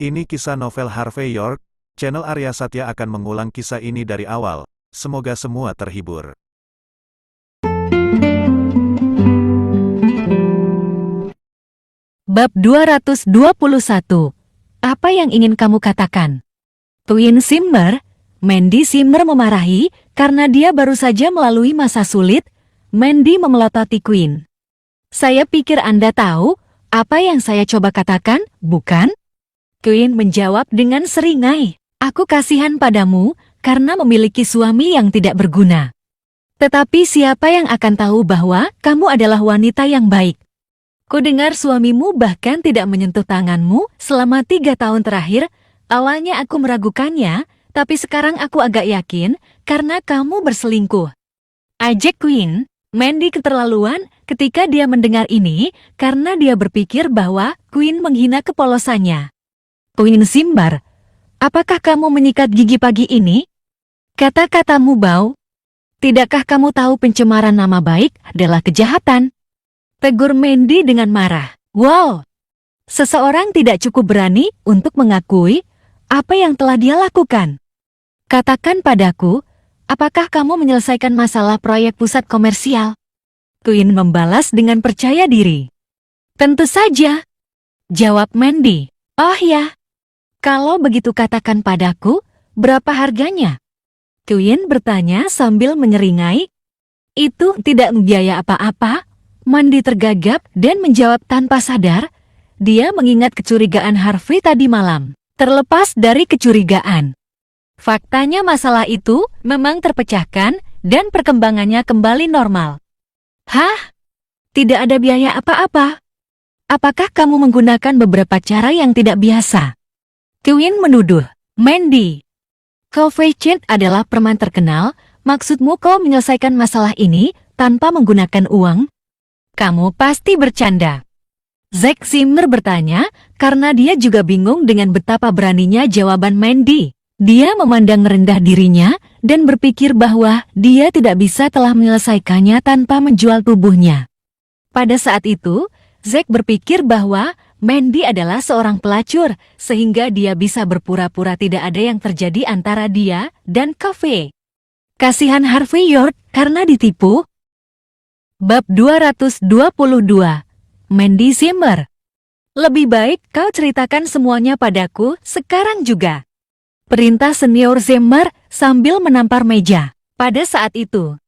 Ini kisah novel Harvey York. Channel Arya Satya akan mengulang kisah ini dari awal. Semoga semua terhibur. Bab 221. Apa yang ingin kamu katakan? Twin Simmer, Mandy Simmer memarahi karena dia baru saja melalui masa sulit. Mandy memelototi Queen. Saya pikir Anda tahu apa yang saya coba katakan, bukan? Queen menjawab dengan seringai. Aku kasihan padamu karena memiliki suami yang tidak berguna. Tetapi siapa yang akan tahu bahwa kamu adalah wanita yang baik? Kudengar suamimu bahkan tidak menyentuh tanganmu selama 3 tahun terakhir. Awalnya aku meragukannya, tapi sekarang aku agak yakin karena kamu berselingkuh. Ajak Queen. Mandy keterlaluan ketika dia mendengar ini karena dia berpikir bahwa Queen menghina kepolosannya. Queen Simmer, apakah kamu menyikat gigi pagi ini? Kata-katamu bau. Tidakkah kamu tahu pencemaran nama baik adalah kejahatan? Tegur Mandy dengan marah. Wow, seseorang tidak cukup berani untuk mengakui apa yang telah dia lakukan. Katakan padaku, apakah kamu menyelesaikan masalah proyek pusat komersial? Queen membalas dengan percaya diri. Tentu saja, jawab Mandy. Oh ya, kalau begitu katakan padaku, berapa harganya? Queen bertanya sambil menyeringai. Itu tidak biaya apa-apa. Mandy tergagap dan menjawab tanpa sadar. Dia mengingat kecurigaan Harvey tadi malam. Terlepas dari kecurigaan, faktanya masalah itu memang terpecahkan dan perkembangannya kembali normal. Hah? Tidak ada biaya apa-apa? Apakah kamu menggunakan beberapa cara yang tidak biasa? Queen menuduh. Mandy, Coffee Chat adalah permen terkenal. Maksudmu kau menyelesaikan masalah ini tanpa menggunakan uang? Kamu pasti bercanda. Zack Simmer bertanya karena dia juga bingung dengan betapa beraninya jawaban Mandy. Dia memandang rendah dirinya dan berpikir bahwa dia tidak bisa telah menyelesaikannya tanpa menjual tubuhnya. Pada saat itu, Zack berpikir bahwa Mandy adalah seorang pelacur, sehingga dia bisa berpura-pura tidak ada yang terjadi antara dia dan Coffee. Kasihan Harvey York karena ditipu. Bab 222. Mandy Simmer. Lebih baik kau ceritakan semuanya padaku sekarang juga. Perintah senior Simmer sambil menampar meja. Pada saat itu,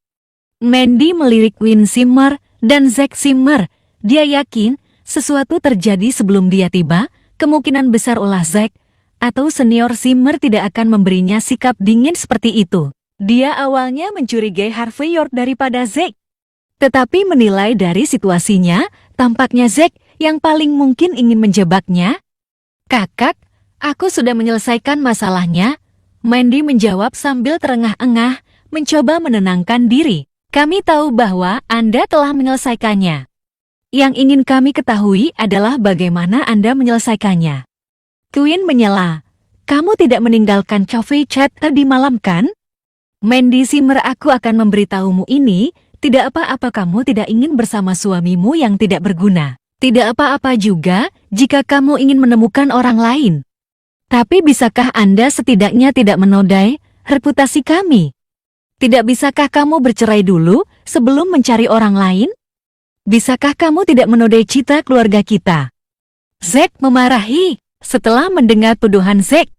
Mandy melirik Queen Simmer dan Zack Simmer. Dia yakin sesuatu terjadi sebelum dia tiba, kemungkinan besar ulah Zack atau senior Simmer tidak akan memberinya sikap dingin seperti itu. Dia awalnya mencurigai Harvey York daripada Zack. Tetapi menilai dari situasinya, tampaknya Zack yang paling mungkin ingin menjebaknya. Kakak, aku sudah menyelesaikan masalahnya. Mandy menjawab sambil terengah-engah, mencoba menenangkan diri. Kami tahu bahwa Anda telah menyelesaikannya. Yang ingin kami ketahui adalah bagaimana Anda menyelesaikannya. Queen menyela. Kamu tidak meninggalkan Coffee Chat tadi malam kan? Mandy Simmer, aku akan memberitahumu ini. Tidak apa-apa kamu tidak ingin bersama suamimu yang tidak berguna. Tidak apa-apa juga jika kamu ingin menemukan orang lain. Tapi bisakah Anda setidaknya tidak menodai reputasi kami? Tidak bisakah kamu bercerai dulu sebelum mencari orang lain? Bisakah kamu tidak menodai cita keluarga kita? Zack memarahi setelah mendengar tuduhan Zack.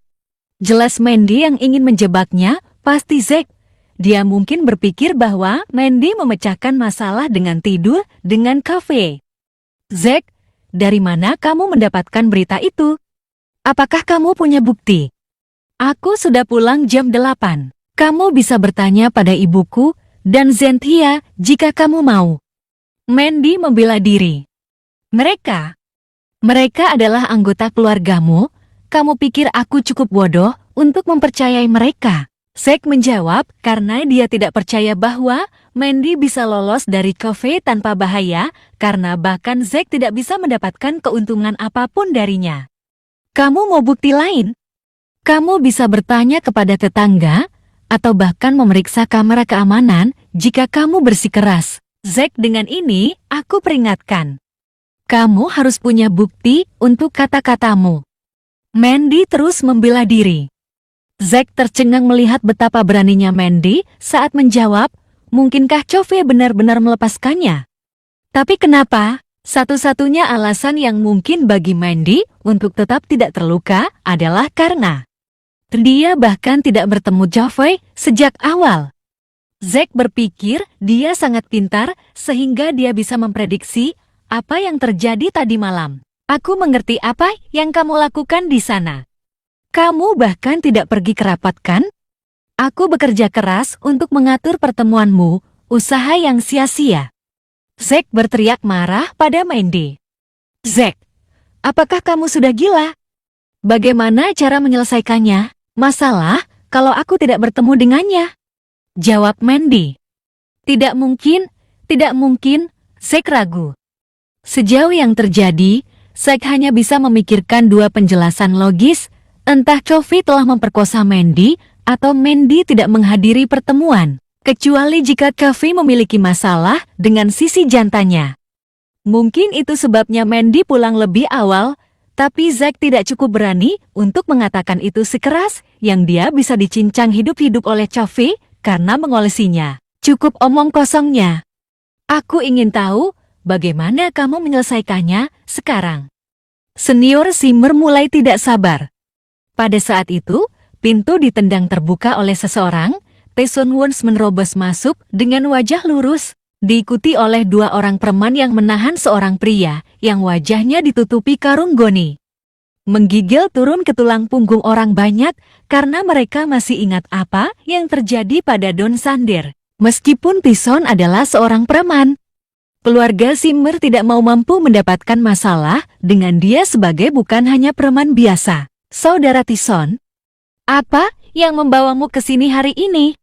Jelas Mandy yang ingin menjebaknya, pasti Zack. Dia mungkin berpikir bahwa Mandy memecahkan masalah dengan tidur dengan Coffee. Zack, dari mana kamu mendapatkan berita itu? Apakah kamu punya bukti? Aku sudah pulang jam 8. Kamu bisa bertanya pada ibuku dan Zenthia jika kamu mau. Mandy membela diri. Mereka adalah anggota keluargamu. Kamu pikir aku cukup bodoh untuk mempercayai mereka? Zack menjawab karena dia tidak percaya bahwa Mandy bisa lolos dari Coffee tanpa bahaya, karena bahkan Zack tidak bisa mendapatkan keuntungan apapun darinya. Kamu mau bukti lain? Kamu bisa bertanya kepada tetangga, atau bahkan memeriksa kamera keamanan jika kamu bersikeras. Zack, dengan ini, aku peringatkan. Kamu harus punya bukti untuk kata-katamu. Mandy terus membela diri. Zack tercengang melihat betapa beraninya Mandy saat menjawab, mungkinkah Chove benar-benar melepaskannya? Tapi kenapa? Satu-satunya alasan yang mungkin bagi Mandy untuk tetap tidak terluka adalah karena dia bahkan tidak bertemu Chove sejak awal. Zack berpikir dia sangat pintar sehingga dia bisa memprediksi apa yang terjadi tadi malam. Aku mengerti apa yang kamu lakukan di sana. Kamu bahkan tidak pergi ke rapat kan? Aku bekerja keras untuk mengatur pertemuanmu, usaha yang sia-sia. Zack berteriak marah pada Mandy. Zack, apakah kamu sudah gila? Bagaimana cara menyelesaikannya? Masalah kalau aku tidak bertemu dengannya. Jawab Mandy. Tidak mungkin, Zack ragu. Sejauh yang terjadi, Zack hanya bisa memikirkan dua penjelasan logis, entah Chove telah memperkosa Mandy atau Mandy tidak menghadiri pertemuan, kecuali jika Chove memiliki masalah dengan sisi jantannya. Mungkin itu sebabnya Mandy pulang lebih awal, tapi Zack tidak cukup berani untuk mengatakan itu sekeras yang dia bisa dicincang hidup-hidup oleh Chove karena mengolesinya. Cukup omong kosongnya. Aku ingin tahu bagaimana kamu menyelesaikannya sekarang? Senior Simmer mulai tidak sabar. Pada saat itu, pintu ditendang terbuka oleh seseorang. Tyson Woods menerobos masuk dengan wajah lurus, diikuti oleh dua orang preman yang menahan seorang pria yang wajahnya ditutupi karung goni. Menggigil turun ke tulang punggung orang banyak karena mereka masih ingat apa yang terjadi pada Don Sander. Meskipun Tyson adalah seorang preman, keluarga Simmer tidak mau mampu mendapatkan masalah dengan dia sebagai bukan hanya preman biasa. Saudara Tyson, apa yang membawamu ke sini hari ini?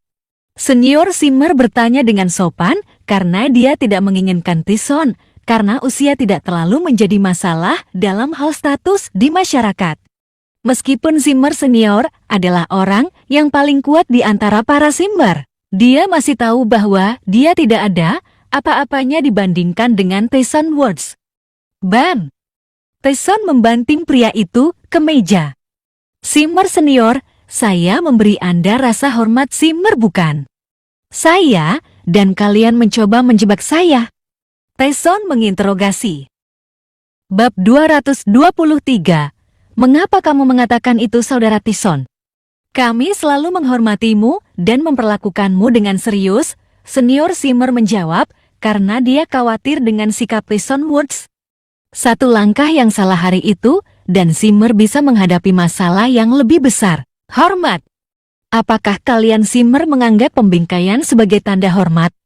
Senior Simmer bertanya dengan sopan karena dia tidak menginginkan Tyson karena usia tidak terlalu menjadi masalah dalam hal status di masyarakat. Meskipun Simmer senior adalah orang yang paling kuat di antara para Simmer, dia masih tahu bahwa dia tidak ada apa-apanya dibandingkan dengan Tyson Woods. Bam! Tyson membanting pria itu ke meja. Simmer senior, saya memberi Anda rasa hormat Simmer bukan? Saya dan kalian mencoba menjebak saya. Tyson menginterogasi. Bab 223. Mengapa kamu mengatakan itu saudara Tyson? Kami selalu menghormatimu dan memperlakukanmu dengan serius, Senior Simmer menjawab, karena dia khawatir dengan sikap Tyson Woods. Satu langkah yang salah hari itu, dan Simmer bisa menghadapi masalah yang lebih besar. Hormat. Apakah kalian Simmer menganggap pembingkaian sebagai tanda hormat?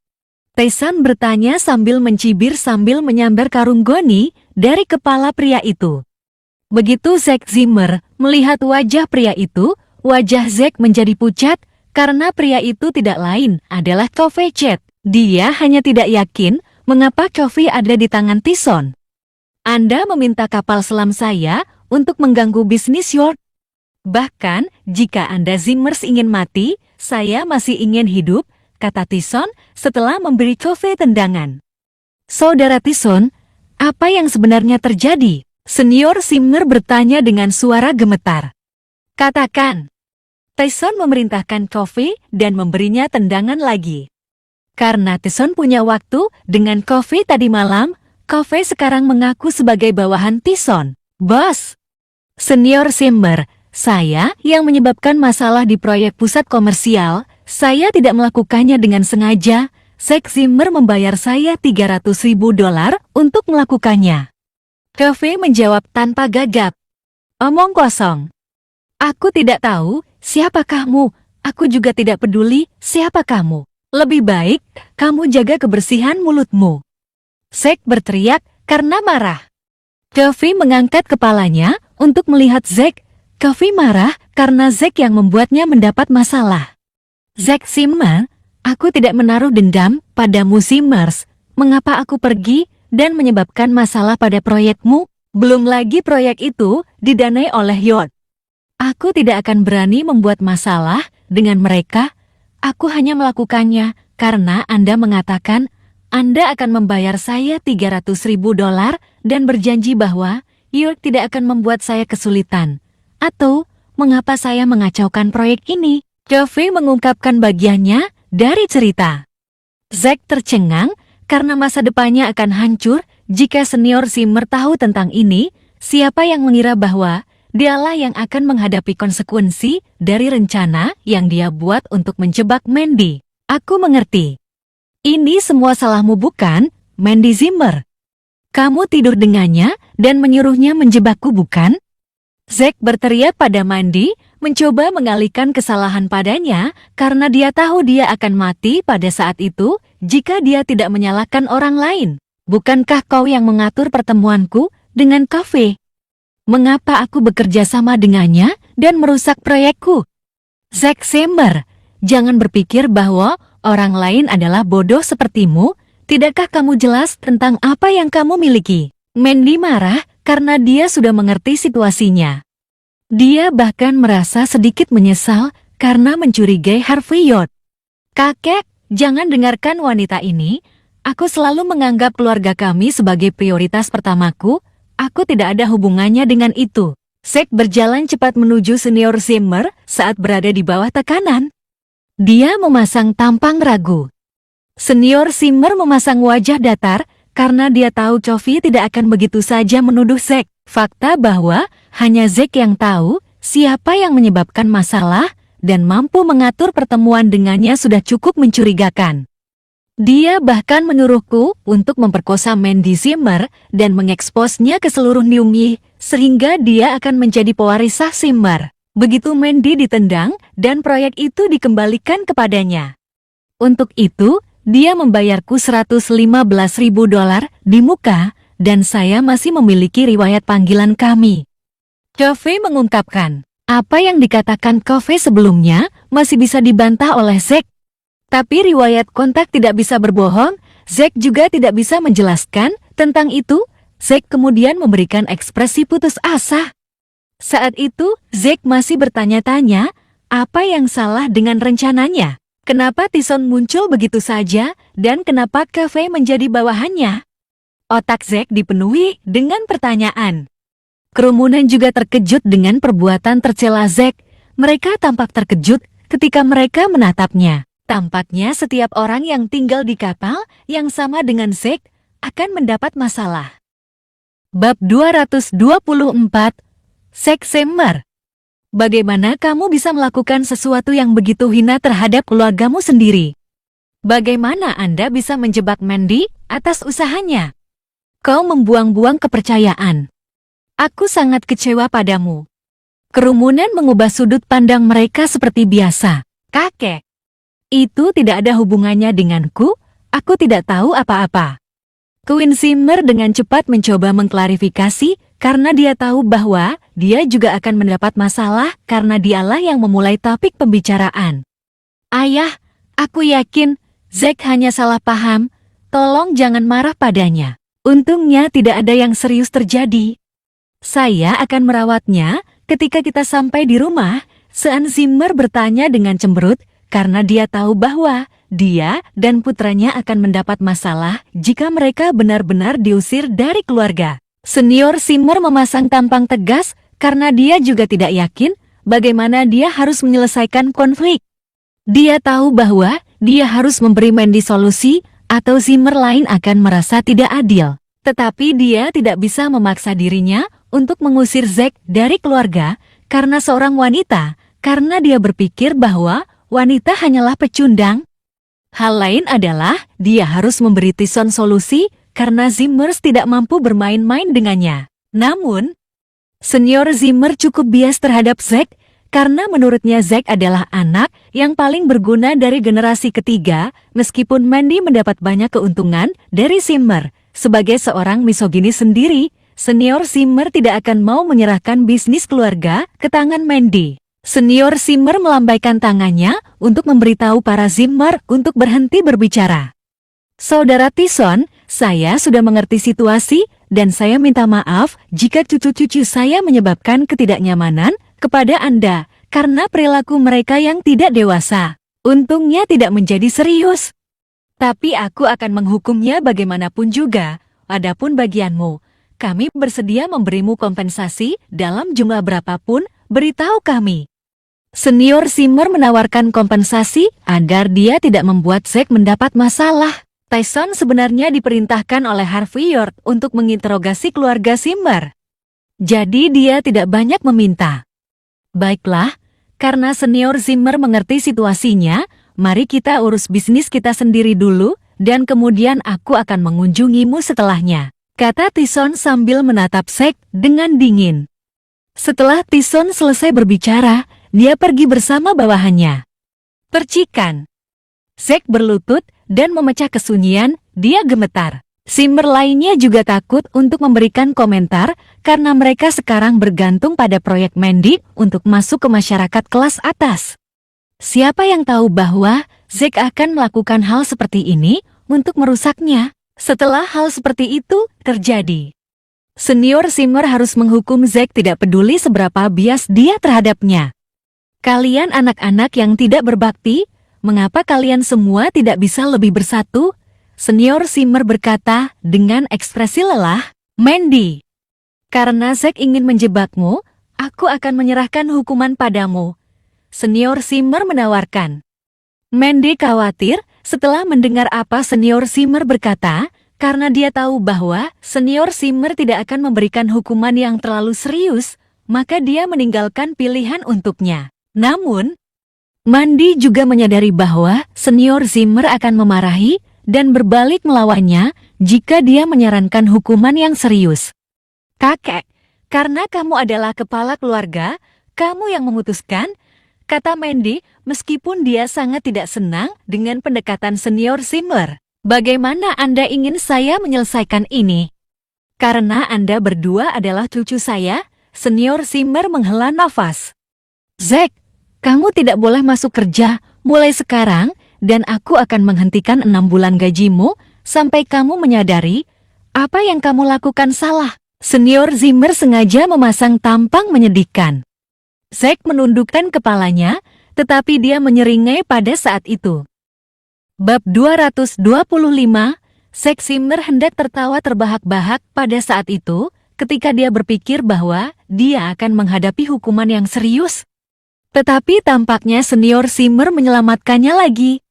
Tyson bertanya sambil mencibir sambil menyambar karung goni dari kepala pria itu. Begitu Zack Simmer melihat wajah pria itu, wajah Zack menjadi pucat karena pria itu tidak lain adalah Chove Chet. Dia hanya tidak yakin mengapa Chove ada di tangan Tyson. Anda meminta kapal selam saya untuk mengganggu bisnis York. Bahkan, jika Anda Zimmers ingin mati, saya masih ingin hidup, kata Tyson setelah memberi Chove tendangan. Saudara Tyson, apa yang sebenarnya terjadi? Senior Simmer bertanya dengan suara gemetar. Katakan. Tyson memerintahkan Chove dan memberinya tendangan lagi. Karena Tyson punya waktu dengan Chove tadi malam, Chove sekarang mengaku sebagai bawahan Tyson. Bos! Senior Simmer, saya yang menyebabkan masalah di proyek pusat komersial, saya tidak melakukannya dengan sengaja. Zack Simmer membayar saya $300.000 untuk melakukannya. Chove menjawab tanpa gagap. Omong kosong. Aku tidak tahu siapa kamu, aku juga tidak peduli siapa kamu. Lebih baik, kamu jaga kebersihan mulutmu. Zack berteriak karena marah. Chove mengangkat kepalanya untuk melihat Zack. Chove marah karena Zack yang membuatnya mendapat masalah. Zack Simmer, aku tidak menaruh dendam padamu Simmers. Mengapa aku pergi dan menyebabkan masalah pada proyekmu? Belum lagi proyek itu didanai oleh York. Aku tidak akan berani membuat masalah dengan mereka. Aku hanya melakukannya karena Anda mengatakan Anda akan membayar saya $300.000 dan berjanji bahwa York tidak akan membuat saya kesulitan. Atau, mengapa saya mengacaukan proyek ini? Coffee mengungkapkan bagiannya dari cerita. Zack tercengang karena masa depannya akan hancur jika senior Zimmer tahu tentang ini. Siapa yang mengira bahwa dialah yang akan menghadapi konsekuensi dari rencana yang dia buat untuk menjebak Mandy. Aku mengerti. Ini semua salahmu bukan, Mandy Zimmer? Kamu tidur dengannya dan menyuruhnya menjebakku bukan? Zack berteriak pada Mandy, mencoba mengalihkan kesalahan padanya karena dia tahu dia akan mati pada saat itu jika dia tidak menyalahkan orang lain. Bukankah kau yang mengatur pertemuanku dengan Cafe? Mengapa aku bekerja sama dengannya dan merusak proyekku? Zack Zimmer, jangan berpikir bahwa orang lain adalah bodoh sepertimu. Tidakkah kamu jelas tentang apa yang kamu miliki? Mandy marah karena dia sudah mengerti situasinya. Dia bahkan merasa sedikit menyesal karena mencurigai Harvey Yod. Kakek, jangan dengarkan wanita ini. Aku selalu menganggap keluarga kami sebagai prioritas pertamaku. Aku tidak ada hubungannya dengan itu. Zack berjalan cepat menuju senior Zimmer saat berada di bawah tekanan. Dia memasang tampang ragu. Senior Zimmer memasang wajah datar karena dia tahu Coffee tidak akan begitu saja menuduh Zack. Fakta bahwa hanya Zack yang tahu siapa yang menyebabkan masalah dan mampu mengatur pertemuan dengannya sudah cukup mencurigakan. Dia bahkan menyuruhku untuk memperkosa Mandy Zimmer dan mengeksposnya ke seluruh Nyumi sehingga dia akan menjadi pewaris sah Zimmer. Begitu Mandy ditendang dan proyek itu dikembalikan kepadanya. Untuk itu, dia membayarku $115.000 di muka, dan saya masih memiliki riwayat panggilan kami. Coffee mengungkapkan, apa yang dikatakan Coffee sebelumnya masih bisa dibantah oleh Zack. Tapi riwayat kontak tidak bisa berbohong, Zack juga tidak bisa menjelaskan tentang itu. Zack kemudian memberikan ekspresi putus asa. Saat itu, Zack masih bertanya-tanya, apa yang salah dengan rencananya? Kenapa Tyson muncul begitu saja, dan kenapa Cafe menjadi bawahannya? Otak Zack dipenuhi dengan pertanyaan. Kerumunan juga terkejut dengan perbuatan tercela Zack. Mereka tampak terkejut ketika mereka menatapnya. Tampaknya setiap orang yang tinggal di kapal yang sama dengan Zack akan mendapat masalah. Bab 224, Zack Zimmer. Bagaimana kamu bisa melakukan sesuatu yang begitu hina terhadap keluargamu sendiri? Bagaimana Anda bisa menjebak Mandy atas usahanya? Kau membuang-buang kepercayaan. Aku sangat kecewa padamu. Kerumunan mengubah sudut pandang mereka seperti biasa. Kakek, itu tidak ada hubungannya denganku, aku tidak tahu apa-apa. Queen Zimmer dengan cepat mencoba mengklarifikasi karena dia tahu bahwa dia juga akan mendapat masalah karena dialah yang memulai topik pembicaraan. Ayah, aku yakin Zack hanya salah paham, tolong jangan marah padanya. Untungnya tidak ada yang serius terjadi. Saya akan merawatnya ketika kita sampai di rumah. Sean Zimmer bertanya dengan cemberut karena dia tahu bahwa dia dan putranya akan mendapat masalah jika mereka benar-benar diusir dari keluarga. Senior Zimmer memasang tampang tegas karena dia juga tidak yakin bagaimana dia harus menyelesaikan konflik. Dia tahu bahwa dia harus memberi Mandy solusi atau Zimmer lain akan merasa tidak adil. Tetapi dia tidak bisa memaksa dirinya untuk mengusir Zack dari keluarga karena seorang wanita, karena dia berpikir bahwa wanita hanyalah pecundang. Hal lain adalah dia harus memberi Tyson solusi karena Zimmer tidak mampu bermain-main dengannya. Namun, senior Zimmer cukup bias terhadap Zack karena menurutnya Zack adalah anak yang paling berguna dari generasi ketiga, meskipun Mandy mendapat banyak keuntungan dari Zimmer. Sebagai seorang misoginis sendiri, senior Zimmer tidak akan mau menyerahkan bisnis keluarga ke tangan Mandy. Senior Zimmer melambaikan tangannya untuk memberitahu para Zimmer untuk berhenti berbicara. Saudara Tyson, saya sudah mengerti situasi dan saya minta maaf jika cucu-cucu saya menyebabkan ketidaknyamanan kepada Anda karena perilaku mereka yang tidak dewasa. Untungnya tidak menjadi serius. Tapi aku akan menghukumnya bagaimanapun juga. Adapun bagianmu, kami bersedia memberimu kompensasi dalam jumlah berapapun Beritahu kami. Senior Simmer menawarkan kompensasi agar dia tidak membuat Zack mendapat masalah. Tyson sebenarnya diperintahkan oleh Harvey York untuk menginterogasi keluarga Simmer. Jadi dia tidak banyak meminta. Baiklah, karena senior Simmer mengerti situasinya, mari kita urus bisnis kita sendiri dulu, dan kemudian aku akan mengunjungimu setelahnya, kata Tyson sambil menatap Zack dengan dingin. Setelah Tyson selesai berbicara, dia pergi bersama bawahannya. Percikan. Zack berlutut dan memecah kesunyian, dia gemetar. Simmer lainnya juga takut untuk memberikan komentar karena mereka sekarang bergantung pada proyek Mandy untuk masuk ke masyarakat kelas atas. Siapa yang tahu bahwa Zack akan melakukan hal seperti ini untuk merusaknya setelah hal seperti itu terjadi. Senior Simmer harus menghukum Zack tidak peduli seberapa bias dia terhadapnya. Kalian anak-anak yang tidak berbakti, mengapa kalian semua tidak bisa lebih bersatu? Senior Simmer berkata dengan ekspresi lelah. Mandy, karena Zack ingin menjebakmu, aku akan menyerahkan hukuman padamu. Senior Simmer menawarkan. Mandy khawatir setelah mendengar apa Senior Simmer berkata, karena dia tahu bahwa Senior Simmer tidak akan memberikan hukuman yang terlalu serius, maka dia meninggalkan pilihan untuknya. Namun, Mandy juga menyadari bahwa Senior Simmer akan memarahi dan berbalik melawannya jika dia menyarankan hukuman yang serius. Kakek, karena kamu adalah kepala keluarga, kamu yang memutuskan, kata Mandy meskipun dia sangat tidak senang dengan pendekatan Senior Simmer. Bagaimana Anda ingin saya menyelesaikan ini? Karena Anda berdua adalah cucu saya, Senior Simmer menghela nafas. Zack, kamu tidak boleh masuk kerja mulai sekarang, dan aku akan menghentikan 6 bulan gajimu sampai kamu menyadari apa yang kamu lakukan salah. Senior Simmer sengaja memasang tampang menyedihkan. Zack menundukkan kepalanya, tetapi dia menyeringai pada saat itu. Bab 225, Zack Simmer hendak tertawa terbahak-bahak pada saat itu, ketika dia berpikir bahwa dia akan menghadapi hukuman yang serius. Tetapi tampaknya Senior Simmer menyelamatkannya lagi.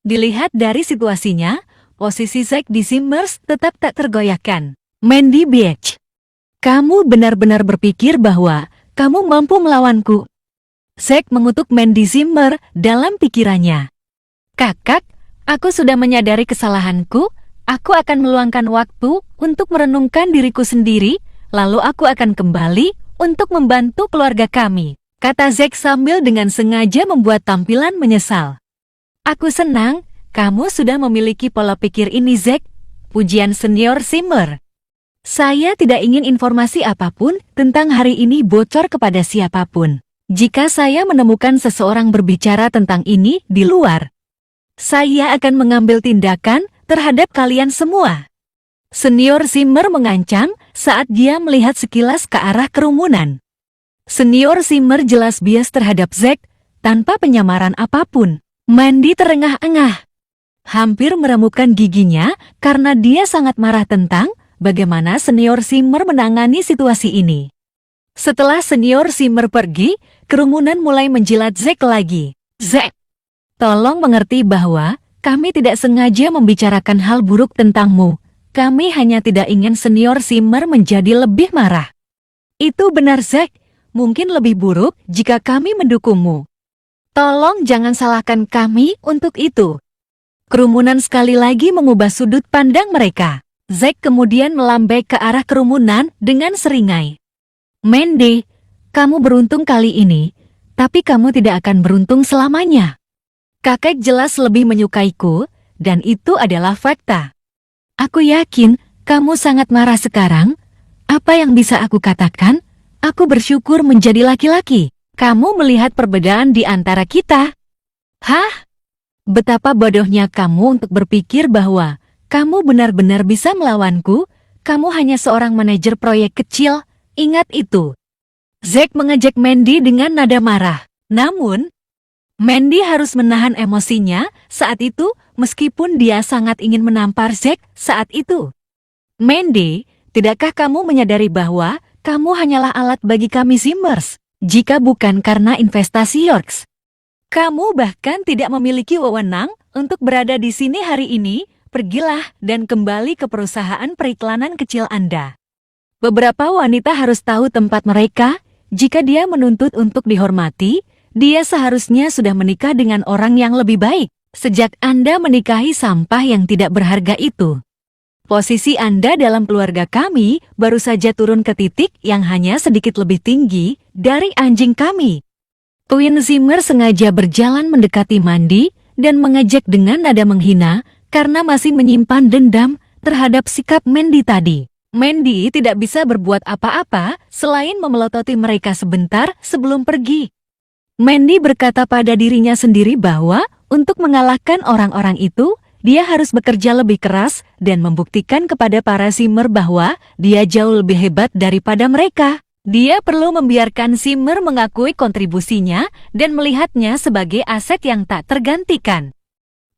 Dilihat dari situasinya, posisi Zack di Simmers tetap tak tergoyahkan. Mandy Beach, kamu benar-benar berpikir bahwa kamu mampu melawanku? Zack mengutuk Mandy Simmer dalam pikirannya. Kakak, aku sudah menyadari kesalahanku, aku akan meluangkan waktu untuk merenungkan diriku sendiri, lalu aku akan kembali untuk membantu keluarga kami, kata Zack sambil dengan sengaja membuat tampilan menyesal. Aku senang, kamu sudah memiliki pola pikir ini Zack, pujian Senior Simmer. Saya tidak ingin informasi apapun tentang hari ini bocor kepada siapapun. Jika saya menemukan seseorang berbicara tentang ini di luar, saya akan mengambil tindakan terhadap kalian semua. Senior Simmer mengancam saat dia melihat sekilas ke arah kerumunan. Senior Simmer jelas bias terhadap Zack tanpa penyamaran apapun. Mandy terengah-engah, hampir meremukkan giginya karena dia sangat marah tentang bagaimana Senior Simmer menangani situasi ini. Setelah Senior Simmer pergi, kerumunan mulai menjilat Zack lagi. Zack, tolong mengerti bahwa kami tidak sengaja membicarakan hal buruk tentangmu. Kami hanya tidak ingin Senior Simmer menjadi lebih marah. Itu benar Zack, mungkin lebih buruk jika kami mendukungmu. Tolong jangan salahkan kami untuk itu. Kerumunan sekali lagi mengubah sudut pandang mereka. Zack kemudian melambai ke arah kerumunan dengan seringai. Mandy, kamu beruntung kali ini, tapi kamu tidak akan beruntung selamanya. Kakek jelas lebih menyukaiku, dan itu adalah fakta. Aku yakin kamu sangat marah sekarang. Apa yang bisa aku katakan? Aku bersyukur menjadi laki-laki. Kamu melihat perbedaan di antara kita. Hah? Betapa bodohnya kamu untuk berpikir bahwa kamu benar-benar bisa melawanku. Kamu hanya seorang manajer proyek kecil, ingat itu. Zack mengejek Mandy dengan nada marah. Namun, Mandy harus menahan emosinya saat itu meskipun dia sangat ingin menampar Zack saat itu. Mandy, tidakkah kamu menyadari bahwa kamu hanyalah alat bagi kami Simmers? jika bukan karena investasi Yorks. Kamu bahkan tidak memiliki wewenang untuk berada di sini hari ini. Pergilah dan kembali ke perusahaan periklanan kecil Anda. Beberapa wanita harus tahu tempat mereka. Jika dia menuntut untuk dihormati, dia seharusnya sudah menikah dengan orang yang lebih baik. Sejak Anda menikahi sampah yang tidak berharga itu. Posisi Anda dalam keluarga kami baru saja turun ke titik yang hanya sedikit lebih tinggi dari anjing kami. Twin Zimmer sengaja berjalan mendekati Mandy dan mengejek dengan nada menghina karena masih menyimpan dendam terhadap sikap Mandy tadi. Mandy tidak bisa berbuat apa-apa selain memelototi mereka sebentar sebelum pergi. Mandy berkata pada dirinya sendiri bahwa untuk mengalahkan orang-orang itu, dia harus bekerja lebih keras dan membuktikan kepada para Zimmer bahwa dia jauh lebih hebat daripada mereka. Dia perlu membiarkan Zimmer mengakui kontribusinya dan melihatnya sebagai aset yang tak tergantikan.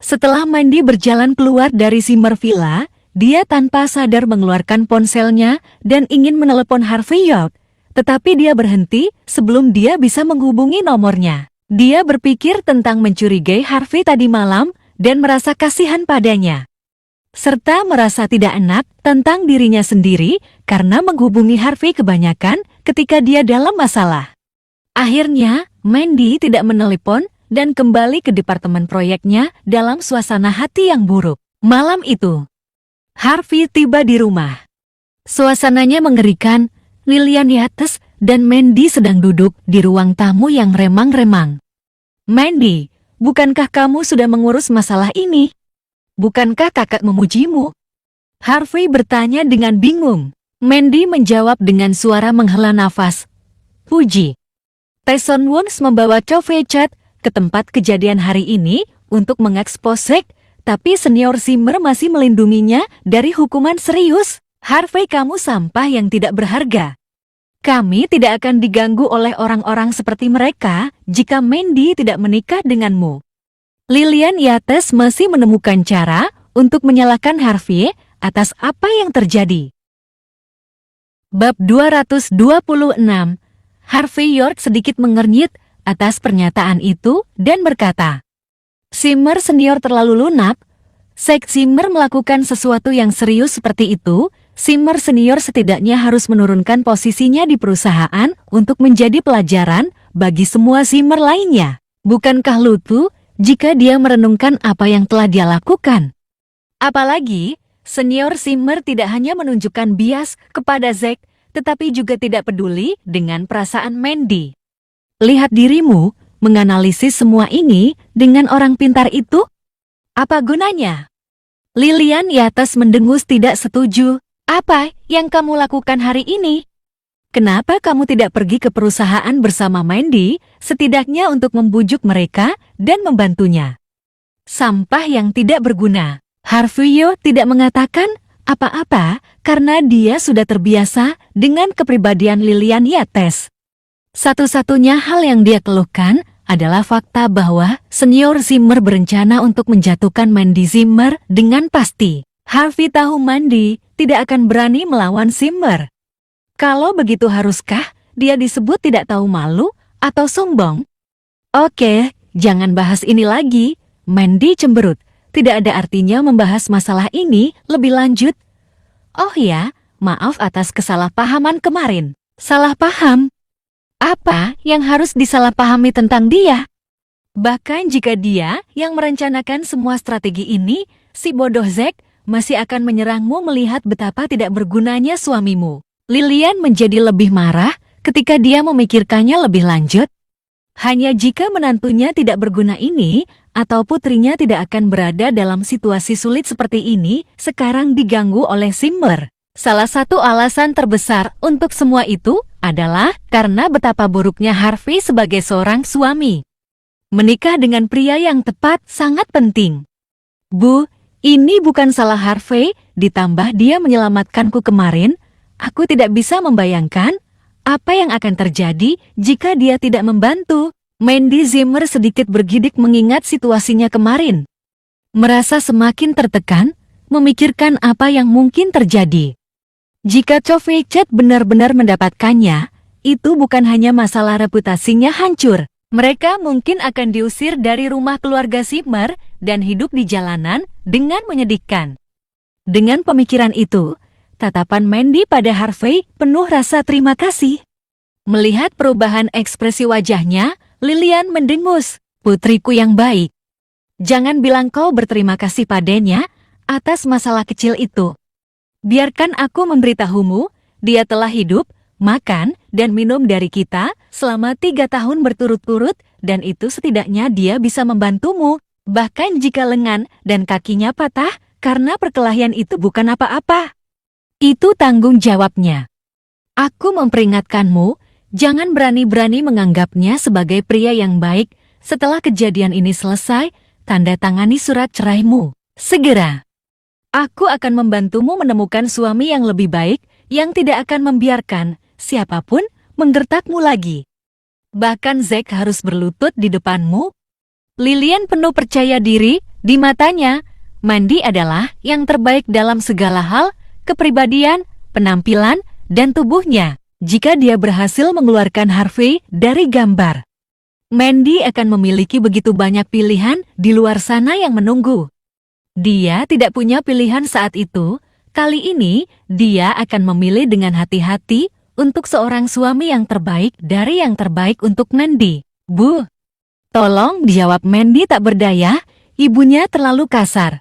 Setelah Mandy berjalan keluar dari Zimmer Villa, dia tanpa sadar mengeluarkan ponselnya dan ingin menelepon Harvey York. Tetapi dia berhenti sebelum dia bisa menghubungi nomornya. Dia berpikir tentang mencurigai Harvey tadi malam dan merasa kasihan padanya. Serta merasa tidak enak tentang dirinya sendiri karena menghubungi Harvey kebanyakan ketika dia dalam masalah. Akhirnya, Mandy tidak menelepon dan kembali ke departemen proyeknya dalam suasana hati yang buruk. Malam itu, Harvey tiba di rumah. Suasananya mengerikan. Lillian Yates dan Mandy sedang duduk di ruang tamu yang remang-remang. Mandy, bukankah kamu sudah mengurus masalah ini? Bukankah kakak memujimu? Harvey bertanya dengan bingung. Mandy menjawab dengan suara menghela nafas. Puji. Tyson Woods membawa Cove Chat ke tempat kejadian hari ini untuk mengekspos Zack, tapi senior Zimmer masih melindunginya dari hukuman serius. Harvey, kamu sampah yang tidak berharga. Kami tidak akan diganggu oleh orang-orang seperti mereka jika Mandy tidak menikah denganmu. Lillian Yates masih menemukan cara untuk menyalahkan Harvey atas apa yang terjadi. Bab 226. Harvey York sedikit mengernyit atas pernyataan itu dan berkata, Zimmer senior terlalu lunak. Zack Zimmer melakukan sesuatu yang serius seperti itu. Zimmer senior setidaknya harus menurunkan posisinya di perusahaan untuk menjadi pelajaran bagi semua Zimmer lainnya. Bukankah lucu jika dia merenungkan apa yang telah dia lakukan? Apalagi, senior Zimmer tidak hanya menunjukkan bias kepada Zack, tetapi juga tidak peduli dengan perasaan Mandy. Lihat dirimu menganalisis semua ini dengan orang pintar itu? Apa gunanya? Lillian Yates mendengus tidak setuju. Apa yang kamu lakukan hari ini? Kenapa kamu tidak pergi ke perusahaan bersama Mandy, setidaknya untuk membujuk mereka dan membantunya? Sampah yang tidak berguna. Harvey York tidak mengatakan apa-apa karena dia sudah terbiasa dengan kepribadian Lillian Yates. Satu-satunya hal yang dia keluhkan adalah fakta bahwa senior Zimmer berencana untuk menjatuhkan Mandy Zimmer dengan pasti. Harvey tahu Mandy tidak akan berani melawan Zimmer. Kalau begitu haruskah dia disebut tidak tahu malu atau sombong? Oke, jangan bahas ini lagi. Mandy cemberut. Tidak ada artinya membahas masalah ini lebih lanjut. Oh ya, maaf atas kesalahpahaman kemarin. Salah paham? Apa yang harus disalahpahami tentang dia? Bahkan jika dia yang merencanakan semua strategi ini, si bodoh Zack masih akan menyerangmu melihat betapa tidak bergunanya suamimu. Lillian menjadi lebih marah ketika dia memikirkannya lebih lanjut. Hanya jika menantunya tidak berguna ini, atau putrinya tidak akan berada dalam situasi sulit seperti ini, sekarang diganggu oleh Zimmer. Salah satu alasan terbesar untuk semua itu adalah karena betapa buruknya Harvey sebagai seorang suami. Menikah dengan pria yang tepat sangat penting. Bu, ini bukan salah Harvey, ditambah dia menyelamatkanku kemarin. Aku tidak bisa membayangkan apa yang akan terjadi jika dia tidak membantu. Mandy Zimmer sedikit bergidik mengingat situasinya kemarin. Merasa semakin tertekan, memikirkan apa yang mungkin terjadi. Jika Cove Chat benar-benar mendapatkannya, itu bukan hanya masalah reputasinya hancur. Mereka mungkin akan diusir dari rumah keluarga Zimmer dan hidup di jalanan dengan menyedihkan. Dengan pemikiran itu, tatapan Mandy pada Harvey penuh rasa terima kasih. Melihat perubahan ekspresi wajahnya, Lilian mendengus, "Putriku yang baik. Jangan bilang kau berterima kasih padanya atas masalah kecil itu. Biarkan aku memberitahumu, dia telah hidup, makan, dan minum dari kita selama 3 tahun berturut-turut, dan itu setidaknya dia bisa membantumu, bahkan jika lengan dan kakinya patah, karena perkelahian itu bukan apa-apa. Itu tanggung jawabnya. Aku memperingatkanmu, jangan berani-berani menganggapnya sebagai pria yang baik. Setelah kejadian ini selesai, tanda tangani surat ceraimu. Segera. Aku akan membantumu menemukan suami yang lebih baik, yang tidak akan membiarkan siapapun menggertakmu lagi. Bahkan Zack harus berlutut di depanmu." Lilian penuh percaya diri, di matanya, Mandy adalah yang terbaik dalam segala hal, kepribadian, penampilan, dan tubuhnya. Jika dia berhasil mengeluarkan Harvey dari gambar, Mandy akan memiliki begitu banyak pilihan di luar sana yang menunggu. Dia tidak punya pilihan saat itu. Kali ini, dia akan memilih dengan hati-hati untuk seorang suami yang terbaik dari yang terbaik untuk Mandy. "Bu, tolong," dijawab Mandy tak berdaya, ibunya terlalu kasar.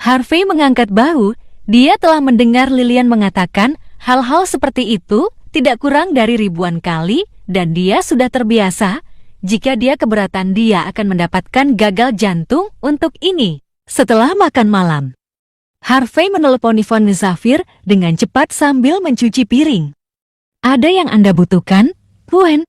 Harvey mengangkat bahu, dia telah mendengar Lilian mengatakan hal-hal seperti itu tidak kurang dari ribuan kali, dan dia sudah terbiasa. Jika dia keberatan, dia akan mendapatkan gagal jantung untuk ini. Setelah makan malam, Harvey meneleponi Von Zafir dengan cepat sambil mencuci piring. "Ada yang Anda butuhkan, Gwen?"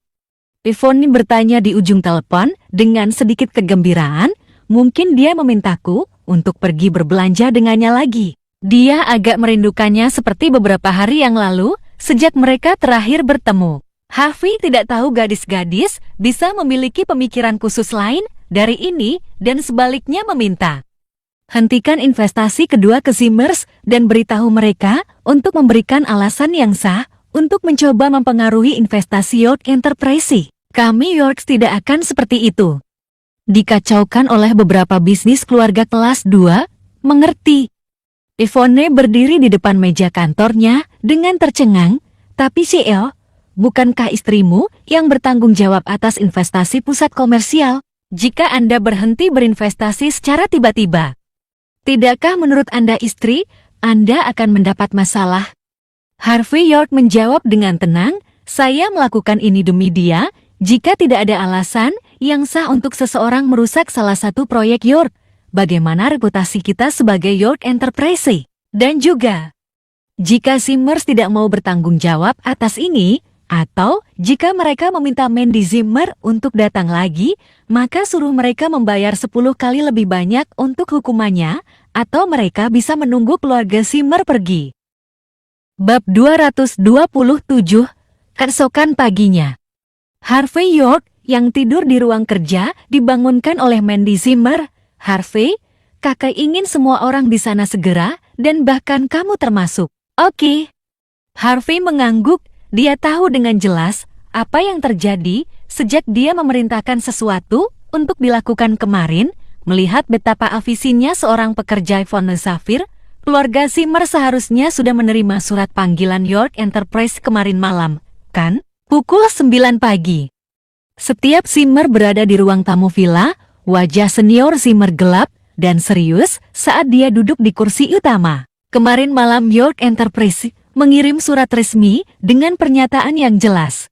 Yvonne bertanya di ujung telepon dengan sedikit kegembiraan. Mungkin dia memintaku untuk pergi berbelanja dengannya lagi. Dia agak merindukannya seperti beberapa hari yang lalu sejak mereka terakhir bertemu. Harvey tidak tahu gadis-gadis bisa memiliki pemikiran khusus lain dari ini dan sebaliknya meminta. Hentikan investasi kedua ke Zimmers dan beritahu mereka untuk memberikan alasan yang sah untuk mencoba mempengaruhi investasi York Enterprise. Kami Yorks tidak akan seperti itu. Dikacaukan oleh beberapa bisnis keluarga kelas 2, mengerti. Yvonne berdiri di depan meja kantornya dengan tercengang, "Tapi CEO, bukankah istrimu yang bertanggung jawab atas investasi pusat komersial? Jika Anda berhenti berinvestasi secara tiba-tiba, tidakkah menurut Anda istri, Anda akan mendapat masalah?" Harvey York menjawab dengan tenang, "Saya melakukan ini demi dia. Jika tidak ada alasan yang sah untuk seseorang merusak salah satu proyek York, bagaimana reputasi kita sebagai York Enterprise? Dan juga, jika Zimmers tidak mau bertanggung jawab atas ini, atau jika mereka meminta Mandy Zimmer untuk datang lagi, maka suruh mereka membayar 10 kali lebih banyak untuk hukumannya, atau mereka bisa menunggu keluarga Zimmer pergi." Bab 227, keesokan paginya. Harvey York yang tidur di ruang kerja dibangunkan oleh Mandy Zimmer. "Harvey, kakak ingin semua orang di sana segera, dan bahkan kamu termasuk." "Oke." Harvey mengangguk. Dia tahu dengan jelas apa yang terjadi sejak dia memerintahkan sesuatu untuk dilakukan kemarin. Melihat betapa afisinya seorang pekerja Von Zafir, keluarga Zimmer seharusnya sudah menerima surat panggilan York Enterprise kemarin malam, kan? Pukul 9 pagi. Setiap Zimmer berada di ruang tamu villa, wajah senior Zimmer gelap dan serius saat dia duduk di kursi utama. Kemarin malam York Enterprise mengirim surat resmi dengan pernyataan yang jelas.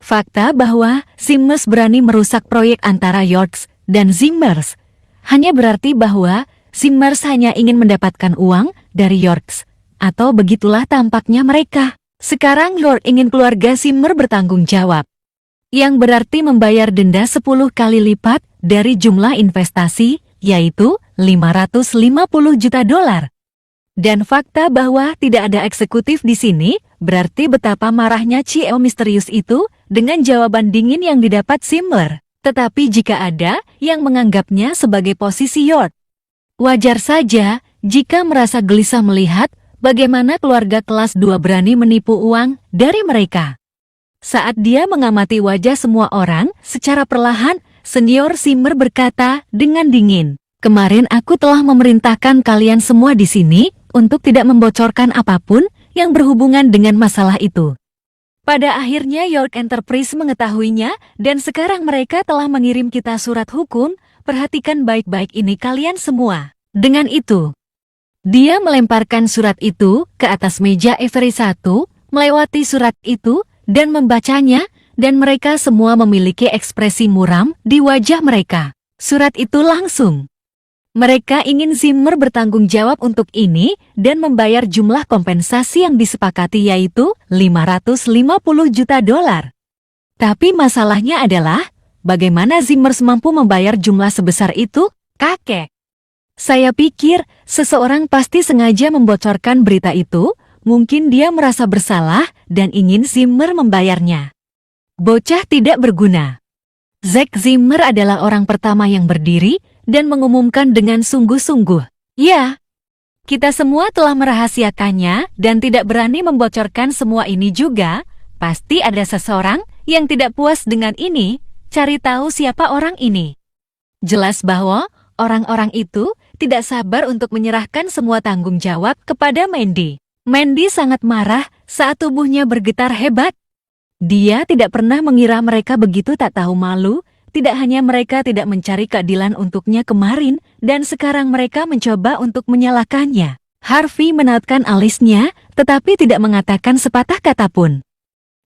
Fakta bahwa Zimmers berani merusak proyek antara Yorks dan Zimmers hanya berarti bahwa Zimmers hanya ingin mendapatkan uang dari Yorks, atau begitulah tampaknya mereka. Sekarang York ingin keluarga Zimmer bertanggung jawab, yang berarti membayar denda 10 kali lipat dari jumlah investasi, yaitu $550 juta. Dan fakta bahwa tidak ada eksekutif di sini, berarti betapa marahnya CEO misterius itu dengan jawaban dingin yang didapat Zimmer. Tetapi jika ada yang menganggapnya sebagai posisi York, wajar saja jika merasa gelisah melihat bagaimana keluarga kelas 2 berani menipu uang dari mereka. Saat dia mengamati wajah semua orang, secara perlahan, Senior Simmer berkata dengan dingin, "Kemarin aku telah memerintahkan kalian semua di sini untuk tidak membocorkan apapun yang berhubungan dengan masalah itu." Pada akhirnya York Enterprise mengetahuinya, dan sekarang mereka telah mengirim kita surat hukum. Perhatikan baik-baik ini kalian semua. Dengan itu, dia melemparkan surat itu ke atas meja Avery 1, melewati surat itu, dan membacanya, dan mereka semua memiliki ekspresi muram di wajah mereka. Surat itu langsung. Mereka ingin Zimmer bertanggung jawab untuk ini dan membayar jumlah kompensasi yang disepakati yaitu $550 juta. Tapi masalahnya adalah, bagaimana Zimmer mampu membayar jumlah sebesar itu, kakek? Saya pikir seseorang pasti sengaja membocorkan berita itu, mungkin dia merasa bersalah dan ingin Zimmer membayarnya. Bocah tidak berguna. Zack Zimmer adalah orang pertama yang berdiri dan mengumumkan dengan sungguh-sungguh, "Ya, kita semua telah merahasiakannya dan tidak berani membocorkan semua ini juga. Pasti ada seseorang yang tidak puas dengan ini, cari tahu siapa orang ini." Jelas bahwa orang-orang itu tidak sabar untuk menyerahkan semua tanggung jawab kepada Mandy. Mandy sangat marah saat tubuhnya bergetar hebat. Dia tidak pernah mengira mereka begitu tak tahu malu. Tidak hanya mereka tidak mencari keadilan untuknya kemarin, dan sekarang mereka mencoba untuk menyalahkannya. Harvey menautkan alisnya, tetapi tidak mengatakan sepatah kata pun.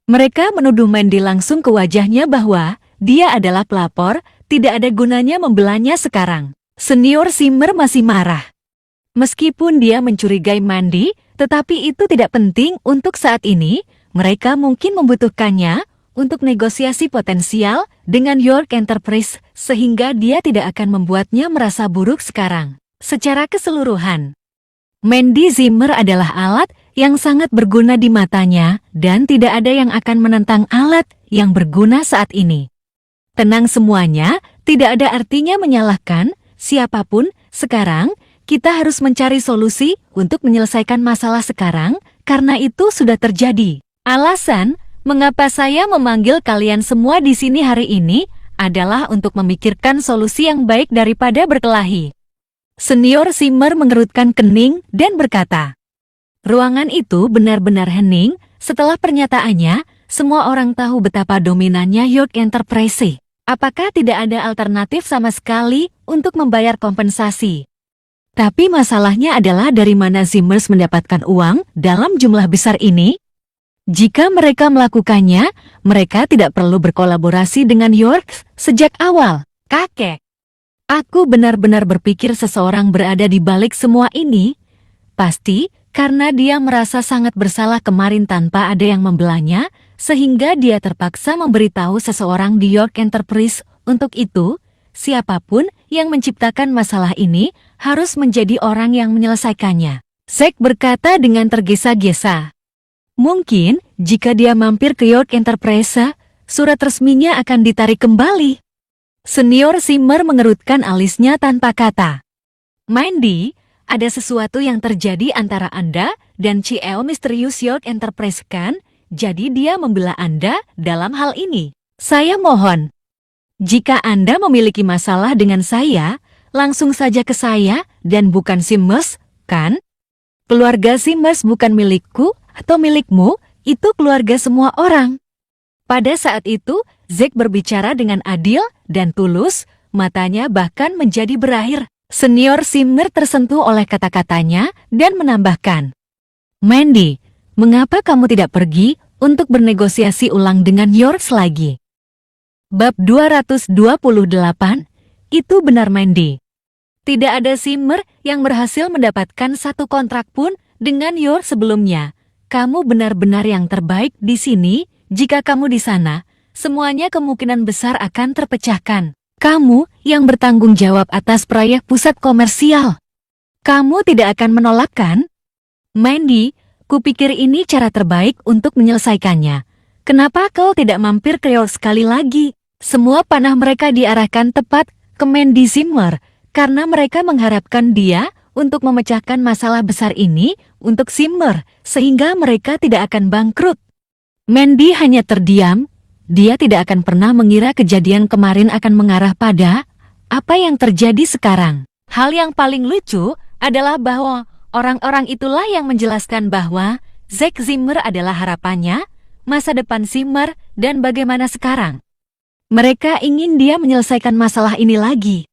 Mereka menuduh Mandy langsung ke wajahnya bahwa dia adalah pelapor, tidak ada gunanya membelanya sekarang. Senior Simmer masih marah. Meskipun dia mencurigai Mandy, tetapi itu tidak penting untuk saat ini. Mereka mungkin membutuhkannya untuk negosiasi potensial dengan York Enterprise, sehingga dia tidak akan membuatnya merasa buruk sekarang. Secara keseluruhan, Mandy Zimmer adalah alat yang sangat berguna di matanya, dan tidak ada yang akan menentang alat yang berguna saat ini. Tenang semuanya, tidak ada artinya menyalahkan siapapun sekarang. Kita harus mencari solusi untuk menyelesaikan masalah sekarang, karena itu sudah terjadi. Alasan mengapa saya memanggil kalian semua di sini hari ini adalah untuk memikirkan solusi yang baik daripada berkelahi. Senior Simmer mengerutkan kening dan berkata, ruangan itu benar-benar hening. Setelah pernyataannya, semua orang tahu betapa dominannya York Enterprise. Apakah tidak ada alternatif sama sekali untuk membayar kompensasi? Tapi masalahnya adalah dari mana Zimmers mendapatkan uang dalam jumlah besar ini? Jika mereka melakukannya, mereka tidak perlu berkolaborasi dengan York sejak awal. Kakek, aku benar-benar berpikir seseorang berada di balik semua ini. Pasti karena dia merasa sangat bersalah kemarin tanpa ada yang membelanya, sehingga dia terpaksa memberitahu seseorang di York Enterprise. Untuk itu, siapapun yang menciptakan masalah ini harus menjadi orang yang menyelesaikannya. Zack berkata dengan tergesa-gesa. Mungkin, jika dia mampir ke York Enterprise, surat resminya akan ditarik kembali. Senior Simmer mengerutkan alisnya tanpa kata. Mandy, ada sesuatu yang terjadi antara Anda dan CEO misterius York Enterprise kan? Jadi dia membela Anda dalam hal ini. Saya mohon, jika Anda memiliki masalah dengan saya, langsung saja ke saya dan bukan Zimmers, kan? Keluarga Zimmers bukan milikku atau milikmu, itu keluarga semua orang. Pada saat itu, Zack berbicara dengan adil dan tulus, matanya bahkan menjadi berair. Senior Simmer tersentuh oleh kata-katanya dan menambahkan, Mandy, mengapa kamu tidak pergi untuk bernegosiasi ulang dengan York lagi? Bab 228, itu benar Mandy. Tidak ada Simmer yang berhasil mendapatkan satu kontrak pun dengan York sebelumnya. Kamu benar-benar yang terbaik di sini. Jika kamu di sana, semuanya kemungkinan besar akan terpecahkan. Kamu yang bertanggung jawab atas proyek pusat komersial. Kamu tidak akan menolak kan? Mandy, kupikir ini cara terbaik untuk menyelesaikannya. Kenapa kau tidak mampir ke York sekali lagi? Semua panah mereka diarahkan tepat ke Mandy Zimmer, karena mereka mengharapkan dia untuk memecahkan masalah besar ini untuk Zimmer, sehingga mereka tidak akan bangkrut. Mandy hanya terdiam. Dia tidak akan pernah mengira kejadian kemarin akan mengarah pada apa yang terjadi sekarang. Hal yang paling lucu adalah bahwa orang-orang itulah yang menjelaskan bahwa Zack Zimmer adalah harapannya, masa depan Zimmer, dan bagaimana sekarang. Mereka ingin dia menyelesaikan masalah ini lagi.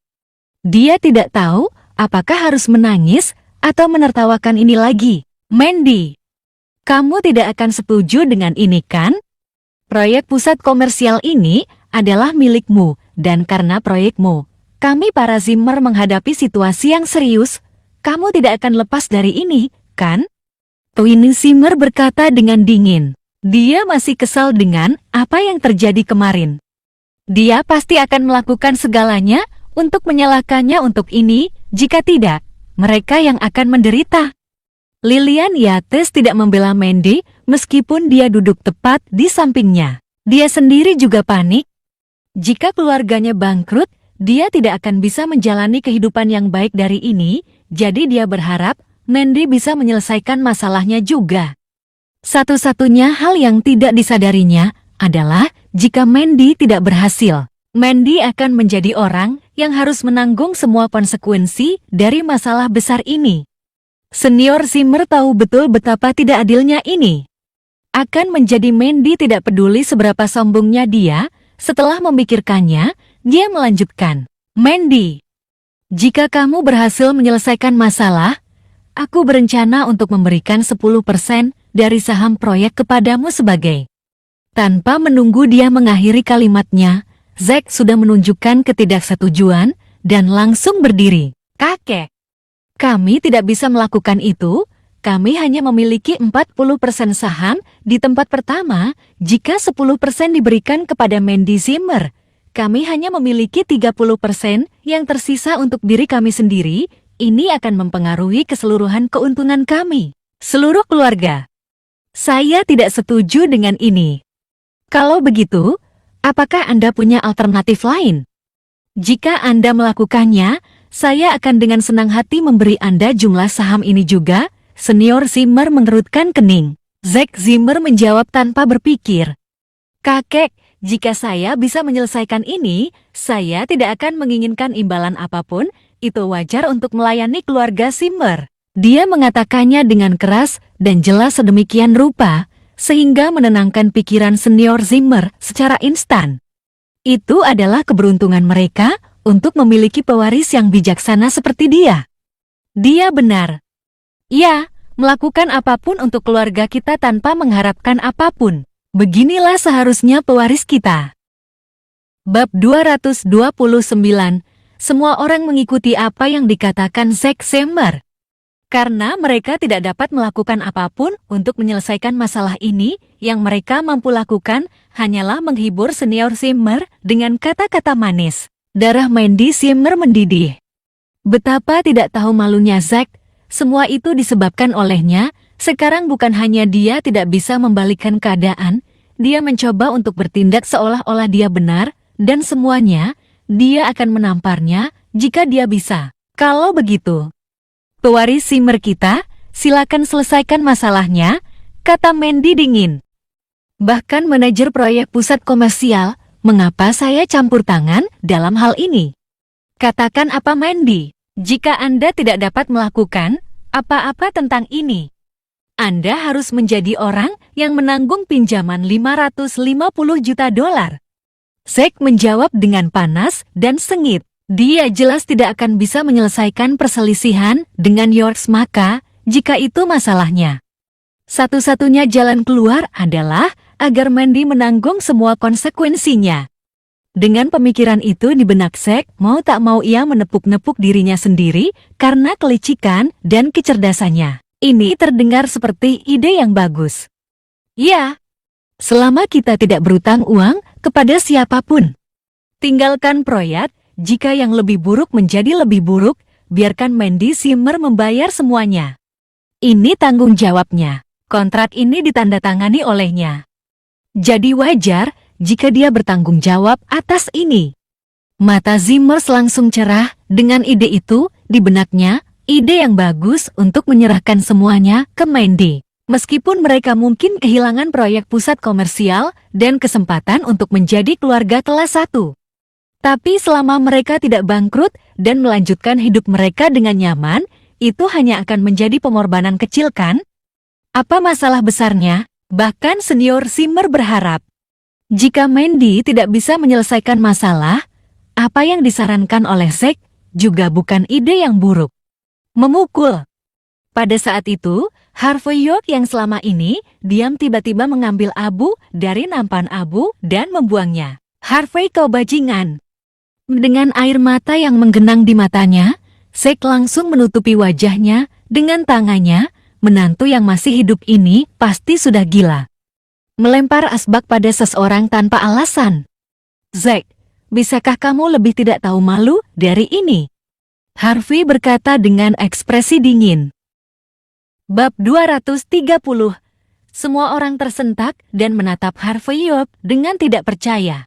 Dia tidak tahu apakah harus menangis atau menertawakan ini lagi. Mandy, kamu tidak akan setuju dengan ini kan? Proyek pusat komersial ini adalah milikmu, dan karena proyekmu, kami para Zimmer menghadapi situasi yang serius. Kamu tidak akan lepas dari ini, kan? Twin Zimmer berkata dengan dingin. Dia masih kesal dengan apa yang terjadi kemarin. Dia pasti akan melakukan segalanya untuk menyalahkannya untuk ini, jika tidak, mereka yang akan menderita. Lilian Yates tidak membela Mandy meskipun dia duduk tepat di sampingnya. Dia sendiri juga panik. Jika keluarganya bangkrut, dia tidak akan bisa menjalani kehidupan yang baik dari ini, jadi dia berharap Mandy bisa menyelesaikan masalahnya juga. Satu-satunya hal yang tidak disadarinya adalah jika Mandy tidak berhasil, Mandy akan menjadi orang yang harus menanggung semua konsekuensi dari masalah besar ini. Senior Zimmer tahu betul betapa tidak adilnya ini. Akan menjadi Mandy tidak peduli seberapa sombongnya dia. Setelah memikirkannya, dia melanjutkan. Mandy, jika kamu berhasil menyelesaikan masalah, aku berencana untuk memberikan 10% dari saham proyek kepadamu sebagai. Tanpa menunggu dia mengakhiri kalimatnya, Zack sudah menunjukkan ketidaksetujuan dan langsung berdiri. Kakek, kami tidak bisa melakukan itu. Kami hanya memiliki 40% saham di tempat pertama. Jika 10% diberikan kepada Mandy Zimmer, kami hanya memiliki 30% yang tersisa untuk diri kami sendiri. Ini akan mempengaruhi keseluruhan keuntungan kami, seluruh keluarga. Saya tidak setuju dengan ini. Kalau begitu, apakah Anda punya alternatif lain? Jika Anda melakukannya, saya akan dengan senang hati memberi Anda jumlah saham ini juga. Senior Zimmer mengerutkan kening. Zack Zimmer menjawab tanpa berpikir. Kakek, jika saya bisa menyelesaikan ini, saya tidak akan menginginkan imbalan apapun. Itu wajar untuk melayani keluarga Zimmer. Dia mengatakannya dengan keras dan jelas sedemikian rupa, sehingga menenangkan pikiran senior Zimmer secara instan. Itu adalah keberuntungan mereka untuk memiliki pewaris yang bijaksana seperti dia. Dia benar. Ya, melakukan apapun untuk keluarga kita tanpa mengharapkan apapun. Beginilah seharusnya pewaris kita. Bab 229. Semua orang mengikuti apa yang dikatakan Zack Zimmer. Karena mereka tidak dapat melakukan apapun untuk menyelesaikan masalah ini, yang mereka mampu lakukan hanyalah menghibur senior Zimmer dengan kata-kata manis. Darah Mandy Zimmer mendidih. Betapa tidak tahu malunya Zack. Semua itu disebabkan olehnya. Sekarang bukan hanya dia tidak bisa membalikkan keadaan, dia mencoba untuk bertindak seolah-olah dia benar, dan semuanya, dia akan menamparnya jika dia bisa. Kalau begitu, pewaris Zimmer kita, silakan selesaikan masalahnya, kata Mandy dingin. Bahkan manajer proyek pusat komersial, mengapa saya campur tangan dalam hal ini? Katakan apa Mandy, jika Anda tidak dapat melakukan apa-apa tentang ini. Anda harus menjadi orang yang menanggung pinjaman $550 juta. Zack menjawab dengan panas dan sengit. Dia jelas tidak akan bisa menyelesaikan perselisihan dengan Yorks, maka jika itu masalahnya, satu-satunya jalan keluar adalah agar Mandy menanggung semua konsekuensinya. Dengan pemikiran itu di benak Zack, mau tak mau ia menepuk-nepuk dirinya sendiri karena kelicikan dan kecerdasannya. Ini terdengar seperti ide yang bagus. Ya, selama kita tidak berutang uang kepada siapapun. Tinggalkan proyek, jika yang lebih buruk menjadi lebih buruk, biarkan Mandy Zimmer membayar semuanya. Ini tanggung jawabnya. Kontrak ini ditandatangani olehnya. Jadi wajar jika dia bertanggung jawab atas ini. Mata Zimmer langsung cerah dengan ide itu di benaknya, ide yang bagus untuk menyerahkan semuanya ke Mandy. Meskipun mereka mungkin kehilangan proyek pusat komersial dan kesempatan untuk menjadi keluarga kelas 1. Tapi selama mereka tidak bangkrut dan melanjutkan hidup mereka dengan nyaman, itu hanya akan menjadi pengorbanan kecil kan? Apa masalah besarnya? Bahkan senior Simmer berharap, jika Mandy tidak bisa menyelesaikan masalah, apa yang disarankan oleh Zack juga bukan ide yang buruk. Memukul. Pada saat itu, Harvey York yang selama ini diam tiba-tiba mengambil abu dari nampan abu dan membuangnya. Harvey, kau bajingan. Dengan air mata yang menggenang di matanya, Zack langsung menutupi wajahnya dengan tangannya. Menantu yang masih hidup ini pasti sudah gila. Melempar asbak pada seseorang tanpa alasan. Zack, bisakah kamu lebih tidak tahu malu dari ini? Harvey berkata dengan ekspresi dingin. Bab 230. Semua orang tersentak dan menatap Harvey York dengan tidak percaya.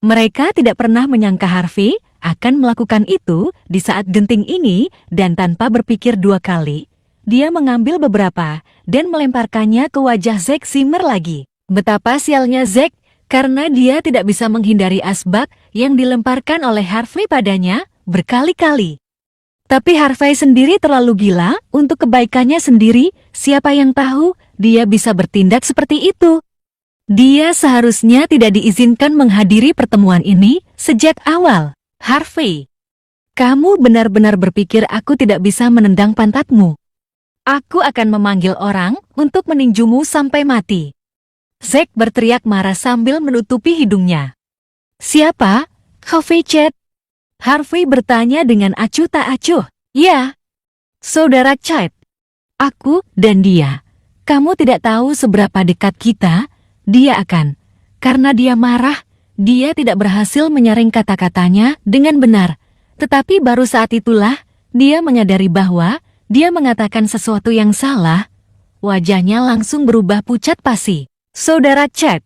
Mereka tidak pernah menyangka Harvey akan melakukan itu di saat genting ini dan tanpa berpikir dua kali. Dia mengambil beberapa dan melemparkannya ke wajah Zack Simmer lagi. Betapa sialnya Zack karena dia tidak bisa menghindari asbak yang dilemparkan oleh Harvey padanya berkali-kali. Tapi Harvey sendiri terlalu gila untuk kebaikannya sendiri, siapa yang tahu dia bisa bertindak seperti itu. Dia seharusnya tidak diizinkan menghadiri pertemuan ini sejak awal. Harvey, kamu benar-benar berpikir aku tidak bisa menendang pantatmu? Aku akan memanggil orang untuk meninjumu sampai mati. Zack berteriak marah sambil menutupi hidungnya. Siapa? Harvey Chad? Harvey bertanya dengan acuh tak acuh. Ya, saudara Chad. Aku dan dia. Kamu tidak tahu seberapa dekat kita. Dia akan. Karena dia marah, dia tidak berhasil menyaring kata-katanya dengan benar. Tetapi baru saat itulah, dia menyadari bahwa dia mengatakan sesuatu yang salah. Wajahnya langsung berubah pucat pasi. Saudara Chad.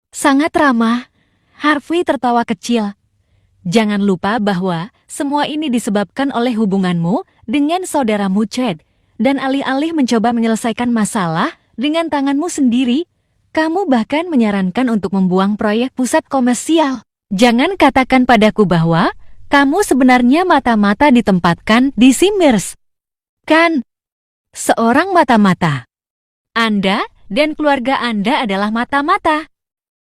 Sangat ramah. Harvey tertawa kecil. Jangan lupa bahwa semua ini disebabkan oleh hubunganmu dengan saudaramu Chad. Dan alih-alih mencoba menyelesaikan masalah dengan tanganmu sendiri, kamu bahkan menyarankan untuk membuang proyek pusat komersial. Jangan katakan padaku bahwa kamu sebenarnya mata-mata ditempatkan di Simmers. Kan? Seorang mata-mata. Anda dan keluarga Anda adalah mata-mata.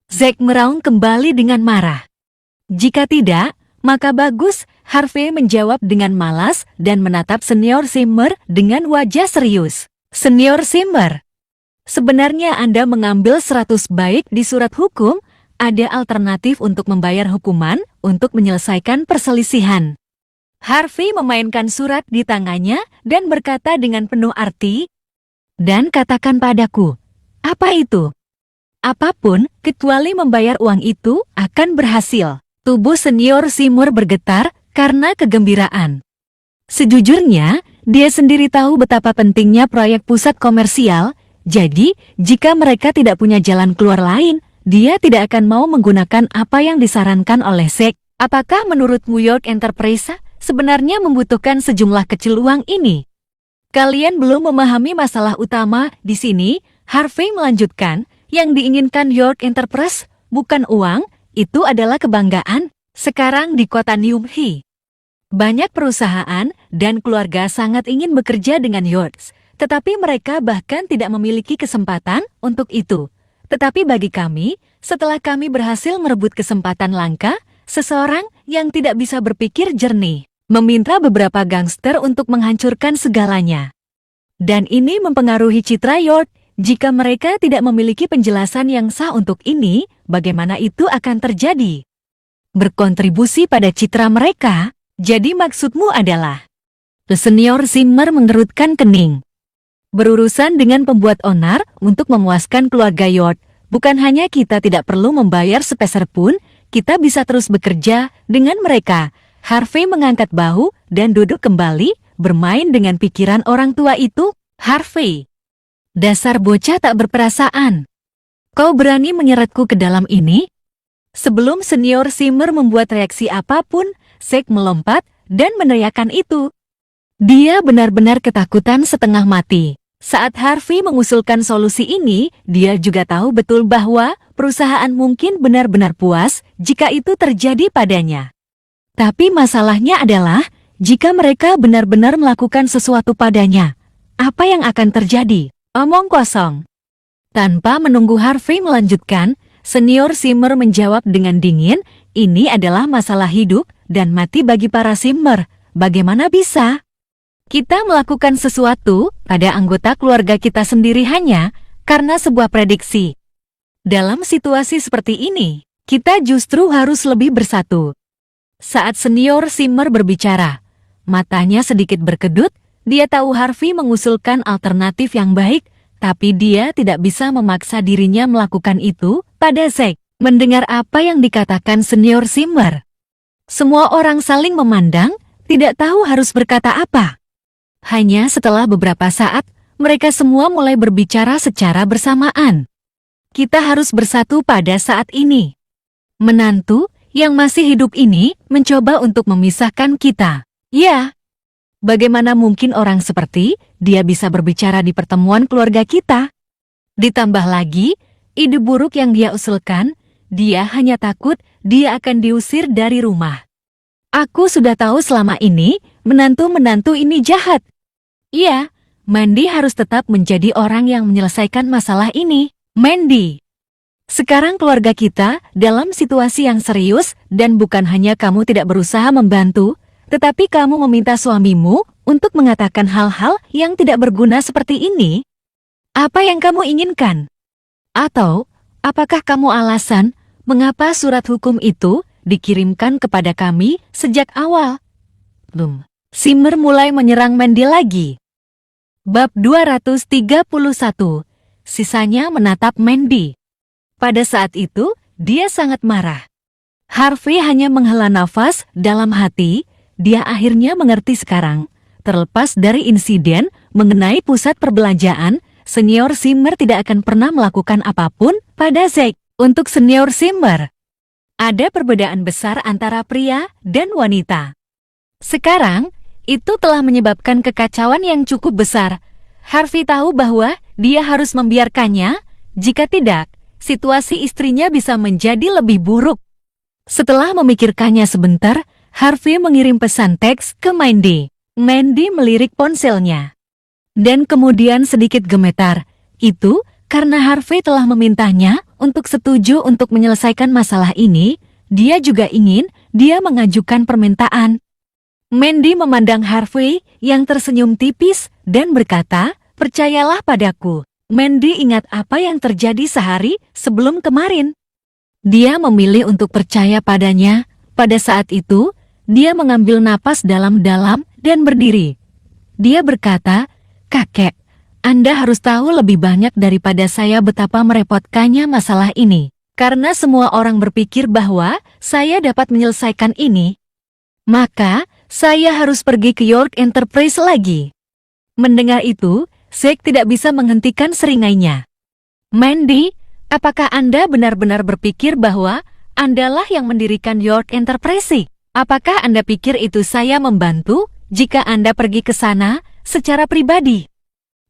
Zack meraung kembali dengan marah. Jika tidak, maka bagus, Harvey menjawab dengan malas dan menatap senior Simmer dengan wajah serius. Senior Simmer, sebenarnya Anda mengambil 100 baik di surat hukum, ada alternatif untuk membayar hukuman untuk menyelesaikan perselisihan. Harvey memainkan surat di tangannya dan berkata dengan penuh arti, dan katakan padaku, apa itu? Apapun, kecuali membayar uang itu, akan berhasil. Tubuh senior Simmer bergetar karena kegembiraan. Sejujurnya, dia sendiri tahu betapa pentingnya proyek pusat komersial, jadi jika mereka tidak punya jalan keluar lain, dia tidak akan mau menggunakan apa yang disarankan oleh Zack. Apakah menurut New York Enterprise sebenarnya membutuhkan sejumlah kecil uang ini? Kalian belum memahami masalah utama di sini, Harvey melanjutkan, yang diinginkan York Enterprise bukan uang, itu adalah kebanggaan. Sekarang di kota New York, banyak perusahaan dan keluarga sangat ingin bekerja dengan Yorks, tetapi mereka bahkan tidak memiliki kesempatan untuk itu. Tetapi bagi kami, setelah kami berhasil merebut kesempatan langka, seseorang yang tidak bisa berpikir jernih, meminta beberapa gangster untuk menghancurkan segalanya. Dan ini mempengaruhi citra York. Jika mereka tidak memiliki penjelasan yang sah untuk ini, bagaimana itu akan terjadi? Berkontribusi pada citra mereka? Jadi maksudmu adalah... Senior Simmer mengerutkan kening. Berurusan dengan pembuat onar untuk memuaskan keluarga York, bukan hanya kita tidak perlu membayar sepeser pun, kita bisa terus bekerja dengan mereka. Harvey mengangkat bahu dan duduk kembali, bermain dengan pikiran orang tua itu. Harvey, dasar bocah tak berperasaan. Kau berani menyeretku ke dalam ini? Sebelum senior Simmer membuat reaksi apapun, Zack melompat dan meneriakkan itu. Dia benar-benar ketakutan setengah mati. Saat Harvey mengusulkan solusi ini, dia juga tahu betul bahwa perusahaan mungkin benar-benar puas jika itu terjadi padanya. Tapi masalahnya adalah, jika mereka benar-benar melakukan sesuatu padanya, apa yang akan terjadi? Omong kosong. Tanpa menunggu Harvey melanjutkan, Senior Simmer menjawab dengan dingin, ini adalah masalah hidup dan mati bagi para Simmer. Bagaimana bisa kita melakukan sesuatu pada anggota keluarga kita sendiri hanya karena sebuah prediksi? Dalam situasi seperti ini, kita justru harus lebih bersatu. Saat Senior Simmer berbicara, matanya sedikit berkedut. Dia tahu Harvey mengusulkan alternatif yang baik, tapi dia tidak bisa memaksa dirinya melakukan itu pada Zack. Mendengar apa yang dikatakan Senior Simmer, semua orang saling memandang, tidak tahu harus berkata apa. Hanya setelah beberapa saat, mereka semua mulai berbicara secara bersamaan. Kita harus bersatu pada saat ini. Menantu yang masih hidup ini mencoba untuk memisahkan kita. Ya, bagaimana mungkin orang seperti dia bisa berbicara di pertemuan keluarga kita? Ditambah lagi, ide buruk yang dia usulkan, dia hanya takut dia akan diusir dari rumah. Aku sudah tahu selama ini, menantu-menantu ini jahat. Iya, Mandy harus tetap menjadi orang yang menyelesaikan masalah ini. Mandy, sekarang keluarga kita dalam situasi yang serius dan bukan hanya kamu tidak berusaha membantu, tetapi kamu meminta suamimu untuk mengatakan hal-hal yang tidak berguna seperti ini. Apa yang kamu inginkan? Atau, apakah kamu alasan mengapa surat hukum itu dikirimkan kepada kami sejak awal? Simmer mulai menyerang Mandy lagi. Bab 231. Sisanya menatap Mandy. Pada saat itu, dia sangat marah. Harvey hanya menghela nafas dalam hati. Dia akhirnya mengerti sekarang. Terlepas dari insiden mengenai pusat perbelanjaan, Senior Simmer tidak akan pernah melakukan apapun pada Zack. Untuk Senior Simmer, ada perbedaan besar antara pria dan wanita. Sekarang, itu telah menyebabkan kekacauan yang cukup besar. Harvey tahu bahwa dia harus membiarkannya, jika tidak, situasi istrinya bisa menjadi lebih buruk. Setelah memikirkannya sebentar, Harvey mengirim pesan teks ke Mandy. Mandy melirik ponselnya. Dan kemudian sedikit gemetar. Itu karena Harvey telah memintanya untuk setuju untuk menyelesaikan masalah ini, dia juga ingin dia mengajukan permintaan. Mandy memandang Harvey yang tersenyum tipis dan berkata, percayalah padaku. Mandy ingat apa yang terjadi sehari sebelum kemarin. Dia memilih untuk percaya padanya. Pada saat itu, dia mengambil napas dalam-dalam dan berdiri. Dia berkata, kakek, Anda harus tahu lebih banyak daripada saya betapa merepotkannya masalah ini. Karena semua orang berpikir bahwa saya dapat menyelesaikan ini. Maka, saya harus pergi ke York Enterprise lagi. Mendengar itu, Zack tidak bisa menghentikan seringainya. Mandy, apakah Anda benar-benar berpikir bahwa Andalah yang mendirikan York Enterprise? Apakah Anda pikir itu saya membantu jika Anda pergi ke sana secara pribadi?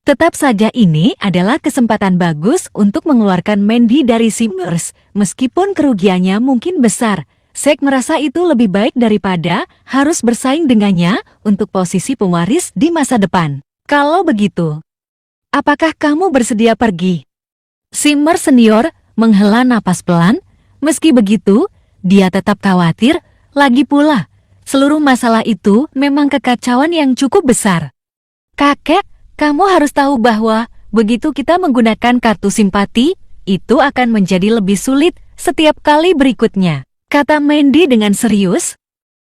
Tetap saja ini adalah kesempatan bagus untuk mengeluarkan Mandy dari Simmers, meskipun kerugiannya mungkin besar. Zack merasa itu lebih baik daripada harus bersaing dengannya untuk posisi pewaris di masa depan. Kalau begitu, apakah kamu bersedia pergi? Simmer senior menghela napas pelan. Meski begitu, dia tetap khawatir. Lagi pula, seluruh masalah itu memang kekacauan yang cukup besar. Kakek, kamu harus tahu bahwa begitu kita menggunakan kartu simpati, itu akan menjadi lebih sulit setiap kali berikutnya. Kata Mandy dengan serius,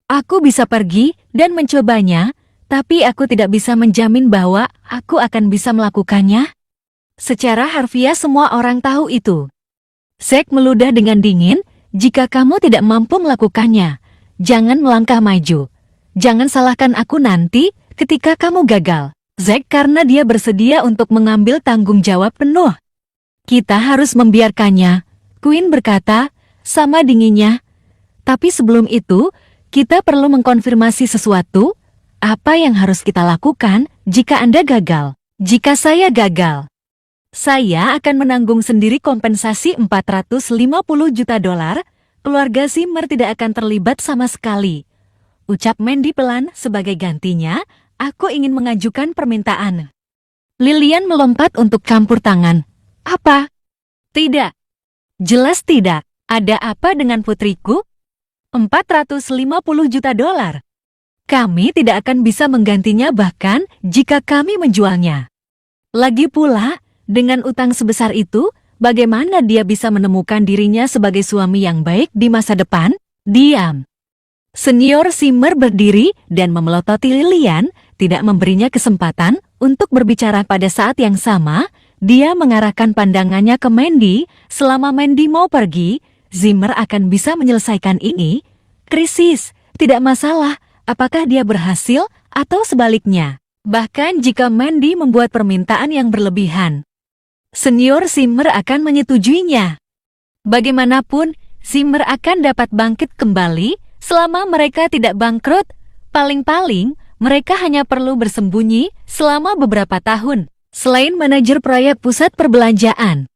aku bisa pergi dan mencobanya, tapi aku tidak bisa menjamin bahwa aku akan bisa melakukannya. Secara harfiah semua orang tahu itu. Zack meludah dengan dingin, jika kamu tidak mampu melakukannya, jangan melangkah maju. Jangan salahkan aku nanti ketika kamu gagal. Zack karena dia bersedia untuk mengambil tanggung jawab penuh. Kita harus membiarkannya, Queen berkata, sama dinginnya. Tapi sebelum itu, kita perlu mengkonfirmasi sesuatu. Apa yang harus kita lakukan jika Anda gagal? Jika saya gagal, saya akan menanggung sendiri kompensasi 450 juta dolar. Keluarga Zimmer tidak akan terlibat sama sekali. Ucap Mandy pelan. Sebagai gantinya, aku ingin mengajukan permintaan. Lilian melompat untuk campur tangan. Apa? Tidak. Jelas tidak. Ada apa dengan putriku? 450 juta dolar. Kami tidak akan bisa menggantinya bahkan jika kami menjualnya. Lagi pula, dengan utang sebesar itu, bagaimana dia bisa menemukan dirinya sebagai suami yang baik di masa depan? Diam. Senior Zimmer berdiri dan memelototi Lilian, tidak memberinya kesempatan untuk berbicara. Pada saat yang sama, dia mengarahkan pandangannya ke Mandy. Selama Mandy mau pergi, Zimmer akan bisa menyelesaikan ini. Krisis, tidak masalah apakah dia berhasil atau sebaliknya. Bahkan jika Mandy membuat permintaan yang berlebihan, Senior Zimmer akan menyetujuinya. Bagaimanapun, Zimmer akan dapat bangkit kembali selama mereka tidak bangkrut. Paling-paling, mereka hanya perlu bersembunyi selama beberapa tahun. Selain manajer proyek pusat perbelanjaan,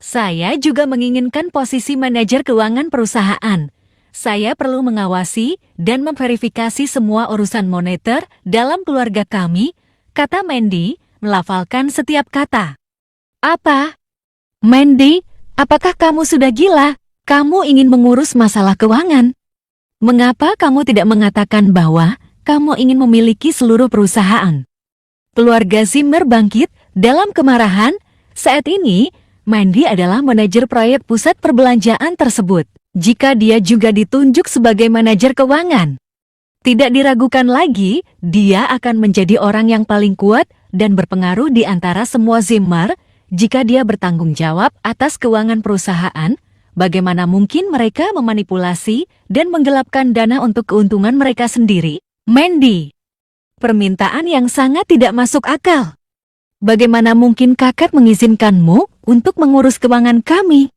saya juga menginginkan posisi manajer keuangan perusahaan. Saya perlu mengawasi dan memverifikasi semua urusan moneter dalam keluarga kami, kata Mandy, melafalkan setiap kata. Apa? Mandy, apakah kamu sudah gila? Kamu ingin mengurus masalah keuangan? Mengapa kamu tidak mengatakan bahwa kamu ingin memiliki seluruh perusahaan? Keluarga Zimmer bangkit dalam kemarahan. Saat ini, Mandy adalah manajer proyek pusat perbelanjaan tersebut. Jika dia juga ditunjuk sebagai manajer keuangan, tidak diragukan lagi, dia akan menjadi orang yang paling kuat dan berpengaruh di antara semua Zimmer. Jika dia bertanggung jawab atas keuangan perusahaan, bagaimana mungkin mereka memanipulasi dan menggelapkan dana untuk keuntungan mereka sendiri? Mandy, permintaan yang sangat tidak masuk akal. Bagaimana mungkin kakak mengizinkanmu untuk mengurus keuangan kami?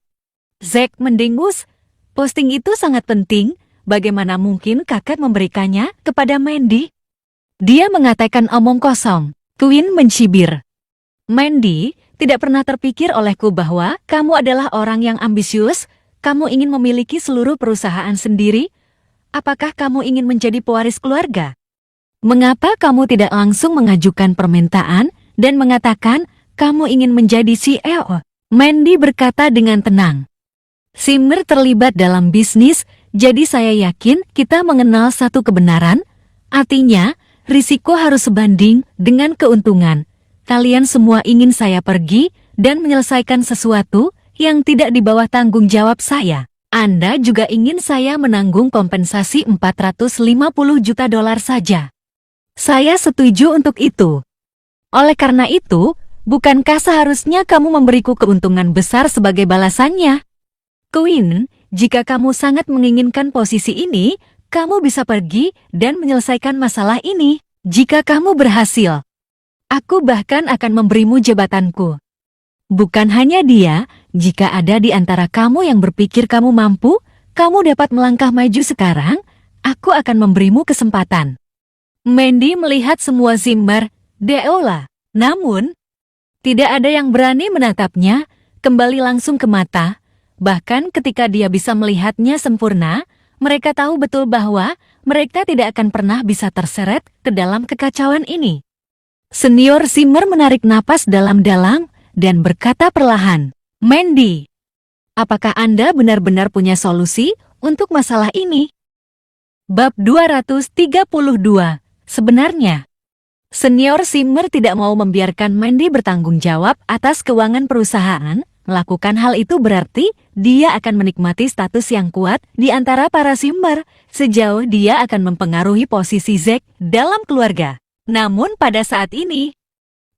Zack mendengus. Posting itu sangat penting. Bagaimana mungkin kakak memberikannya kepada Mandy? Dia mengatakan omong kosong. Queen mencibir. Mandy, tidak pernah terpikir olehku bahwa kamu adalah orang yang ambisius. Kamu ingin memiliki seluruh perusahaan sendiri? Apakah kamu ingin menjadi pewaris keluarga? Mengapa kamu tidak langsung mengajukan permintaan dan mengatakan kamu ingin menjadi CEO? Mandy berkata dengan tenang. Zimmer terlibat dalam bisnis, jadi saya yakin kita mengenal satu kebenaran. Artinya, risiko harus sebanding dengan keuntungan. Kalian semua ingin saya pergi dan menyelesaikan sesuatu yang tidak di bawah tanggung jawab saya. Anda juga ingin saya menanggung kompensasi 450 juta dolar saja. Saya setuju untuk itu. Oleh karena itu, bukankah seharusnya kamu memberiku keuntungan besar sebagai balasannya? Queen, jika kamu sangat menginginkan posisi ini, kamu bisa pergi dan menyelesaikan masalah ini. Jika kamu berhasil, aku bahkan akan memberimu jabatanku. Bukan hanya dia, jika ada di antara kamu yang berpikir kamu mampu, kamu dapat melangkah maju sekarang, aku akan memberimu kesempatan. Mandy melihat semua Zimmer, Deola. Namun, tidak ada yang berani menatapnya, kembali langsung ke mata. Bahkan ketika dia bisa melihatnya sempurna, mereka tahu betul bahwa mereka tidak akan pernah bisa terseret ke dalam kekacauan ini. Senior Zimmer menarik napas dalam-dalam dan berkata perlahan, Mandy, apakah Anda benar-benar punya solusi untuk masalah ini? Bab 232. Sebenarnya, Senior Zimmer tidak mau membiarkan Mandy bertanggung jawab atas keuangan perusahaan. Melakukan hal itu berarti dia akan menikmati status yang kuat di antara para Zimmer, sejauh dia akan mempengaruhi posisi Zack dalam keluarga. Namun pada saat ini,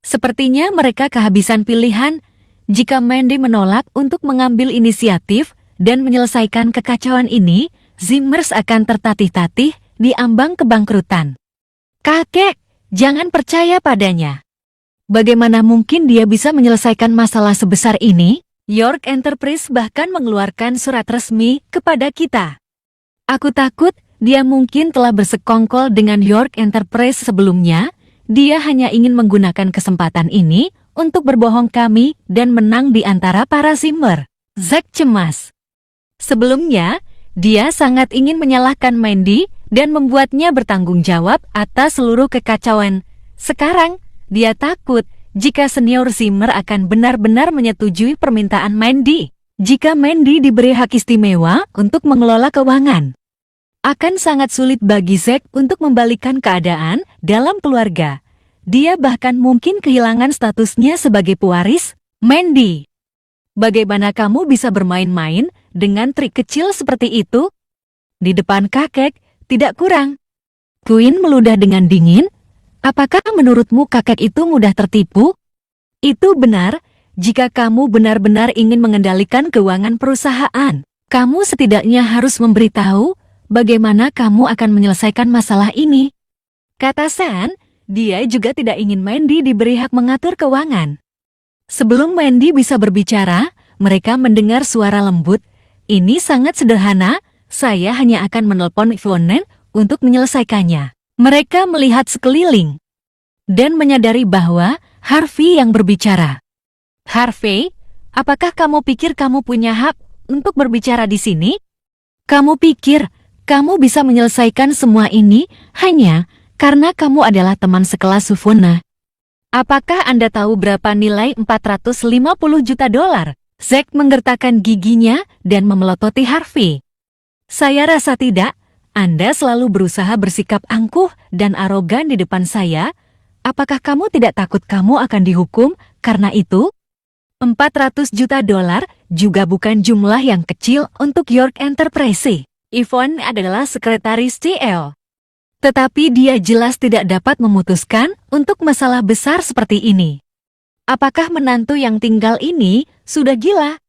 sepertinya mereka kehabisan pilihan. Jika Mandy menolak untuk mengambil inisiatif dan menyelesaikan kekacauan ini, Zimmers akan tertatih-tatih di ambang kebangkrutan. Kakek, jangan percaya padanya. Bagaimana mungkin dia bisa menyelesaikan masalah sebesar ini? York Enterprise bahkan mengeluarkan surat resmi kepada kita. Aku takut dia mungkin telah bersekongkol dengan York Enterprise sebelumnya. dia hanya ingin menggunakan kesempatan ini untuk berbohong kami dan menang di antara para Zimmer. Zack cemas. Sebelumnya, dia sangat ingin menyalahkan Mandy dan membuatnya bertanggung jawab atas seluruh kekacauan. Sekarang, dia takut jika senior Zimmer akan benar-benar menyetujui permintaan Mandy. Jika Mandy diberi hak istimewa untuk mengelola keuangan, akan sangat sulit bagi Zack untuk membalikan keadaan dalam keluarga. Dia bahkan mungkin kehilangan statusnya sebagai pewaris. Mandy, bagaimana kamu bisa bermain-main dengan trik kecil seperti itu? Di depan kakek, tidak kurang. Queen meludah dengan dingin. Apakah menurutmu kakek itu mudah tertipu? Itu benar, jika kamu benar-benar ingin mengendalikan keuangan perusahaan. Kamu setidaknya harus memberitahu bagaimana kamu akan menyelesaikan masalah ini. Kata San, dia juga tidak ingin Mandy diberi hak mengatur keuangan. Sebelum Mandy bisa berbicara, mereka mendengar suara lembut. Ini sangat sederhana, saya hanya akan menelpon Yvonne untuk menyelesaikannya. Mereka melihat sekeliling dan menyadari bahwa Harvey yang berbicara. Harvey, apakah kamu pikir kamu punya hak untuk berbicara di sini? Kamu pikir kamu bisa menyelesaikan semua ini hanya karena kamu adalah teman sekelas Sufuna. Apakah Anda tahu berapa nilai 450 juta dolar? Zack menggertakkan giginya dan memelototi Harvey. Saya rasa tidak. Anda selalu berusaha bersikap angkuh dan arogan di depan saya. Apakah kamu tidak takut kamu akan dihukum karena itu? 400 juta dolar juga bukan jumlah yang kecil untuk York Enterprise. Yvonne adalah sekretaris CEO. Tetapi dia jelas tidak dapat memutuskan untuk masalah besar seperti ini. Apakah menantu yang tinggal ini sudah gila?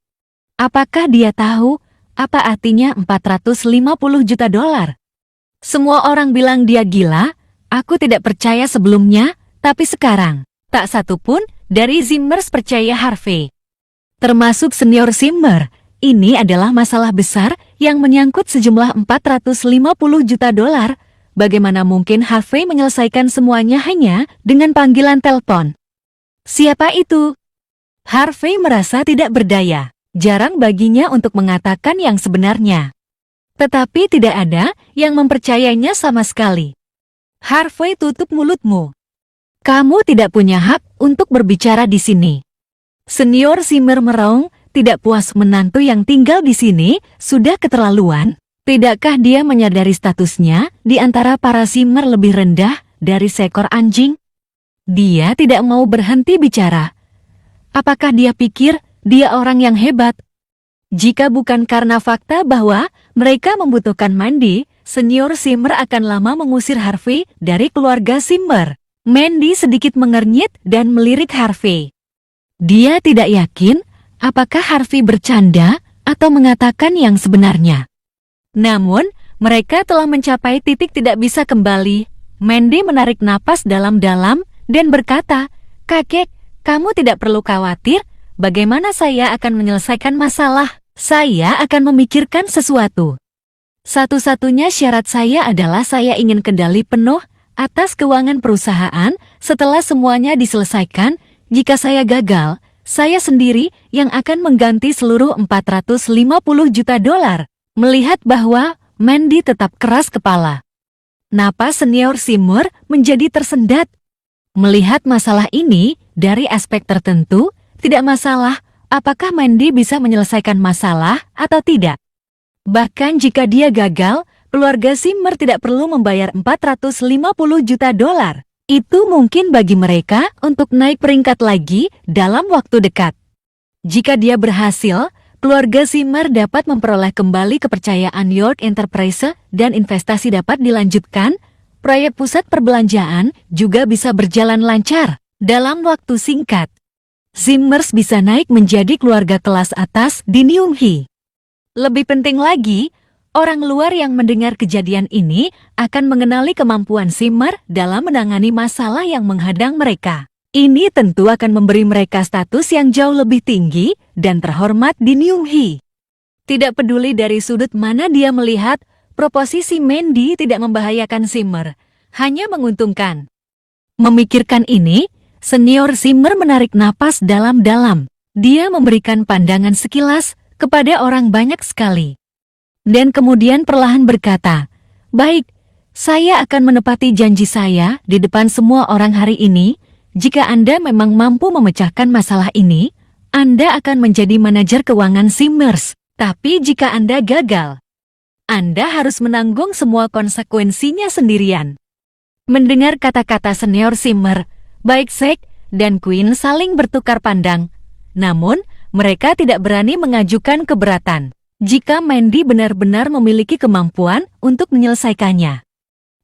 Apakah dia tahu apa artinya 450 juta dolar? Semua orang bilang dia gila, aku tidak percaya sebelumnya, tapi sekarang, tak satu pun dari Zimmers percaya Harvey. Termasuk senior Zimmer, ini adalah masalah besar yang menyangkut sejumlah 450 juta dolar. Bagaimana mungkin Harvey menyelesaikan semuanya hanya dengan panggilan telepon? Siapa itu? Harvey merasa tidak berdaya. Jarang baginya untuk mengatakan yang sebenarnya. Tetapi tidak ada yang mempercayainya sama sekali. Harvey, tutup mulutmu. Kamu tidak punya hak untuk berbicara di sini. Senior Zimmer meraung, tidak puas menantu yang tinggal di sini sudah keterlaluan. Tidakkah dia menyadari statusnya di antara para Zimmer lebih rendah dari seekor anjing? Dia tidak mau berhenti bicara. Apakah dia pikir dia orang yang hebat? Jika bukan karena fakta bahwa mereka membutuhkan Mandy, senior Zimmer akan lama mengusir Harvey dari keluarga Zimmer. Mandy sedikit mengernyit dan melirik Harvey. Dia tidak yakin apakah Harvey bercanda atau mengatakan yang sebenarnya. Namun, mereka telah mencapai titik tidak bisa kembali. Mandy menarik napas dalam-dalam dan berkata, "Kakek, kamu tidak perlu khawatir. Bagaimana saya akan menyelesaikan masalah? Saya akan memikirkan sesuatu. Satu-satunya syarat saya adalah saya ingin kendali penuh atas keuangan perusahaan setelah semuanya diselesaikan. Jika saya gagal, saya sendiri yang akan mengganti seluruh 450 juta dolar. Melihat bahwa Mandy tetap keras kepala. Napas senior Zimmer menjadi tersendat. Melihat masalah ini dari aspek tertentu, tidak masalah apakah Mandy bisa menyelesaikan masalah atau tidak. Bahkan jika dia gagal, keluarga Zimmer tidak perlu membayar 450 juta dolar. Itu mungkin bagi mereka untuk naik peringkat lagi dalam waktu dekat. Jika dia berhasil, keluarga Zimmer dapat memperoleh kembali kepercayaan York Enterprise dan investasi dapat dilanjutkan. Proyek pusat perbelanjaan juga bisa berjalan lancar dalam waktu singkat. Zimmers bisa naik menjadi keluarga kelas atas di Nyunghi. Lebih penting lagi, orang luar yang mendengar kejadian ini akan mengenali kemampuan Zimmer dalam menangani masalah yang menghadang mereka. Ini tentu akan memberi mereka status yang jauh lebih tinggi dan terhormat di Nyunghi. Tidak peduli dari sudut mana dia melihat, proposisi Mandy tidak membahayakan Zimmer, hanya menguntungkan. Memikirkan ini, Senior Simmer menarik napas dalam-dalam. Dia memberikan pandangan sekilas kepada orang banyak sekali. Dan kemudian perlahan berkata, "Baik, saya akan menepati janji saya di depan semua orang hari ini. Jika Anda memang mampu memecahkan masalah ini, Anda akan menjadi manajer keuangan Simmers. Tapi jika Anda gagal, Anda harus menanggung semua konsekuensinya sendirian." Mendengar kata-kata Senior Simmer, baik Zack dan Queen saling bertukar pandang. Namun, mereka tidak berani mengajukan keberatan jika Mandy benar-benar memiliki kemampuan untuk menyelesaikannya.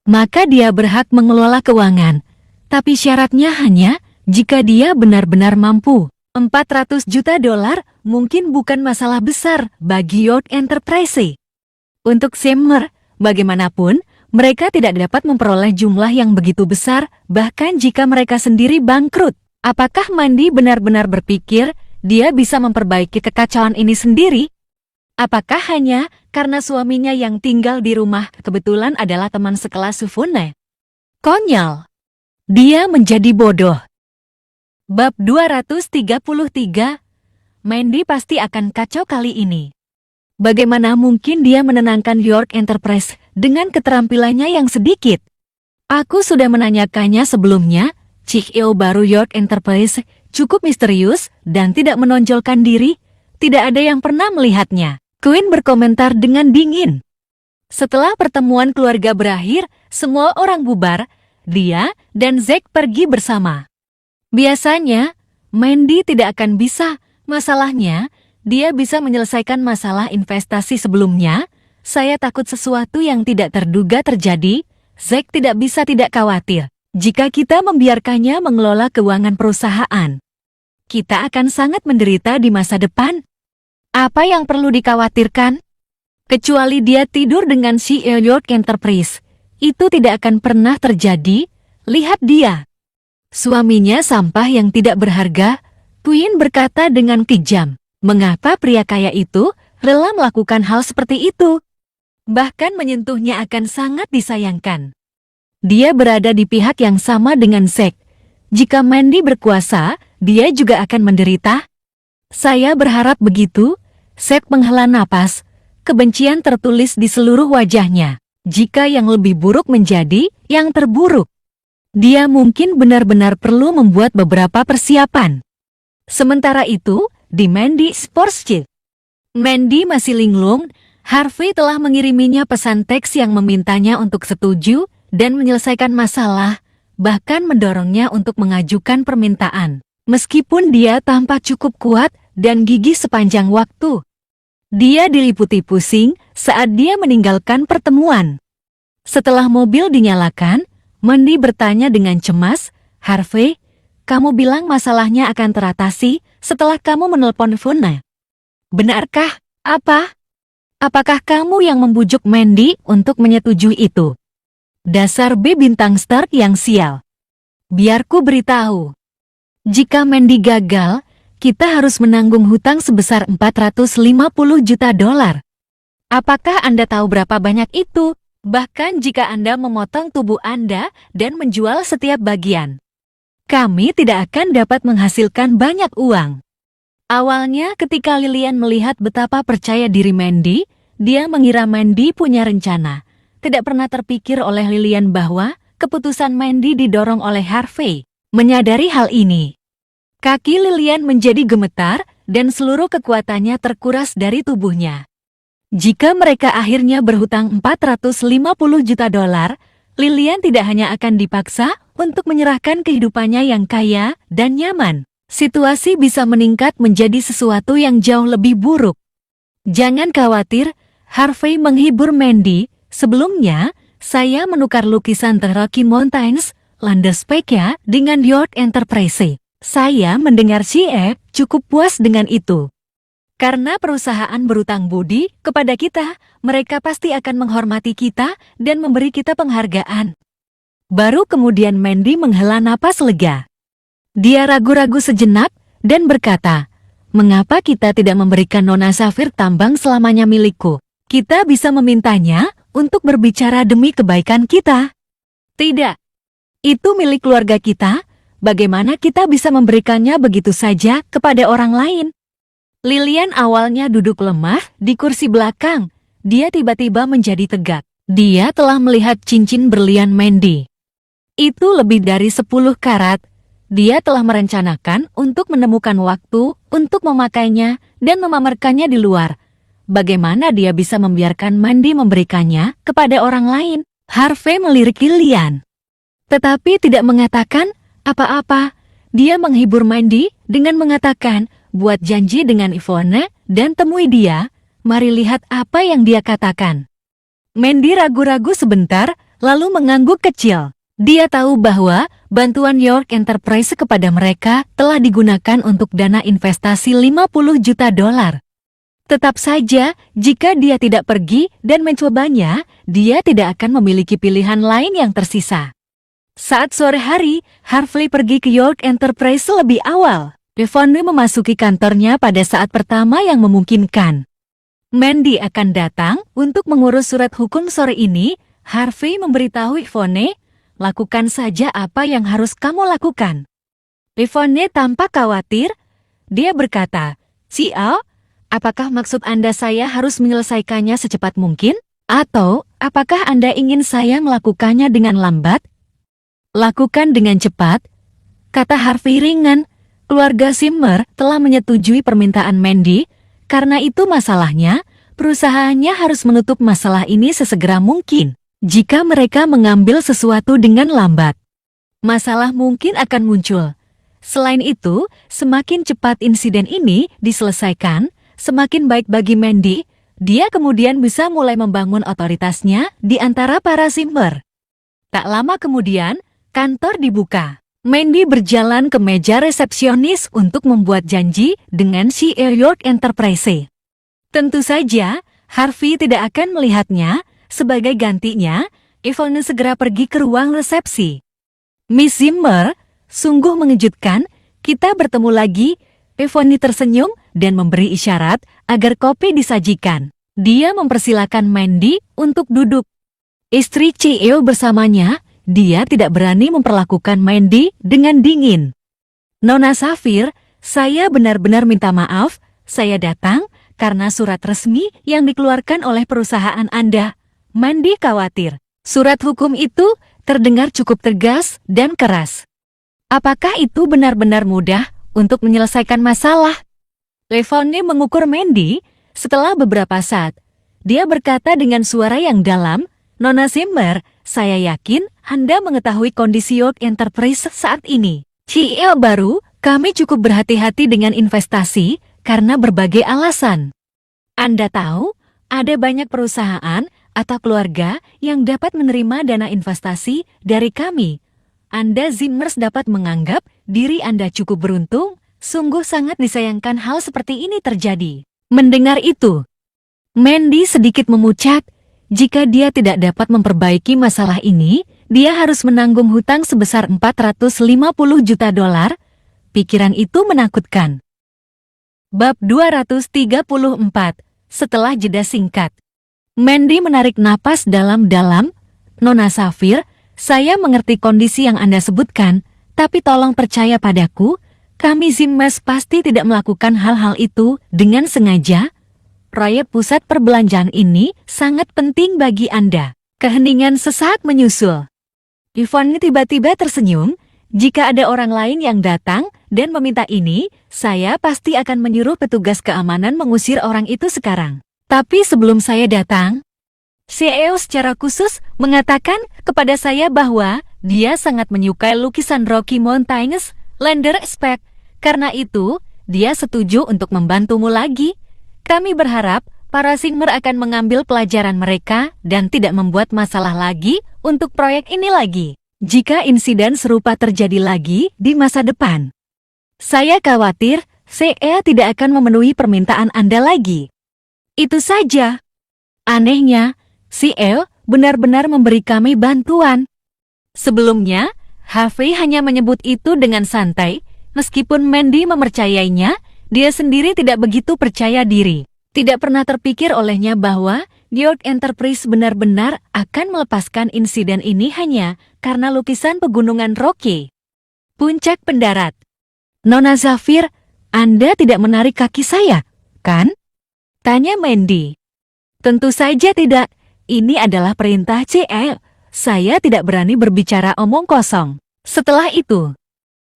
Maka dia berhak mengelola keuangan, tapi syaratnya hanya jika dia benar-benar mampu. $400 juta mungkin bukan masalah besar bagi York Enterprise. Untuk Simmer, bagaimanapun, mereka tidak dapat memperoleh jumlah yang begitu besar, bahkan jika mereka sendiri bangkrut. Apakah Mandy benar-benar berpikir dia bisa memperbaiki kekacauan ini sendiri? Apakah hanya karena suaminya yang tinggal di rumah kebetulan adalah teman sekelas Sufune? Konyol. Dia menjadi bodoh. Bab 233. Mandy pasti akan kacau kali ini. Bagaimana mungkin dia menenangkan York Enterprise dengan keterampilannya yang sedikit? Aku sudah menanyakannya sebelumnya. CEO baru York Enterprise cukup misterius dan tidak menonjolkan diri. Tidak ada yang pernah melihatnya. Queen berkomentar dengan dingin. Setelah pertemuan keluarga berakhir, semua orang bubar. Dia dan Zack pergi bersama. Biasanya, Mandy tidak akan bisa. Masalahnya, dia bisa menyelesaikan masalah investasi sebelumnya. Saya takut sesuatu yang tidak terduga terjadi. Zack tidak bisa tidak khawatir. Jika kita membiarkannya mengelola keuangan perusahaan, kita akan sangat menderita di masa depan. Apa yang perlu dikhawatirkan? Kecuali dia tidur dengan CEO York Enterprise, itu tidak akan pernah terjadi. Lihat dia. Suaminya sampah yang tidak berharga, Queen berkata dengan kejam. Mengapa pria kaya itu rela melakukan hal seperti itu? Bahkan menyentuhnya akan sangat disayangkan. Dia berada di pihak yang sama dengan Zack. Jika Mandy berkuasa, dia juga akan menderita. Saya berharap begitu. Zack menghela napas. Kebencian tertulis di seluruh wajahnya. Jika yang lebih buruk menjadi yang terburuk, dia mungkin benar-benar perlu membuat beberapa persiapan. Sementara itu, di Mandy Sports Chief, Mandy masih linglung. Harvey telah mengiriminya pesan teks yang memintanya untuk setuju dan menyelesaikan masalah, bahkan mendorongnya untuk mengajukan permintaan. Meskipun dia tampak cukup kuat dan gigih sepanjang waktu, dia diliputi pusing saat dia meninggalkan pertemuan. Setelah mobil dinyalakan, Mandy bertanya dengan cemas, "Harvey, kamu bilang masalahnya akan teratasi setelah kamu menelpon Funa. Benarkah? Apa? Apakah kamu yang membujuk Mandy untuk menyetujui itu?" Dasar B bintang Stark yang sial. Biarku beritahu. Jika Mandy gagal, kita harus menanggung hutang sebesar $450 juta. Apakah Anda tahu berapa banyak itu? Bahkan jika Anda memotong tubuh Anda dan menjual setiap bagian, kami tidak akan dapat menghasilkan banyak uang. Awalnya ketika Lillian melihat betapa percaya diri Mandy, dia mengira Mandy punya rencana. Tidak pernah terpikir oleh Lillian bahwa keputusan Mandy didorong oleh Harvey. Menyadari hal ini, kaki Lillian menjadi gemetar dan seluruh kekuatannya terkuras dari tubuhnya. Jika mereka akhirnya berhutang $450 juta, Lillian tidak hanya akan dipaksa untuk menyerahkan kehidupannya yang kaya dan nyaman. Situasi bisa meningkat menjadi sesuatu yang jauh lebih buruk. Jangan khawatir, Harvey menghibur Mandy. Sebelumnya, saya menukar lukisan The Rocky Mountains, Landscape dengan York Enterprise. Saya mendengar CE cukup puas dengan itu. Karena perusahaan berutang budi kepada kita, mereka pasti akan menghormati kita dan memberi kita penghargaan. Baru kemudian Mandy menghela napas lega. Dia ragu-ragu sejenak dan berkata, "Mengapa kita tidak memberikan Nona Safir tambang selamanya milikku? Kita bisa memintanya untuk berbicara demi kebaikan kita." Tidak. Itu milik keluarga kita, bagaimana kita bisa memberikannya begitu saja kepada orang lain? Lilian awalnya duduk lemah di kursi belakang. Dia tiba-tiba menjadi tegak. Dia telah melihat cincin berlian Mandy. Itu lebih dari 10 karat. Dia telah merencanakan untuk menemukan waktu untuk memakainya dan memamerkannya di luar. Bagaimana dia bisa membiarkan Mandy memberikannya kepada orang lain? Harvey melirik Lilian, tetapi tidak mengatakan apa-apa. Dia menghibur Mandy dengan mengatakan, buat janji dengan Yvonne dan temui dia. Mari lihat apa yang dia katakan. Mandy ragu-ragu sebentar, lalu mengangguk kecil. Dia tahu bahwa bantuan York Enterprise kepada mereka telah digunakan untuk dana investasi $50 juta. Tetap saja, jika dia tidak pergi dan mencobanya, dia tidak akan memiliki pilihan lain yang tersisa. Saat sore hari, Harvey pergi ke York Enterprise lebih awal. Yvonne memasuki kantornya pada saat pertama yang memungkinkan. Mandy akan datang untuk mengurus surat hukum sore ini. Harvey memberitahu Yvonne, lakukan saja apa yang harus kamu lakukan. Yvonne tampak khawatir. Dia berkata, "Ciao, apakah maksud Anda saya harus menyelesaikannya secepat mungkin? Atau apakah Anda ingin saya melakukannya dengan lambat?" "Lakukan dengan cepat," kata Harvey ringan. Keluarga Zimmer telah menyetujui permintaan Mandy. Karena itu masalahnya, perusahaannya harus menutup masalah ini sesegera mungkin. Jika mereka mengambil sesuatu dengan lambat, masalah mungkin akan muncul. Selain itu, semakin cepat insiden ini diselesaikan, semakin baik bagi Mandy. Dia kemudian bisa mulai membangun otoritasnya di antara para Zimmer. Tak lama kemudian, kantor dibuka. Mandy berjalan ke meja resepsionis untuk membuat janji dengan CEO York Enterprise. Tentu saja, Harvey tidak akan melihatnya. Sebagai gantinya, Yvonne segera pergi ke ruang resepsi. "Miss Zimmer, sungguh mengejutkan, kita bertemu lagi." Yvonne tersenyum dan memberi isyarat agar kopi disajikan. Dia mempersilakan Mandy untuk duduk. Istri CEO bersamanya. Dia tidak berani memperlakukan Mandy dengan dingin. "Nona Safir, saya benar-benar minta maaf. Saya datang karena surat resmi yang dikeluarkan oleh perusahaan Anda." Mandy khawatir. Surat hukum itu terdengar cukup tegas dan keras. Apakah itu benar-benar mudah untuk menyelesaikan masalah? Yvonne mengukur Mandy. Setelah beberapa saat, dia berkata dengan suara yang dalam, "Nona Zimmer, saya yakin Anda mengetahui kondisi York Enterprise saat ini. CEO baru, kami cukup berhati-hati dengan investasi karena berbagai alasan. Anda tahu, ada banyak perusahaan atau keluarga yang dapat menerima dana investasi dari kami. Anda Zimmers dapat menganggap diri Anda cukup beruntung. Sungguh sangat disayangkan hal seperti ini terjadi." Mendengar itu, Mandy sedikit memucat. Jika dia tidak dapat memperbaiki masalah ini, dia harus menanggung hutang sebesar $450 juta. Pikiran itu menakutkan. Bab 234. Setelah jeda singkat, Mandy menarik napas dalam-dalam. "Nona Safir, saya mengerti kondisi yang Anda sebutkan, tapi tolong percaya padaku, kami Zimmers pasti tidak melakukan hal-hal itu dengan sengaja. Proyek pusat perbelanjaan ini sangat penting bagi Anda." Keheningan sesaat menyusul. Yvonne tiba-tiba tersenyum. "Jika ada orang lain yang datang dan meminta ini, saya pasti akan menyuruh petugas keamanan mengusir orang itu sekarang. Tapi sebelum saya datang, CEO secara khusus mengatakan kepada saya bahwa dia sangat menyukai lukisan Rocky Mountains Landscape. Karena itu, dia setuju untuk membantumu lagi. Kami berharap para Zimmer akan mengambil pelajaran mereka dan tidak membuat masalah lagi untuk proyek ini lagi jika insiden serupa terjadi lagi di masa depan. Saya khawatir CEO tidak akan memenuhi permintaan Anda lagi." Itu saja. Anehnya, CEO benar-benar memberi kami bantuan. Sebelumnya, Harvey hanya menyebut itu dengan santai. Meskipun Mandy mempercayainya, dia sendiri tidak begitu percaya diri. Tidak pernah terpikir olehnya bahwa York Enterprise benar-benar akan melepaskan insiden ini hanya karena lukisan pegunungan Rocky. Puncak pendarat. Nona Zafir, Anda tidak menarik kaki saya, kan? Tanya Mandy. Tentu saja tidak. Ini adalah perintah CL. Saya tidak berani berbicara omong kosong. Setelah itu,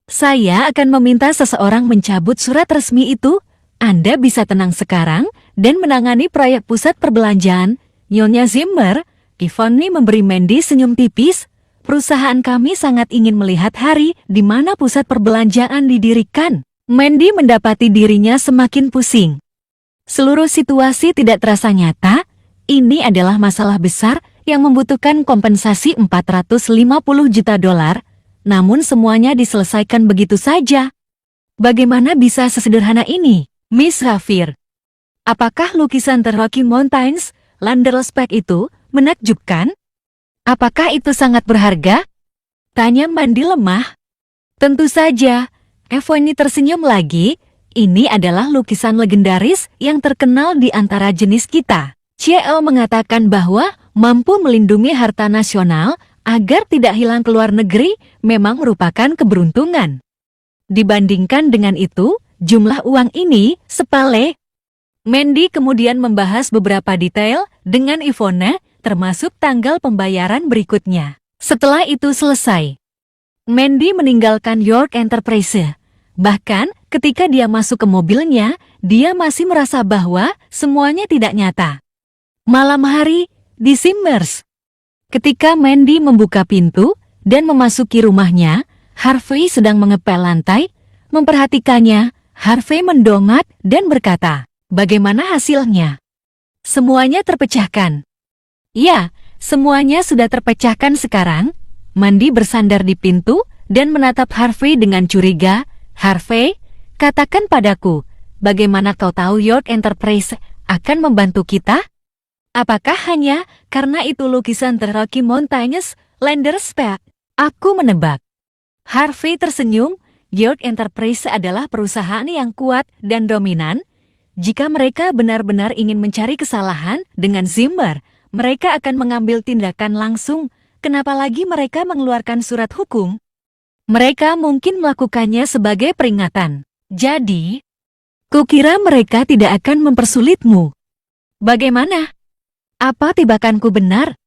saya akan meminta seseorang mencabut surat resmi itu. Anda bisa tenang sekarang dan menangani proyek pusat perbelanjaan. Nyonya Zimmer, Tiffany memberi Mandy senyum tipis. Perusahaan kami sangat ingin melihat hari di mana pusat perbelanjaan didirikan. Mandy mendapati dirinya semakin pusing. Seluruh situasi tidak terasa nyata. Ini adalah masalah besar yang membutuhkan kompensasi 450 juta dolar. Namun semuanya diselesaikan begitu saja. Bagaimana bisa sesederhana ini? Miss Zafir, apakah lukisan The Rocky Mountains, Landerspec itu menakjubkan? Apakah itu sangat berharga? Tanya Mandy lemah. Tentu saja, Evony tersenyum lagi. Ini adalah lukisan legendaris yang terkenal di antara jenis kita. CL mengatakan bahwa mampu melindungi harta nasional agar tidak hilang ke luar negeri memang merupakan keberuntungan. Dibandingkan dengan itu, jumlah uang ini sepele. Mandy kemudian membahas beberapa detail dengan Ivone, termasuk tanggal pembayaran berikutnya. Setelah itu selesai, Mandy meninggalkan York Enterprise. Bahkan, ketika dia masuk ke mobilnya, dia masih merasa bahwa semuanya tidak nyata. Malam hari, di Simmers. Ketika Mandy membuka pintu dan memasuki rumahnya, Harvey sedang mengepel lantai. Memperhatikannya, Harvey mendongak dan berkata, "Bagaimana hasilnya?" "Semuanya terpecahkan." "Ya, semuanya sudah terpecahkan sekarang." Mandy bersandar di pintu dan menatap Harvey dengan curiga. "Harvey, katakan padaku, bagaimana kau tahu York Enterprise akan membantu kita? Apakah hanya karena itu lukisan The Rocky Mountains, Landerspec?" "Aku menebak." Harvey tersenyum. York Enterprise adalah perusahaan yang kuat dan dominan. Jika mereka benar-benar ingin mencari kesalahan dengan Zimmer, mereka akan mengambil tindakan langsung. Kenapa lagi mereka mengeluarkan surat hukum? Mereka mungkin melakukannya sebagai peringatan. Jadi, kukira mereka tidak akan mempersulitmu. Bagaimana? Apa tebakanku benar?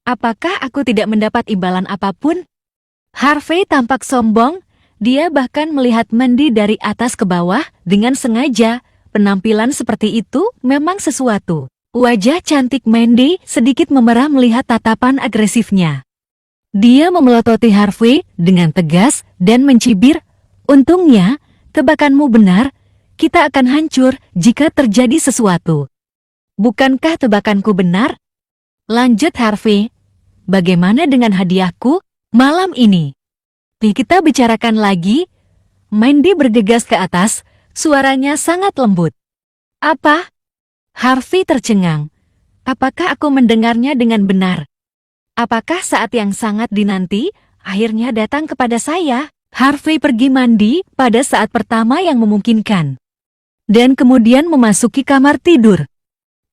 Apakah aku tidak mendapat imbalan apapun? Harvey tampak sombong. Dia bahkan melihat Mandy dari atas ke bawah dengan sengaja. Penampilan seperti itu memang sesuatu. Wajah cantik Mandy sedikit memerah melihat tatapan agresifnya. Dia memelototi Harvey dengan tegas dan mencibir. "Untungnya, tebakanmu benar. Kita akan hancur jika terjadi sesuatu." "Bukankah tebakanku benar?" Lanjut Harvey. "Bagaimana dengan hadiahku malam ini? Kita bicarakan lagi." Mandy bergegas ke atas, suaranya sangat lembut. "Apa?" Harvey tercengang. "Apakah aku mendengarnya dengan benar? Apakah saat yang sangat dinanti akhirnya datang kepada saya?" Harvey pergi mandi pada saat pertama yang memungkinkan. Dan kemudian memasuki kamar tidur.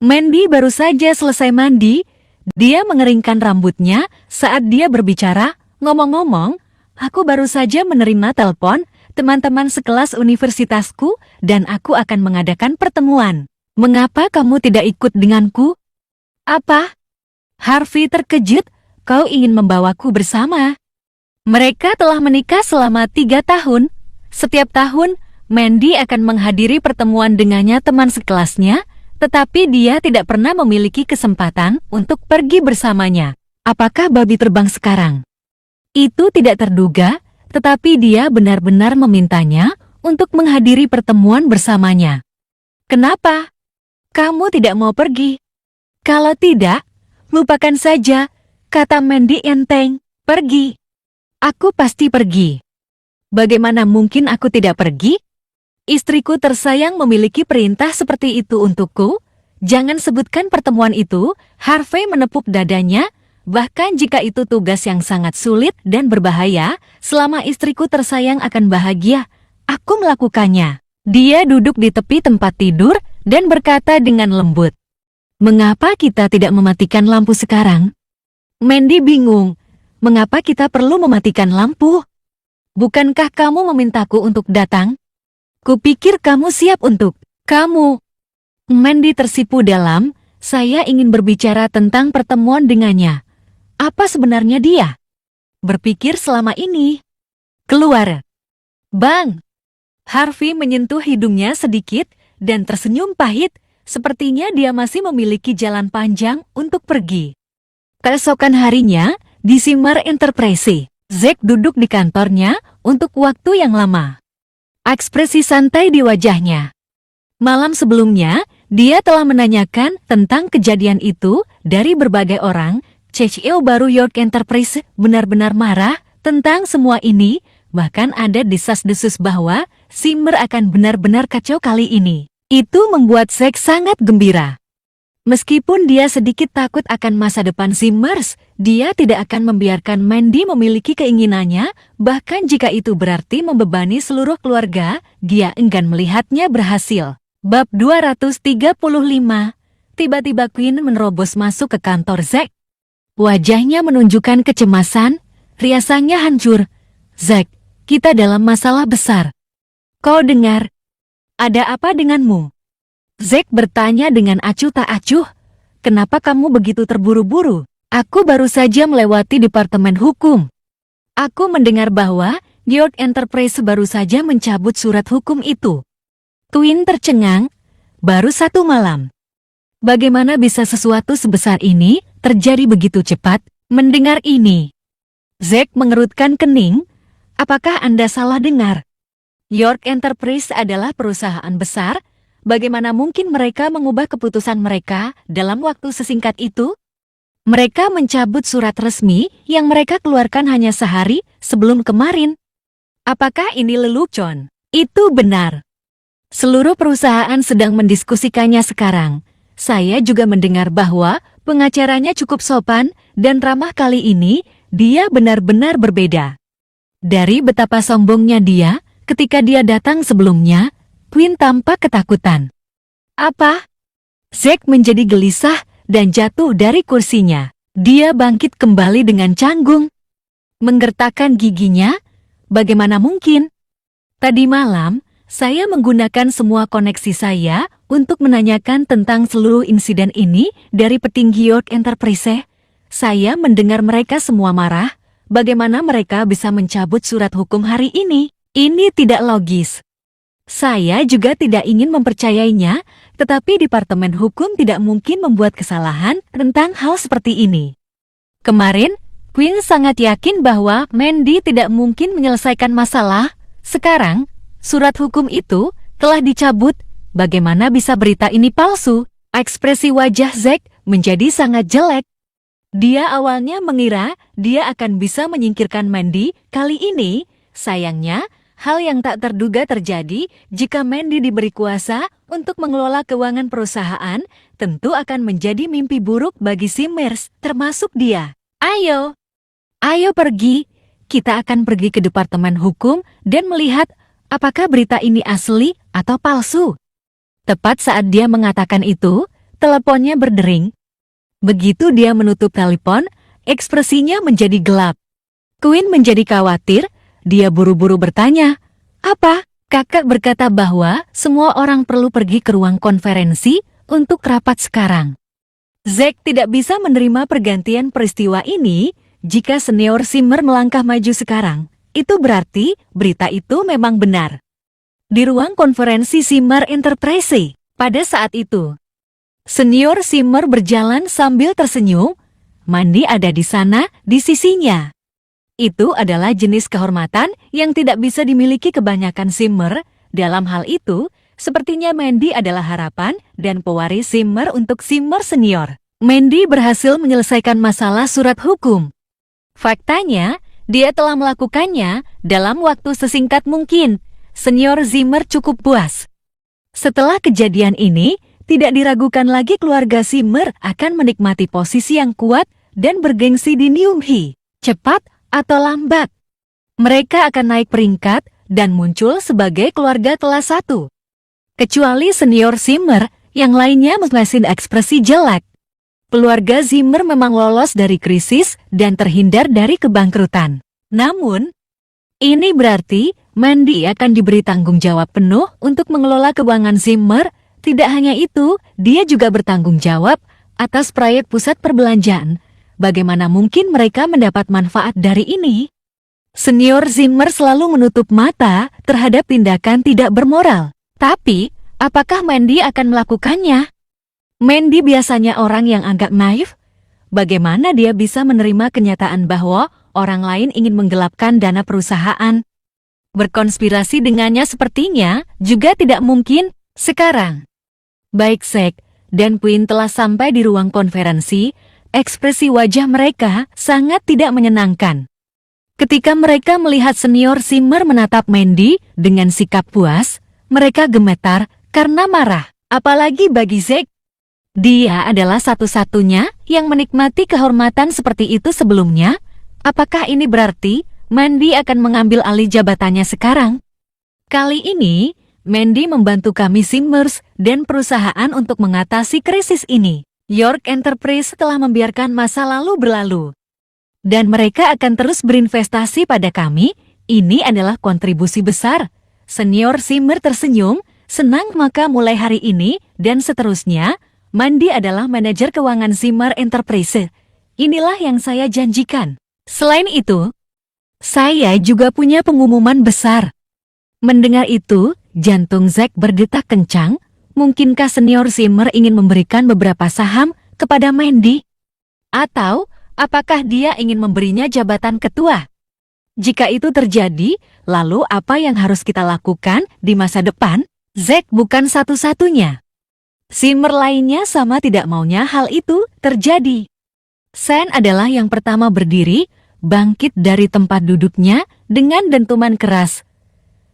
Mandy baru saja selesai mandi. Dia mengeringkan rambutnya saat dia berbicara. "Ngomong-ngomong, aku baru saja menerima telepon teman-teman sekelas universitasku dan aku akan mengadakan pertemuan. Mengapa kamu tidak ikut denganku?" "Apa?" Harvey terkejut. "Kau ingin membawaku bersama?" Mereka telah menikah selama 3 tahun. Setiap tahun, Mandy akan menghadiri pertemuan dengannya teman sekelasnya, tetapi dia tidak pernah memiliki kesempatan untuk pergi bersamanya. Apakah babi terbang sekarang? Itu tidak terduga, tetapi dia benar-benar memintanya untuk menghadiri pertemuan bersamanya. "Kenapa? Kamu tidak mau pergi?" "Kalau tidak, lupakan saja," kata Mandy enteng. "Pergi. Aku pasti pergi." "Bagaimana mungkin aku tidak pergi? Istriku tersayang memiliki perintah seperti itu untukku. Jangan sebutkan pertemuan itu." Harvey menepuk dadanya. "Bahkan jika itu tugas yang sangat sulit dan berbahaya, selama istriku tersayang akan bahagia, aku melakukannya." Dia duduk di tepi tempat tidur dan berkata dengan lembut, Mengapa kita tidak mematikan lampu sekarang? Mandy bingung. Mengapa kita perlu mematikan lampu? Bukankah kamu memintaku untuk datang? Kupikir kamu siap untuk kamu. Mandy tersipu dalam, saya ingin berbicara tentang pertemuan dengannya. Apa sebenarnya dia? Berpikir selama ini. Keluar. Bang! Harvey menyentuh hidungnya sedikit dan tersenyum pahit. Sepertinya dia masih memiliki jalan panjang untuk pergi. Keesokan harinya, di Simmer Enterprise, Zack duduk di kantornya untuk waktu yang lama. Ekspresi santai di wajahnya. Malam sebelumnya, dia telah menanyakan tentang kejadian itu dari berbagai orang. CEO baru York Enterprise benar-benar marah tentang semua ini, bahkan ada desas-desus bahwa Simmer akan benar-benar kacau kali ini. Itu membuat Zack sangat gembira. Meskipun dia sedikit takut akan masa depan Simmers, dia tidak akan membiarkan Mandy memiliki keinginannya, bahkan jika itu berarti membebani seluruh keluarga, dia enggan melihatnya berhasil. Bab 235. Tiba-tiba Queen menerobos masuk ke kantor Zack. Wajahnya menunjukkan kecemasan, riasannya hancur. Zack, kita dalam masalah besar. Kau dengar? Ada apa denganmu? Zack bertanya dengan acuh tak acuh. Kenapa kamu begitu terburu-buru? Aku baru saja melewati departemen hukum. Aku mendengar bahwa York Enterprise baru saja mencabut surat hukum itu. Twin tercengang. Baru 1 malam. Bagaimana bisa sesuatu sebesar ini terjadi begitu cepat? Mendengar ini, Zack mengerutkan kening. Apakah Anda salah dengar? York Enterprise adalah perusahaan besar. Bagaimana mungkin mereka mengubah keputusan mereka dalam waktu sesingkat itu? Mereka mencabut surat resmi yang mereka keluarkan hanya sehari sebelum kemarin. Apakah ini lelucon? Itu benar. Seluruh perusahaan sedang mendiskusikannya sekarang. Saya juga mendengar bahwa pengacaranya cukup sopan dan ramah kali ini, dia benar-benar berbeda. Dari betapa sombongnya dia, ketika dia datang sebelumnya, Queen tampak ketakutan. Apa? Zack menjadi gelisah dan jatuh dari kursinya. Dia bangkit kembali dengan canggung. Menggertakkan giginya, bagaimana mungkin? Tadi malam, saya menggunakan semua koneksi saya untuk menanyakan tentang seluruh insiden ini dari petinggi York Enterprise. Saya mendengar mereka semua marah. Bagaimana mereka bisa mencabut surat hukum hari ini? Ini tidak logis. Saya juga tidak ingin mempercayainya, tetapi Departemen Hukum tidak mungkin membuat kesalahan tentang hal seperti ini. Kemarin, Queen sangat yakin bahwa Mandy tidak mungkin menyelesaikan masalah. Sekarang, surat hukum itu telah dicabut. Bagaimana bisa berita ini palsu? Ekspresi wajah Zack menjadi sangat jelek. Dia awalnya mengira dia akan bisa menyingkirkan Mandy kali ini. Sayangnya, hal yang tak terduga terjadi jika Mandy diberi kuasa untuk mengelola keuangan perusahaan, tentu akan menjadi mimpi buruk bagi Simmers, termasuk dia. Ayo pergi. Kita akan pergi ke Departemen Hukum dan melihat apakah berita ini asli atau palsu. Tepat saat dia mengatakan itu, teleponnya berdering. Begitu dia menutup telepon, ekspresinya menjadi gelap. Queen menjadi khawatir. Dia buru-buru bertanya, "Apa?" Kakak berkata bahwa semua orang perlu pergi ke ruang konferensi untuk rapat sekarang. Zack tidak bisa menerima pergantian peristiwa ini. Jika senior Simmer melangkah maju sekarang, itu berarti berita itu memang benar. Di ruang konferensi Simmer Enterprise, pada saat itu, senior Simmer berjalan sambil tersenyum. Mandy ada di sana, di sisinya. Itu adalah jenis kehormatan yang tidak bisa dimiliki kebanyakan Simmer. Dalam hal itu, sepertinya Mandy adalah harapan dan pewaris Simmer untuk Simmer senior. Mandy berhasil menyelesaikan masalah surat hukum. Faktanya, dia telah melakukannya dalam waktu sesingkat mungkin. Senior Simmer cukup puas. Setelah kejadian ini, tidak diragukan lagi keluarga Simmer akan menikmati posisi yang kuat dan bergengsi di Newhey. Cepat atau lambat, mereka akan naik peringkat dan muncul sebagai keluarga kelas 1. Kecuali senior Simmer yang lainnya mesin ekspresi jelek. Keluarga Zimmer memang lolos dari krisis dan terhindar dari kebangkrutan. Namun, ini berarti Mandy akan diberi tanggung jawab penuh untuk mengelola keuangan Zimmer. Tidak hanya itu, dia juga bertanggung jawab atas proyek pusat perbelanjaan. Bagaimana mungkin mereka mendapat manfaat dari ini? Senior Zimmer selalu menutup mata terhadap tindakan tidak bermoral. Tapi, apakah Mandy akan melakukannya? Mandy biasanya orang yang agak naif. Bagaimana dia bisa menerima kenyataan bahwa orang lain ingin menggelapkan dana perusahaan? Berkonspirasi dengannya sepertinya juga tidak mungkin sekarang. Baik Zack dan Quinn telah sampai di ruang konferensi, ekspresi wajah mereka sangat tidak menyenangkan. Ketika mereka melihat senior Zimmer menatap Mandy dengan sikap puas, mereka gemetar karena marah. Apalagi bagi Zack. Dia adalah satu-satunya yang menikmati kehormatan seperti itu sebelumnya. Apakah ini berarti Mandy akan mengambil alih jabatannya sekarang? Kali ini, Mandy membantu kami Zimmers dan perusahaan untuk mengatasi krisis ini. York Enterprise telah membiarkan masa lalu berlalu. Dan mereka akan terus berinvestasi pada kami. Ini adalah kontribusi besar. Senior Zimmer tersenyum, senang maka mulai hari ini dan seterusnya, Mandy adalah manajer keuangan Zimmer Enterprise. Inilah yang saya janjikan. Selain itu, saya juga punya pengumuman besar. Mendengar itu, jantung Zack berdetak kencang. Mungkinkah senior Zimmer ingin memberikan beberapa saham kepada Mandy? Atau, apakah dia ingin memberinya jabatan ketua? Jika itu terjadi, lalu apa yang harus kita lakukan di masa depan? Zack bukan satu-satunya. Zimmer lainnya sama tidak maunya hal itu terjadi. Sen adalah yang pertama berdiri, bangkit dari tempat duduknya dengan dentuman keras.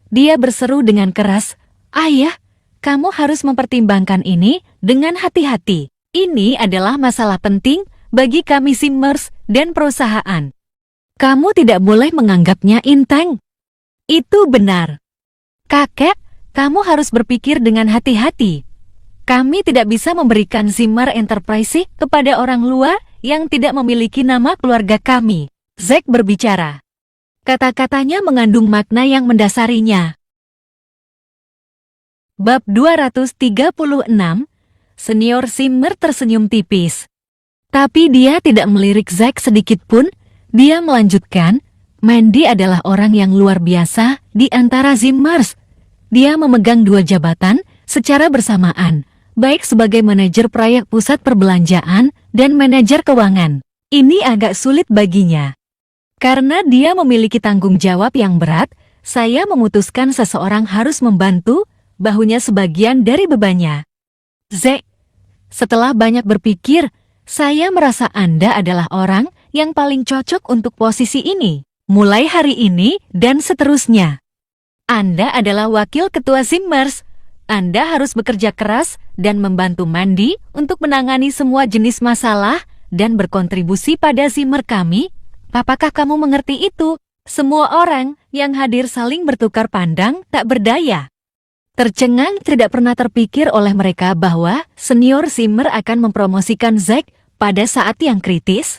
Dia berseru dengan keras, "Ayah, kamu harus mempertimbangkan ini dengan hati-hati. Ini adalah masalah penting bagi kami Zimmers dan perusahaan. Kamu tidak boleh menganggapnya enteng." Itu benar. Kakek, kamu harus berpikir dengan hati-hati. Kami tidak bisa memberikan Zimmer Enterprise kepada orang luar yang tidak memiliki nama keluarga kami. Zack berbicara. Kata-katanya mengandung makna yang mendasarinya. Bab 236, Senior Zimmer tersenyum tipis. Tapi dia tidak melirik Zack sedikit pun. Dia melanjutkan, Mandy adalah orang yang luar biasa di antara Zimmers. Dia memegang dua jabatan secara bersamaan, baik sebagai manajer proyek pusat perbelanjaan dan manajer keuangan. Ini agak sulit baginya. Karena dia memiliki tanggung jawab yang berat, saya memutuskan seseorang harus membantu bahunya sebagian dari bebannya. Zack, setelah banyak berpikir, saya merasa Anda adalah orang yang paling cocok untuk posisi ini. Mulai hari ini dan seterusnya. Anda adalah wakil ketua Zimmers. Anda harus bekerja keras dan membantu Mandy untuk menangani semua jenis masalah dan berkontribusi pada Zimmer kami. Apakah kamu mengerti itu? Semua orang yang hadir saling bertukar pandang tak berdaya. Tercengang tidak pernah terpikir oleh mereka bahwa senior Zimmer akan mempromosikan Zack pada saat yang kritis.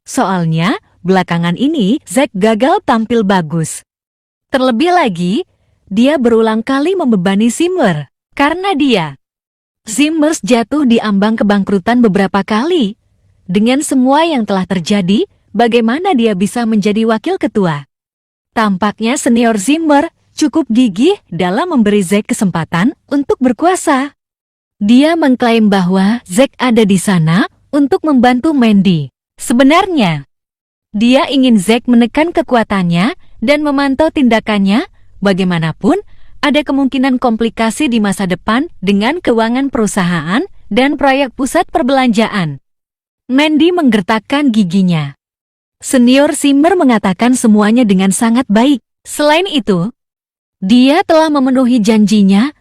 Soalnya, belakangan ini Zack gagal tampil bagus. Terlebih lagi, dia berulang kali membebani Zimmer. Karena dia, Zimmers jatuh di ambang kebangkrutan beberapa kali. Dengan semua yang telah terjadi, bagaimana dia bisa menjadi wakil ketua? Tampaknya senior Zimmer cukup gigih dalam memberi Zack kesempatan untuk berkuasa. Dia mengklaim bahwa Zack ada di sana untuk membantu Mandy. Sebenarnya, dia ingin Zack menekan kekuatannya dan memantau tindakannya. Bagaimanapun, ada kemungkinan komplikasi di masa depan dengan keuangan perusahaan dan proyek pusat perbelanjaan. Mandy menggertakkan giginya. Senior Zimmer mengatakan semuanya dengan sangat baik. Selain itu, dia telah memenuhi janjinya.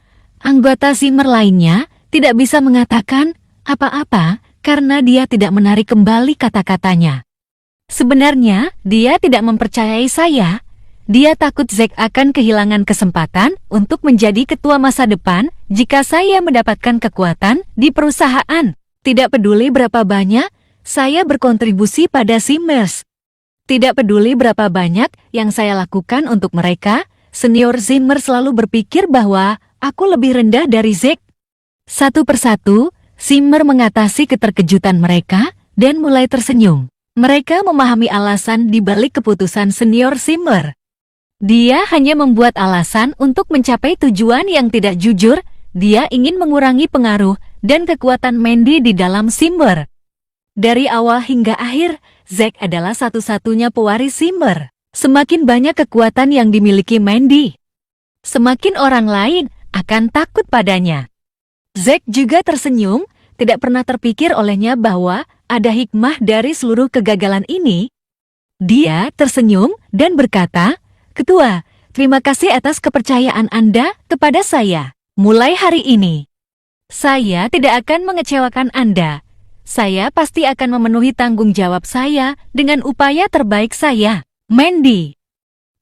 Anggota Zimmer lainnya tidak bisa mengatakan apa-apa karena dia tidak menarik kembali kata-katanya. Sebenarnya, dia tidak mempercayai saya. Dia takut Zack akan kehilangan kesempatan untuk menjadi ketua masa depan jika saya mendapatkan kekuatan di perusahaan. Tidak peduli berapa banyak saya berkontribusi pada Zimmers. Tidak peduli berapa banyak yang saya lakukan untuk mereka, senior Zimmer selalu berpikir bahwa aku lebih rendah dari Zack. Satu persatu, Zimmer mengatasi keterkejutan mereka dan mulai tersenyum. Mereka memahami alasan di balik keputusan senior Zimmer. Dia hanya membuat alasan untuk mencapai tujuan yang tidak jujur. Dia ingin mengurangi pengaruh dan kekuatan Mandy di dalam Zimmer. Dari awal hingga akhir, Zack adalah satu-satunya pewaris Zimmer. Semakin banyak kekuatan yang dimiliki Mandy, semakin orang lain akan takut padanya. Zack juga tersenyum, tidak pernah terpikir olehnya bahwa ada hikmah dari seluruh kegagalan ini. Dia tersenyum dan berkata, "Ketua, terima kasih atas kepercayaan Anda kepada saya. Mulai hari ini, saya tidak akan mengecewakan Anda. Saya pasti akan memenuhi tanggung jawab saya dengan upaya terbaik saya." Mandy,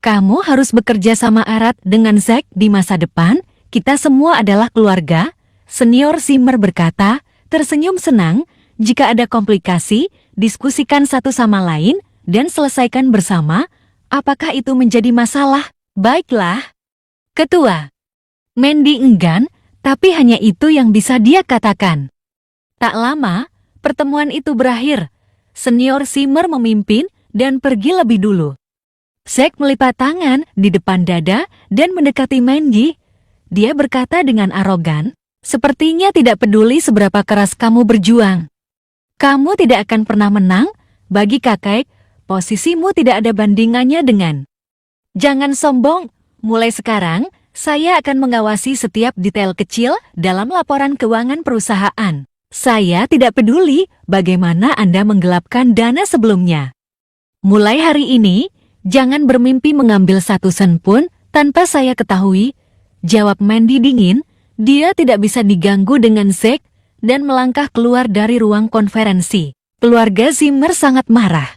kamu harus bekerja sama erat dengan Zack di masa depan. Kita semua adalah keluarga. Senior Zimmer berkata, tersenyum senang. Jika ada komplikasi, diskusikan satu sama lain dan selesaikan bersama. Apakah itu menjadi masalah? Baiklah. Ketua. Mandy enggan, tapi hanya itu yang bisa dia katakan. Tak lama, pertemuan itu berakhir. Senior Zimmer memimpin dan pergi lebih dulu. Zack melipat tangan di depan dada dan mendekati Mandy. Dia berkata dengan arogan, "Sepertinya tidak peduli seberapa keras kamu berjuang. Kamu tidak akan pernah menang. Bagi kakek, posisimu tidak ada bandingannya dengan. Jangan sombong. Mulai sekarang, saya akan mengawasi setiap detail kecil dalam laporan keuangan perusahaan. Saya tidak peduli bagaimana Anda menggelapkan dana sebelumnya. Mulai hari ini, jangan bermimpi mengambil satu sen pun tanpa saya ketahui." Jawab Mandy dingin. Dia tidak bisa diganggu dengan Zack dan melangkah keluar dari ruang konferensi. Keluarga Zimmer sangat marah.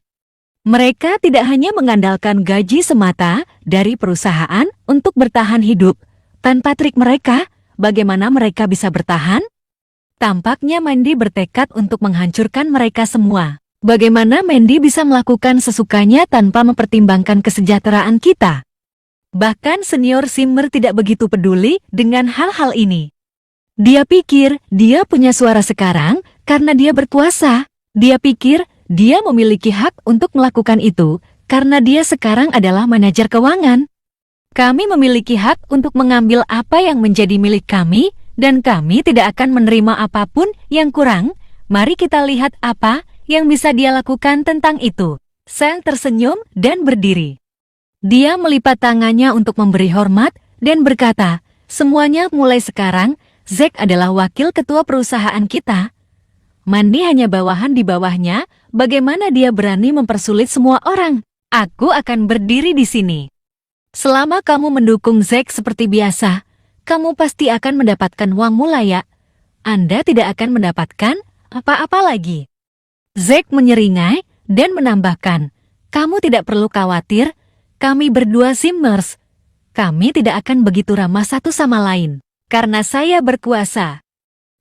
Mereka tidak hanya mengandalkan gaji semata dari perusahaan untuk bertahan hidup. Tanpa trik mereka, bagaimana mereka bisa bertahan? Tampaknya Mandy bertekad untuk menghancurkan mereka semua. Bagaimana Mandy bisa melakukan sesukanya tanpa mempertimbangkan kesejahteraan kita? Bahkan senior Zimmer tidak begitu peduli dengan hal-hal ini. Dia pikir dia punya suara sekarang karena dia berkuasa. Dia pikir dia memiliki hak untuk melakukan itu karena dia sekarang adalah manajer keuangan. Kami memiliki hak untuk mengambil apa yang menjadi milik kami dan kami tidak akan menerima apapun yang kurang. Mari kita lihat apa yang bisa dia lakukan tentang itu. Sel tersenyum dan berdiri. Dia melipat tangannya untuk memberi hormat dan berkata, "Semuanya mulai sekarang, Zack adalah wakil ketua perusahaan kita." Mandy hanya bawahan di bawahnya, bagaimana dia berani mempersulit semua orang? Aku akan berdiri di sini. Selama kamu mendukung Zack seperti biasa, kamu pasti akan mendapatkan uangmu layak. Anda tidak akan mendapatkan apa-apa lagi. Zack menyeringai dan menambahkan, "Kamu tidak perlu khawatir, kami berdua Zimmers. Kami tidak akan begitu ramah satu sama lain. Karena saya berkuasa.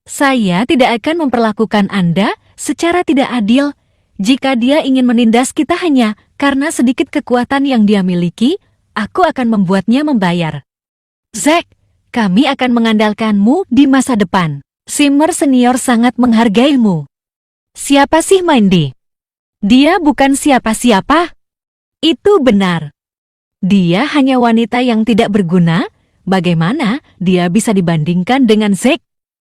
Saya tidak akan memperlakukan Anda secara tidak adil. Jika dia ingin menindas kita hanya karena sedikit kekuatan yang dia miliki, aku akan membuatnya membayar. Zack, kami akan mengandalkanmu di masa depan. Zimmer senior sangat menghargaimu." Siapa sih Mandy? Dia bukan siapa-siapa. Itu benar. Dia hanya wanita yang tidak berguna. Bagaimana dia bisa dibandingkan dengan Zack?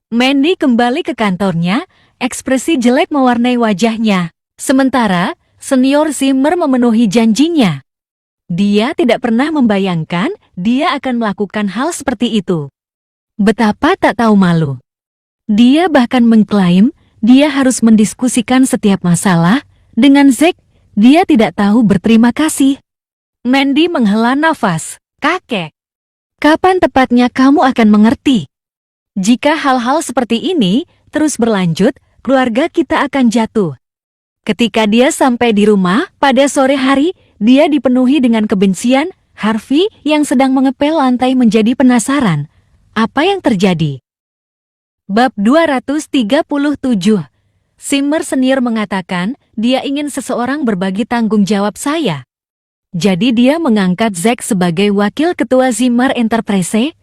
Mandy kembali ke kantornya, ekspresi jelek mewarnai wajahnya. Sementara, senior Zimmer memenuhi janjinya. Dia tidak pernah membayangkan dia akan melakukan hal seperti itu. Betapa tak tahu malu. Dia bahkan mengklaim dia harus mendiskusikan setiap masalah dengan Zack. Dia tidak tahu berterima kasih. Mandy menghela nafas. "Kakek, kapan tepatnya kamu akan mengerti? Jika hal-hal seperti ini terus berlanjut, keluarga kita akan jatuh." Ketika dia sampai di rumah pada sore hari, dia dipenuhi dengan kebencian. Harvey yang sedang mengepel lantai menjadi penasaran. Apa yang terjadi? Bab 237. Simmer senior mengatakan dia ingin seseorang berbagi tanggung jawab saya. Jadi dia mengangkat Zack sebagai wakil ketua Zimmer Enterprise.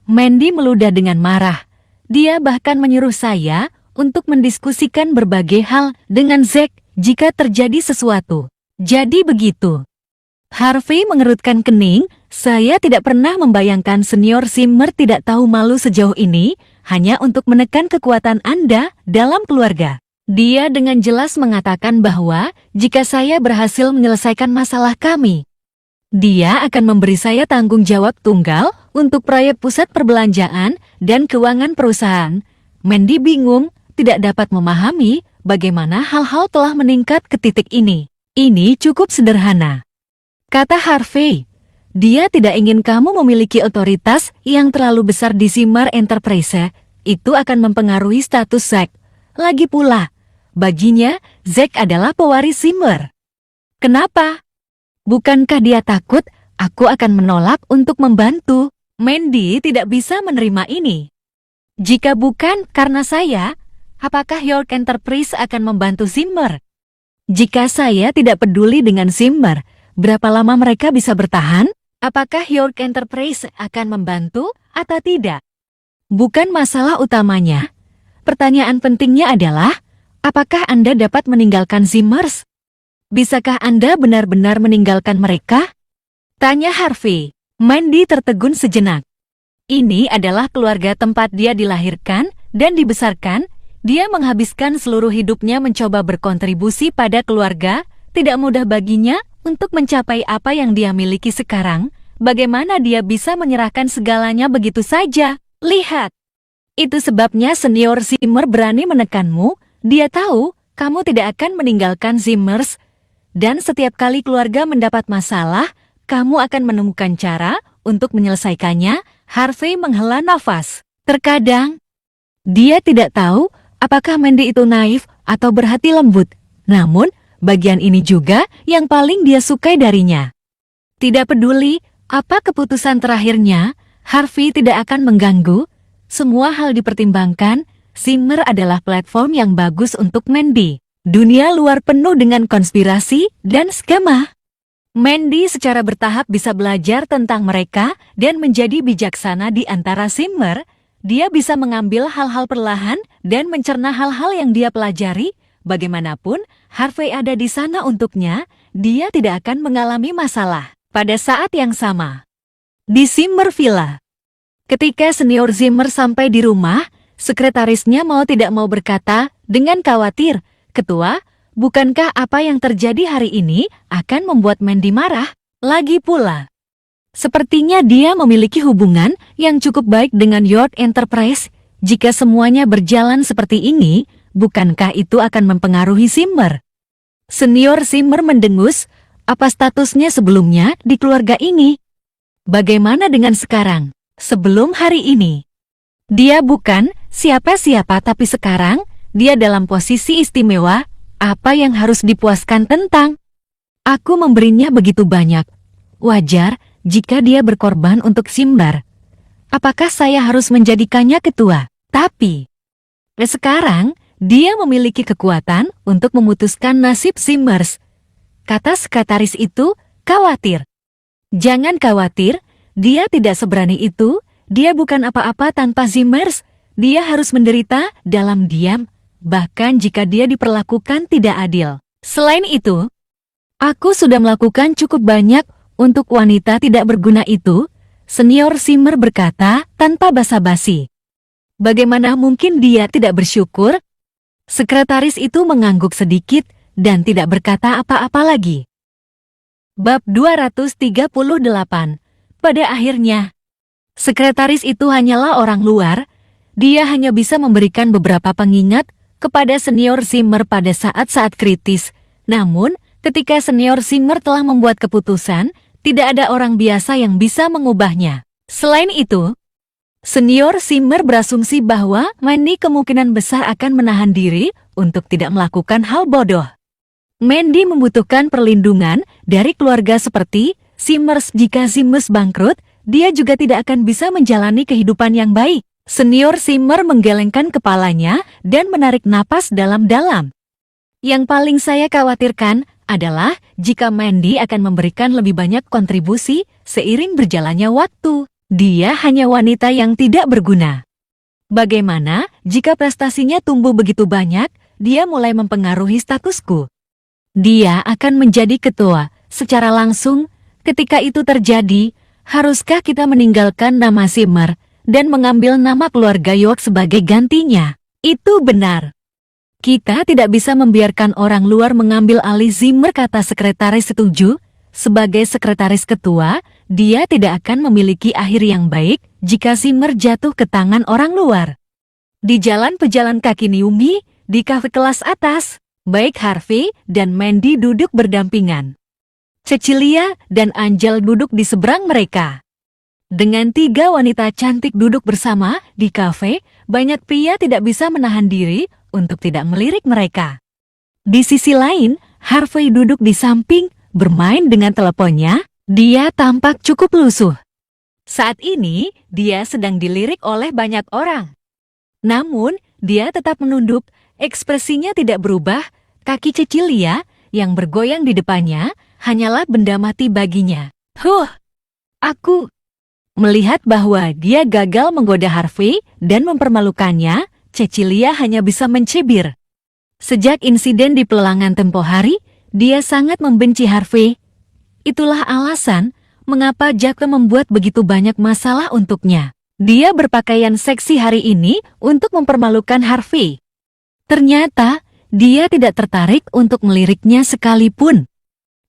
Mandy meludah dengan marah. Dia bahkan menyuruh saya untuk mendiskusikan berbagai hal dengan Zack jika terjadi sesuatu. Jadi begitu. Harvey mengerutkan kening. Saya tidak pernah membayangkan senior Simmer tidak tahu malu sejauh ini hanya untuk menekan kekuatan Anda dalam keluarga. Dia dengan jelas mengatakan bahwa jika saya berhasil menyelesaikan masalah kami, dia akan memberi saya tanggung jawab tunggal untuk proyek pusat perbelanjaan dan keuangan perusahaan. Mandy bingung, tidak dapat memahami bagaimana hal-hal telah meningkat ke titik ini. Ini cukup sederhana, kata Harvey. Dia tidak ingin kamu memiliki otoritas yang terlalu besar di Zimmer Enterprise. Itu akan mempengaruhi status Zack. Lagi pula, baginya, Zack adalah pewaris Zimmer. Kenapa? Bukankah dia takut aku akan menolak untuk membantu? Mandy tidak bisa menerima ini. Jika bukan karena saya, apakah York Enterprise akan membantu Zimmer? Jika saya tidak peduli dengan Zimmer, berapa lama mereka bisa bertahan? Apakah York Enterprise akan membantu atau tidak? Bukan masalah utamanya. Pertanyaan pentingnya adalah, apakah Anda dapat meninggalkan Zimmers? Bisakah Anda benar-benar meninggalkan mereka? Tanya Harvey. Mandy tertegun sejenak. Ini adalah keluarga tempat dia dilahirkan dan dibesarkan. Dia menghabiskan seluruh hidupnya mencoba berkontribusi pada keluarga. Tidak mudah baginya untuk mencapai apa yang dia miliki sekarang. Bagaimana dia bisa menyerahkan segalanya begitu saja? Lihat. Itu sebabnya senior Zimmer berani menekanmu. Dia tahu kamu tidak akan meninggalkan Zimmers. Dan setiap kali keluarga mendapat masalah, kamu akan menemukan cara untuk menyelesaikannya. Harvey menghela nafas. Terkadang, dia tidak tahu apakah Mandy itu naif atau berhati lembut. Namun, bagian ini juga yang paling dia sukai darinya. Tidak peduli apa keputusan terakhirnya, Harvey tidak akan mengganggu. Semua hal dipertimbangkan, Zimmer adalah platform yang bagus untuk Mandy. Dunia luar penuh dengan konspirasi dan skema. Mandy secara bertahap bisa belajar tentang mereka dan menjadi bijaksana di antara Zimmer. Dia bisa mengambil hal-hal perlahan dan mencerna hal-hal yang dia pelajari. Bagaimanapun, Harvey ada di sana untuknya, dia tidak akan mengalami masalah. Pada saat yang sama, di Zimmer Villa, ketika senior Zimmer sampai di rumah, sekretarisnya mau tidak mau berkata dengan khawatir, "Ketua, bukankah apa yang terjadi hari ini akan membuat Mandy marah? Lagi pula, sepertinya dia memiliki hubungan yang cukup baik dengan York Enterprise. Jika semuanya berjalan seperti ini, bukankah itu akan mempengaruhi Zimmer?" Senior Zimmer mendengus. Apa statusnya sebelumnya di keluarga ini? Bagaimana dengan sekarang, sebelum hari ini? Dia bukan siapa-siapa, tapi sekarang dia dalam posisi istimewa. Apa yang harus dipuaskan tentang? Aku memberinya begitu banyak. Wajar jika dia berkorban untuk Zimmer. Apakah saya harus menjadikannya ketua? Tapi sekarang dia memiliki kekuatan untuk memutuskan nasib Zimmers. Kata sekretaris itu, khawatir. Jangan khawatir, dia tidak seberani itu. Dia bukan apa-apa tanpa Zimmers. Dia harus menderita dalam diam, bahkan jika dia diperlakukan tidak adil. Selain itu, aku sudah melakukan cukup banyak untuk wanita tidak berguna itu, senior Zimmer berkata tanpa basa-basi. Bagaimana mungkin dia tidak bersyukur? Sekretaris itu mengangguk sedikit dan tidak berkata apa-apa lagi. Bab 238. Pada akhirnya, sekretaris itu hanyalah orang luar. Dia hanya bisa memberikan beberapa pengingat kepada senior Zimmer pada saat-saat kritis. Namun, ketika senior Zimmer telah membuat keputusan, tidak ada orang biasa yang bisa mengubahnya. Selain itu, senior Zimmer berasumsi bahwa Mandy kemungkinan besar akan menahan diri untuk tidak melakukan hal bodoh. Mandy membutuhkan perlindungan dari keluarga seperti Simmers, jika Simmers bangkrut, dia juga tidak akan bisa menjalani kehidupan yang baik. Senior Simmer menggelengkan kepalanya dan menarik napas dalam-dalam. Yang paling saya khawatirkan adalah jika Mandy akan memberikan lebih banyak kontribusi seiring berjalannya waktu. Dia hanya wanita yang tidak berguna. Bagaimana jika prestasinya tumbuh begitu banyak, dia mulai mempengaruhi statusku? Dia akan menjadi ketua secara langsung. Ketika itu terjadi, haruskah kita meninggalkan nama Simmer dan mengambil nama keluarga York sebagai gantinya? Itu benar. Kita tidak bisa membiarkan orang luar mengambil alih Zimmer, kata sekretaris setuju. Sebagai sekretaris ketua, dia tidak akan memiliki akhir yang baik jika Zimmer jatuh ke tangan orang luar. Di jalan pejalan kaki Naomi, di kafe kelas atas, baik Harvey dan Mandy duduk berdampingan. Cecilia dan Angel duduk di seberang mereka. Dengan 3 wanita cantik duduk bersama di kafe, banyak pria tidak bisa menahan diri untuk tidak melirik mereka. Di sisi lain, Harvey duduk di samping, bermain dengan teleponnya. Dia tampak cukup lusuh. Saat ini, dia sedang dilirik oleh banyak orang. Namun, dia tetap menunduk, ekspresinya tidak berubah. Kaki Cecilia yang bergoyang di depannya hanyalah benda mati baginya. Aku melihat bahwa dia gagal menggoda Harvey dan mempermalukannya. Cecilia hanya bisa mencibir. Sejak insiden di pelelangan tempo hari, dia sangat membenci Harvey. Itulah alasan mengapa Jack membuat begitu banyak masalah untuknya. Dia berpakaian seksi hari ini untuk mempermalukan Harvey. Ternyata, dia tidak tertarik untuk meliriknya sekalipun.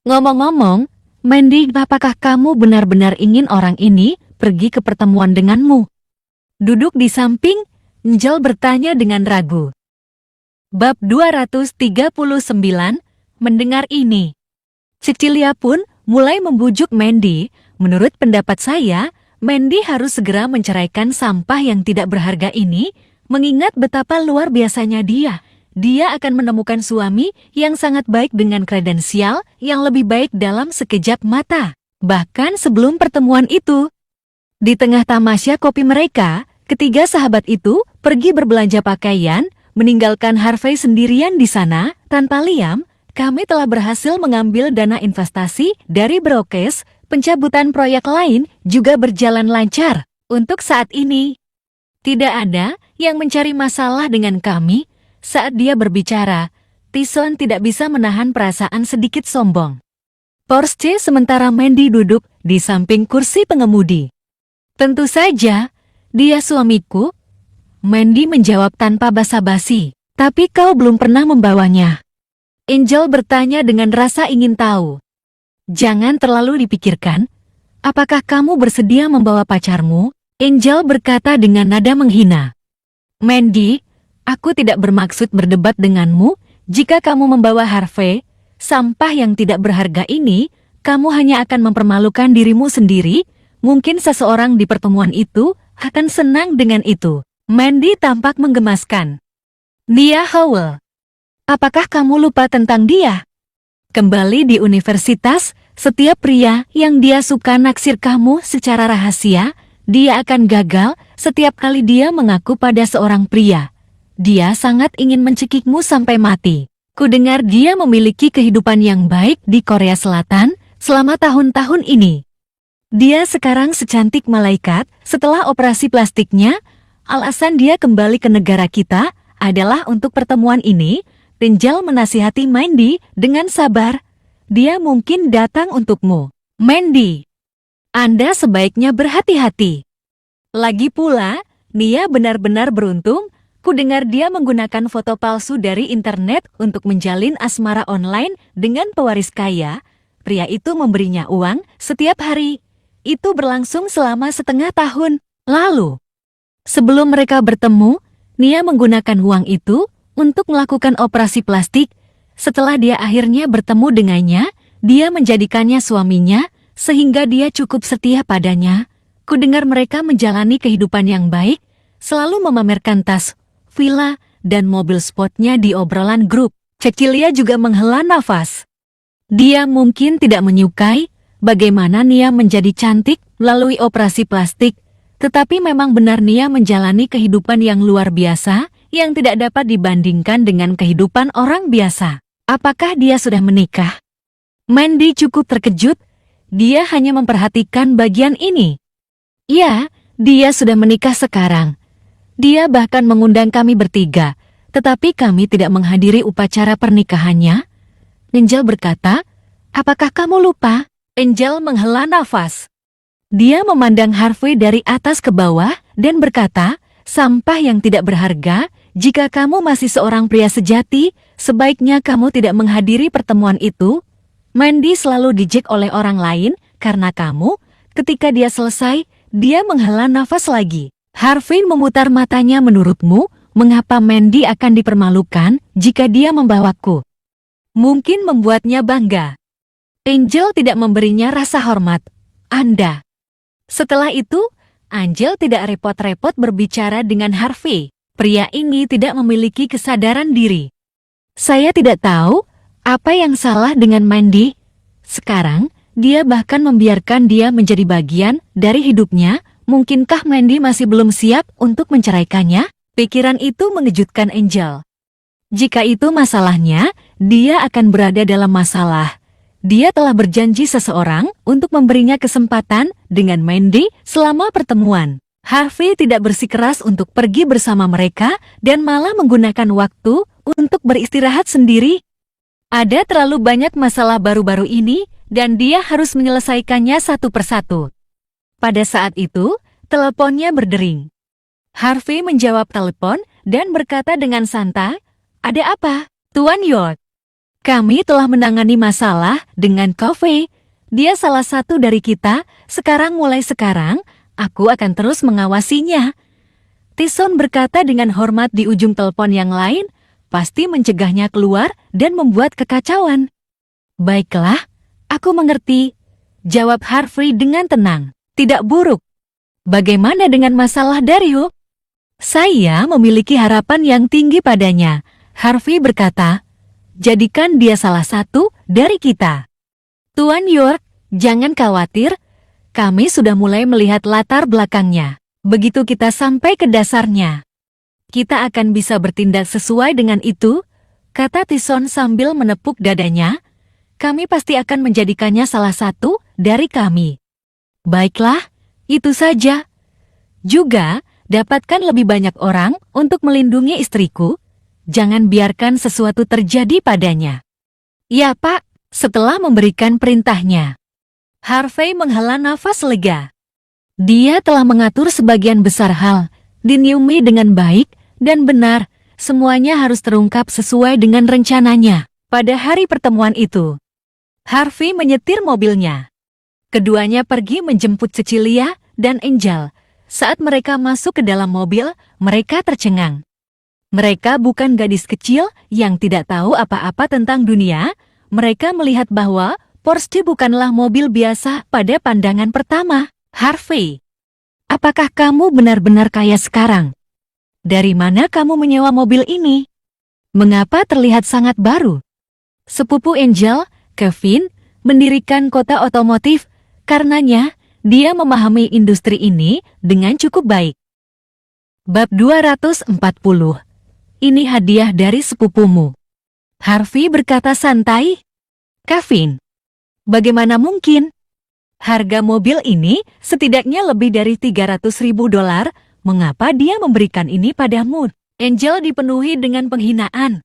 Ngomong-ngomong, Mandy, apakah kamu benar-benar ingin orang ini pergi ke pertemuan denganmu? Duduk di samping, Angel bertanya dengan ragu. Bab 239, mendengar ini. Cecilia pun mulai membujuk Mandy. Menurut pendapat saya, Mandy harus segera menceraikan sampah yang tidak berharga ini, mengingat betapa luar biasanya dia. Dia akan menemukan suami yang sangat baik dengan kredensial yang lebih baik dalam sekejap mata. Bahkan sebelum pertemuan itu, di tengah tamasya kopi mereka, ketiga sahabat itu pergi berbelanja pakaian, meninggalkan Harvey sendirian di sana. Tanpa Liam, kami telah berhasil mengambil dana investasi dari Brokes. Pencabutan proyek lain juga berjalan lancar. Untuk saat ini, tidak ada yang mencari masalah dengan kami. Saat dia berbicara, Tyson tidak bisa menahan perasaan sedikit sombong. Porsche sementara Mandy duduk di samping kursi pengemudi. Tentu saja, dia suamiku. Mandy menjawab tanpa basa-basi. Tapi kau belum pernah membawanya. Angel bertanya dengan rasa ingin tahu. Jangan terlalu dipikirkan. Apakah kamu bersedia membawa pacarmu? Angel berkata dengan nada menghina. Mandy, aku tidak bermaksud berdebat denganmu. Jika kamu membawa Harvey, sampah yang tidak berharga ini, kamu hanya akan mempermalukan dirimu sendiri. Mungkin seseorang di pertemuan itu akan senang dengan itu. Mandy tampak menggemaskan. Nia Howell. Apakah kamu lupa tentang dia? Kembali di universitas, setiap pria yang dia suka naksir kamu secara rahasia, dia akan gagal setiap kali dia mengaku pada seorang pria. Dia sangat ingin mencekikmu sampai mati. Kudengar dia memiliki kehidupan yang baik di Korea Selatan selama tahun-tahun ini. Dia sekarang secantik malaikat setelah operasi plastiknya. Alasan dia kembali ke negara kita adalah untuk pertemuan ini. Angel menasihati Mandy dengan sabar. Dia mungkin datang untukmu. Mandy, Anda sebaiknya berhati-hati. Lagi pula, Nia benar-benar beruntung. Kudengar dia menggunakan foto palsu dari internet untuk menjalin asmara online dengan pewaris kaya. Pria itu memberinya uang setiap hari. Itu berlangsung selama setengah tahun. Lalu, sebelum mereka bertemu, Nia menggunakan uang itu untuk melakukan operasi plastik. Setelah dia akhirnya bertemu dengannya, dia menjadikannya suaminya, sehingga dia cukup setia padanya. Kudengar mereka menjalani kehidupan yang baik, selalu memamerkan tas, villa, dan mobil sportnya di obrolan grup. Cecilia juga menghela nafas. Dia mungkin tidak menyukai bagaimana Nia menjadi cantik melalui operasi plastik, tetapi memang benar Nia menjalani kehidupan yang luar biasa, yang tidak dapat dibandingkan dengan kehidupan orang biasa. Apakah dia sudah menikah? Mandy cukup terkejut, dia hanya memperhatikan bagian ini. Ya, dia sudah menikah sekarang. Dia bahkan mengundang kami bertiga, tetapi kami tidak menghadiri upacara pernikahannya. Angel berkata, apakah kamu lupa? Angel menghela nafas. Dia memandang Harvey dari atas ke bawah dan berkata, sampah yang tidak berharga, jika kamu masih seorang pria sejati, sebaiknya kamu tidak menghadiri pertemuan itu. Mandy selalu dijek oleh orang lain, karena kamu, ketika dia selesai, dia menghela nafas lagi. Harvey memutar matanya, menurutmu, mengapa Mandy akan dipermalukan jika dia membawaku? Mungkin membuatnya bangga. Angel tidak memberinya rasa hormat. Anda. Setelah itu, Angel tidak repot-repot berbicara dengan Harvey. Pria ini tidak memiliki kesadaran diri. Saya tidak tahu apa yang salah dengan Mandy. Sekarang, dia bahkan membiarkan dia menjadi bagian dari hidupnya. Mungkinkah Mandy masih belum siap untuk menceraikannya? Pikiran itu mengejutkan Angel. Jika itu masalahnya, dia akan berada dalam masalah. Dia telah berjanji seseorang untuk memberinya kesempatan dengan Mandy selama pertemuan. Harvey tidak bersikeras untuk pergi bersama mereka dan malah menggunakan waktu untuk beristirahat sendiri. Ada terlalu banyak masalah baru-baru ini dan dia harus menyelesaikannya satu persatu. Pada saat itu, teleponnya berdering. Harvey menjawab telepon dan berkata dengan santai, "Ada apa, Tuan York?" "Kami telah menangani masalah dengan Coffee. Dia salah satu dari kita. Mulai sekarang, aku akan terus mengawasinya." Tyson berkata dengan hormat di ujung telepon yang lain, pasti mencegahnya keluar dan membuat kekacauan. "Baiklah, aku mengerti," jawab Harvey dengan tenang. "Tidak buruk. Bagaimana dengan masalah Daryl?" "Saya memiliki harapan yang tinggi padanya," Harvey berkata. "Jadikan dia salah satu dari kita." "Tuan York, jangan khawatir. Kami sudah mulai melihat latar belakangnya. Begitu kita sampai ke dasarnya, kita akan bisa bertindak sesuai dengan itu," kata Tyson sambil menepuk dadanya. "Kami pasti akan menjadikannya salah satu dari kami." "Baiklah, itu saja. Juga, dapatkan lebih banyak orang untuk melindungi istriku. Jangan biarkan sesuatu terjadi padanya." "Ya, Pak," setelah memberikan perintahnya. Harvey menghela nafas lega. Dia telah mengatur sebagian besar hal di Newme dengan baik dan benar. Semuanya harus terungkap sesuai dengan rencananya. Pada hari pertemuan itu, Harvey menyetir mobilnya. Keduanya pergi menjemput Cecilia dan Angel. Saat mereka masuk ke dalam mobil, mereka tercengang. Mereka bukan gadis kecil yang tidak tahu apa-apa tentang dunia. Mereka melihat bahwa Porsche bukanlah mobil biasa pada pandangan pertama. "Harvey, apakah kamu benar-benar kaya sekarang? Dari mana kamu menyewa mobil ini? Mengapa terlihat sangat baru?" Sepupu Angel, Kevin, mendirikan kota otomotif. Karenanya, dia memahami industri ini dengan cukup baik. Bab 240. Ini hadiah dari sepupumu. Harvey berkata santai. "Kevin, bagaimana mungkin? Harga mobil ini setidaknya lebih dari $300.000. Mengapa dia memberikan ini padamu?" Angel dipenuhi dengan penghinaan.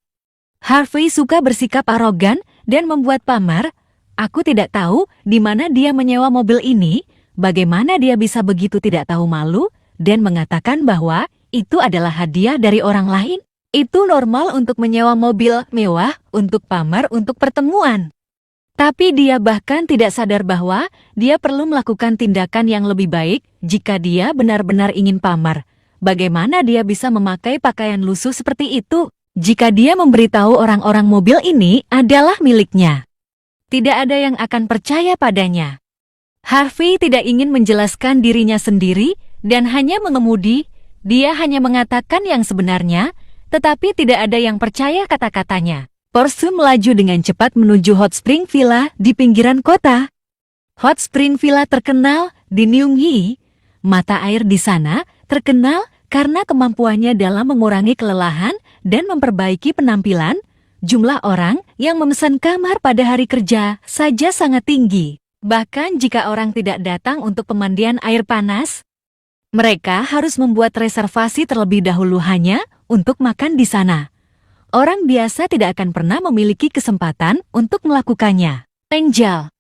Harvey suka bersikap arogan dan membuat pamar. "Aku tidak tahu di mana dia menyewa mobil ini. Bagaimana dia bisa begitu tidak tahu malu dan mengatakan bahwa itu adalah hadiah dari orang lain? Itu normal untuk menyewa mobil mewah untuk pamar untuk pertemuan." Tapi dia bahkan tidak sadar bahwa dia perlu melakukan tindakan yang lebih baik jika dia benar-benar ingin pamar. Bagaimana dia bisa memakai pakaian lusuh seperti itu jika dia memberitahu orang-orang mobil ini adalah miliknya? Tidak ada yang akan percaya padanya. Harvey tidak ingin menjelaskan dirinya sendiri dan hanya mengemudi. Dia hanya mengatakan yang sebenarnya, tetapi tidak ada yang percaya kata-katanya. Porsche melaju dengan cepat menuju Hot Spring Villa di pinggiran kota. Hot Spring Villa terkenal di Nyunghi. Mata air di sana terkenal karena kemampuannya dalam mengurangi kelelahan dan memperbaiki penampilan. Jumlah orang yang memesan kamar pada hari kerja saja sangat tinggi. Bahkan jika orang tidak datang untuk pemandian air panas, mereka harus membuat reservasi terlebih dahulu hanya untuk makan di sana. Orang biasa tidak akan pernah memiliki kesempatan untuk melakukannya. Angel,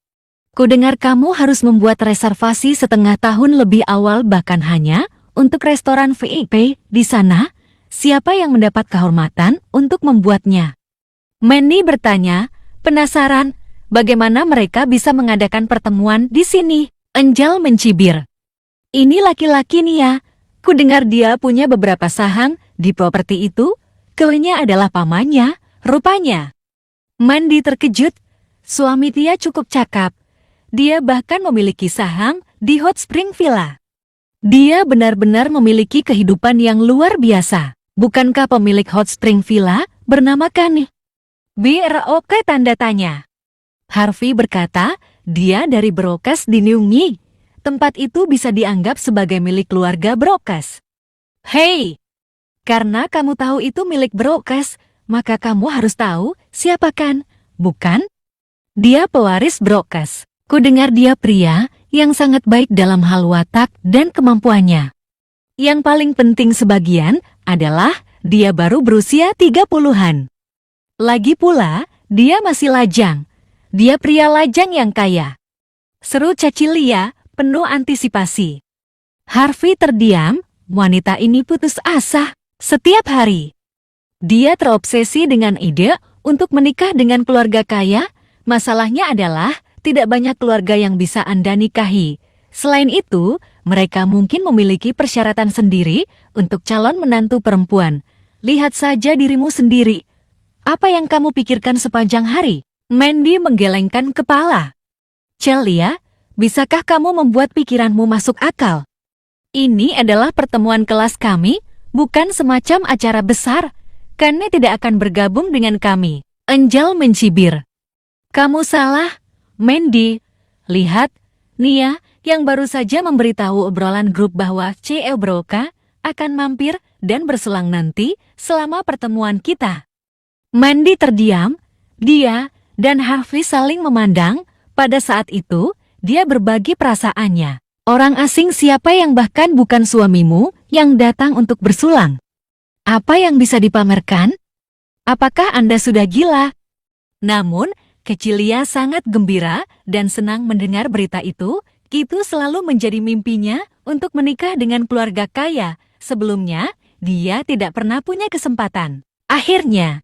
kudengar kamu harus membuat reservasi setengah tahun lebih awal bahkan hanya untuk restoran VIP di sana. Siapa yang mendapat kehormatan untuk membuatnya? Mandy bertanya, penasaran bagaimana mereka bisa mengadakan pertemuan di sini. Angel mencibir. Ini laki-laki Nia. Kudengar dia punya beberapa saham di properti itu. Keluarnya adalah pamannya, rupanya. Mandy terkejut. Suami Tia cukup cakap. Dia bahkan memiliki saham di Hot Spring Villa. Dia benar-benar memiliki kehidupan yang luar biasa. Bukankah pemilik Hot Spring Villa bernama Kani? BROK tanda tanya. Harvey berkata, dia dari Brokas di Nyunghi. Tempat itu bisa dianggap sebagai milik keluarga Brokas. Hei, karena kamu tahu itu milik Brokas, maka kamu harus tahu siapa kan, bukan? Dia pewaris Brokas. Kudengar dia pria yang sangat baik dalam hal watak dan kemampuannya. Yang paling penting sebagian adalah dia baru berusia 30-an. Lagi pula, dia masih lajang. Dia pria lajang yang kaya. Seru Cecilia, penuh antisipasi. Harvey terdiam, wanita ini putus asa. Setiap hari, dia terobsesi dengan ide untuk menikah dengan keluarga kaya. Masalahnya adalah, tidak banyak keluarga yang bisa Anda nikahi. Selain itu, mereka mungkin memiliki persyaratan sendiri untuk calon menantu perempuan. Lihat saja dirimu sendiri. Apa yang kamu pikirkan sepanjang hari? Mandy menggelengkan kepala. Celia, bisakah kamu membuat pikiranmu masuk akal? Ini adalah pertemuan kelas kami, bukan semacam acara besar. Kane tidak akan bergabung dengan kami. Angel mencibir. Kamu salah, Mandy. Lihat, Nia yang baru saja memberitahu obrolan grup bahwa C.E. Broka akan mampir dan berselang nanti selama pertemuan kita. Mandy terdiam, dia dan Harvey saling memandang. Pada saat itu, dia berbagi perasaannya. Orang asing siapa yang bahkan bukan suamimu yang datang untuk bersulang? Apa yang bisa dipamerkan? Apakah Anda sudah gila? Namun, Cecilia sangat gembira dan senang mendengar berita itu. Itu selalu menjadi mimpinya untuk menikah dengan keluarga kaya. Sebelumnya, dia tidak pernah punya kesempatan. Akhirnya,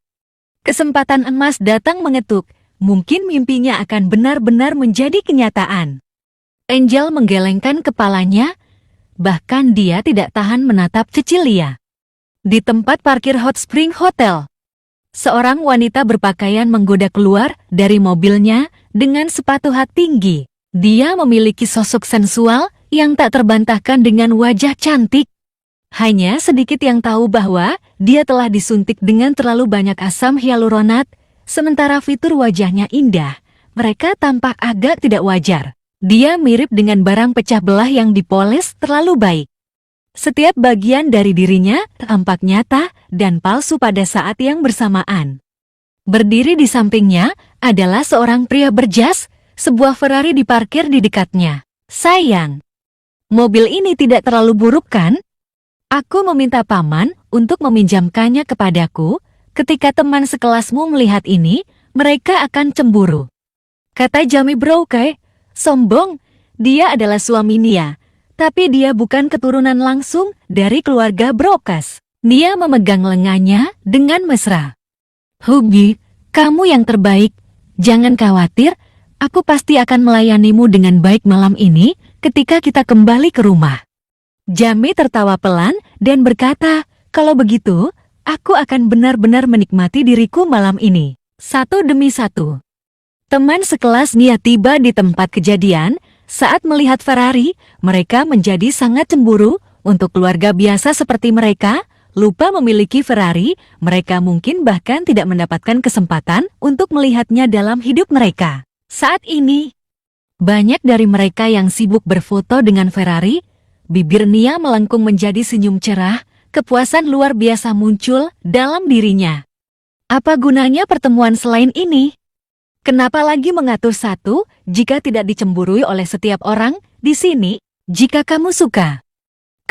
kesempatan emas datang mengetuk. Mungkin mimpinya akan benar-benar menjadi kenyataan. Angel menggelengkan kepalanya, bahkan dia tidak tahan menatap Cecilia. Di tempat parkir Hot Spring Hotel, seorang wanita berpakaian menggoda keluar dari mobilnya dengan sepatu hat tinggi. Dia memiliki sosok sensual yang tak terbantahkan dengan wajah cantik. Hanya sedikit yang tahu bahwa dia telah disuntik dengan terlalu banyak asam hyaluronat, sementara fitur wajahnya indah. Mereka tampak agak tidak wajar. Dia mirip dengan barang pecah belah yang dipoles terlalu baik. Setiap bagian dari dirinya tampak nyata dan palsu pada saat yang bersamaan. Berdiri di sampingnya adalah seorang pria berjas, sebuah Ferrari diparkir di dekatnya. Sayang, mobil ini tidak terlalu buruk kan? Aku meminta paman untuk meminjamkannya kepadaku. Ketika teman sekelasmu melihat ini, mereka akan cemburu. Kata Jamie Broke, sombong, dia adalah suami Nia. Tapi dia bukan keturunan langsung dari keluarga Brokas. Nia memegang lengannya dengan mesra. Hugi, kamu yang terbaik. Jangan khawatir, aku pasti akan melayanimu dengan baik malam ini ketika kita kembali ke rumah. Jamie tertawa pelan dan berkata, kalau begitu, aku akan benar-benar menikmati diriku malam ini. Satu demi satu. Teman sekelas Nia tiba di tempat kejadian. Saat melihat Ferrari, mereka menjadi sangat cemburu. Untuk keluarga biasa seperti mereka, lupa memiliki Ferrari, mereka mungkin bahkan tidak mendapatkan kesempatan untuk melihatnya dalam hidup mereka. Saat ini, Banyak dari mereka yang sibuk berfoto dengan Ferrari, bibir Nia melengkung menjadi senyum cerah, kepuasan luar biasa muncul dalam dirinya. Apa gunanya pertemuan selain ini? Kenapa lagi mengatur satu jika tidak dicemburui oleh setiap orang di sini? Jika kamu suka,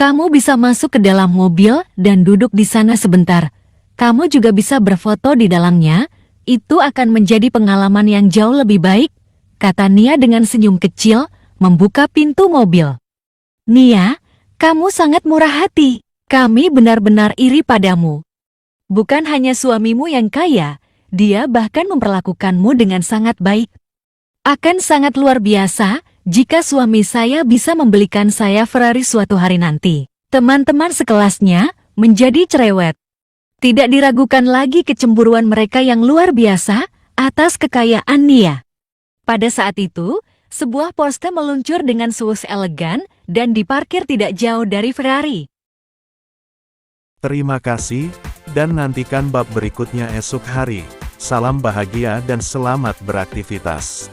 kamu bisa masuk ke dalam mobil dan duduk di sana sebentar. Kamu juga bisa berfoto di dalamnya, itu akan menjadi pengalaman yang jauh lebih baik, kata Nia dengan senyum kecil, membuka pintu mobil. Nia, kamu sangat murah hati. Kami benar-benar iri padamu. Bukan hanya suamimu yang kaya, dia bahkan memperlakukanmu dengan sangat baik. Akan sangat luar biasa jika suami saya bisa membelikan saya Ferrari suatu hari nanti. Teman-teman sekelasnya menjadi cerewet. Tidak diragukan lagi kecemburuan mereka yang luar biasa atas kekayaan Nia. Pada saat itu, sebuah Porsche meluncur dengan suus elegan dan diparkir tidak jauh dari Ferrari. Terima kasih, dan nantikan bab berikutnya esok hari. Salam bahagia dan selamat beraktivitas.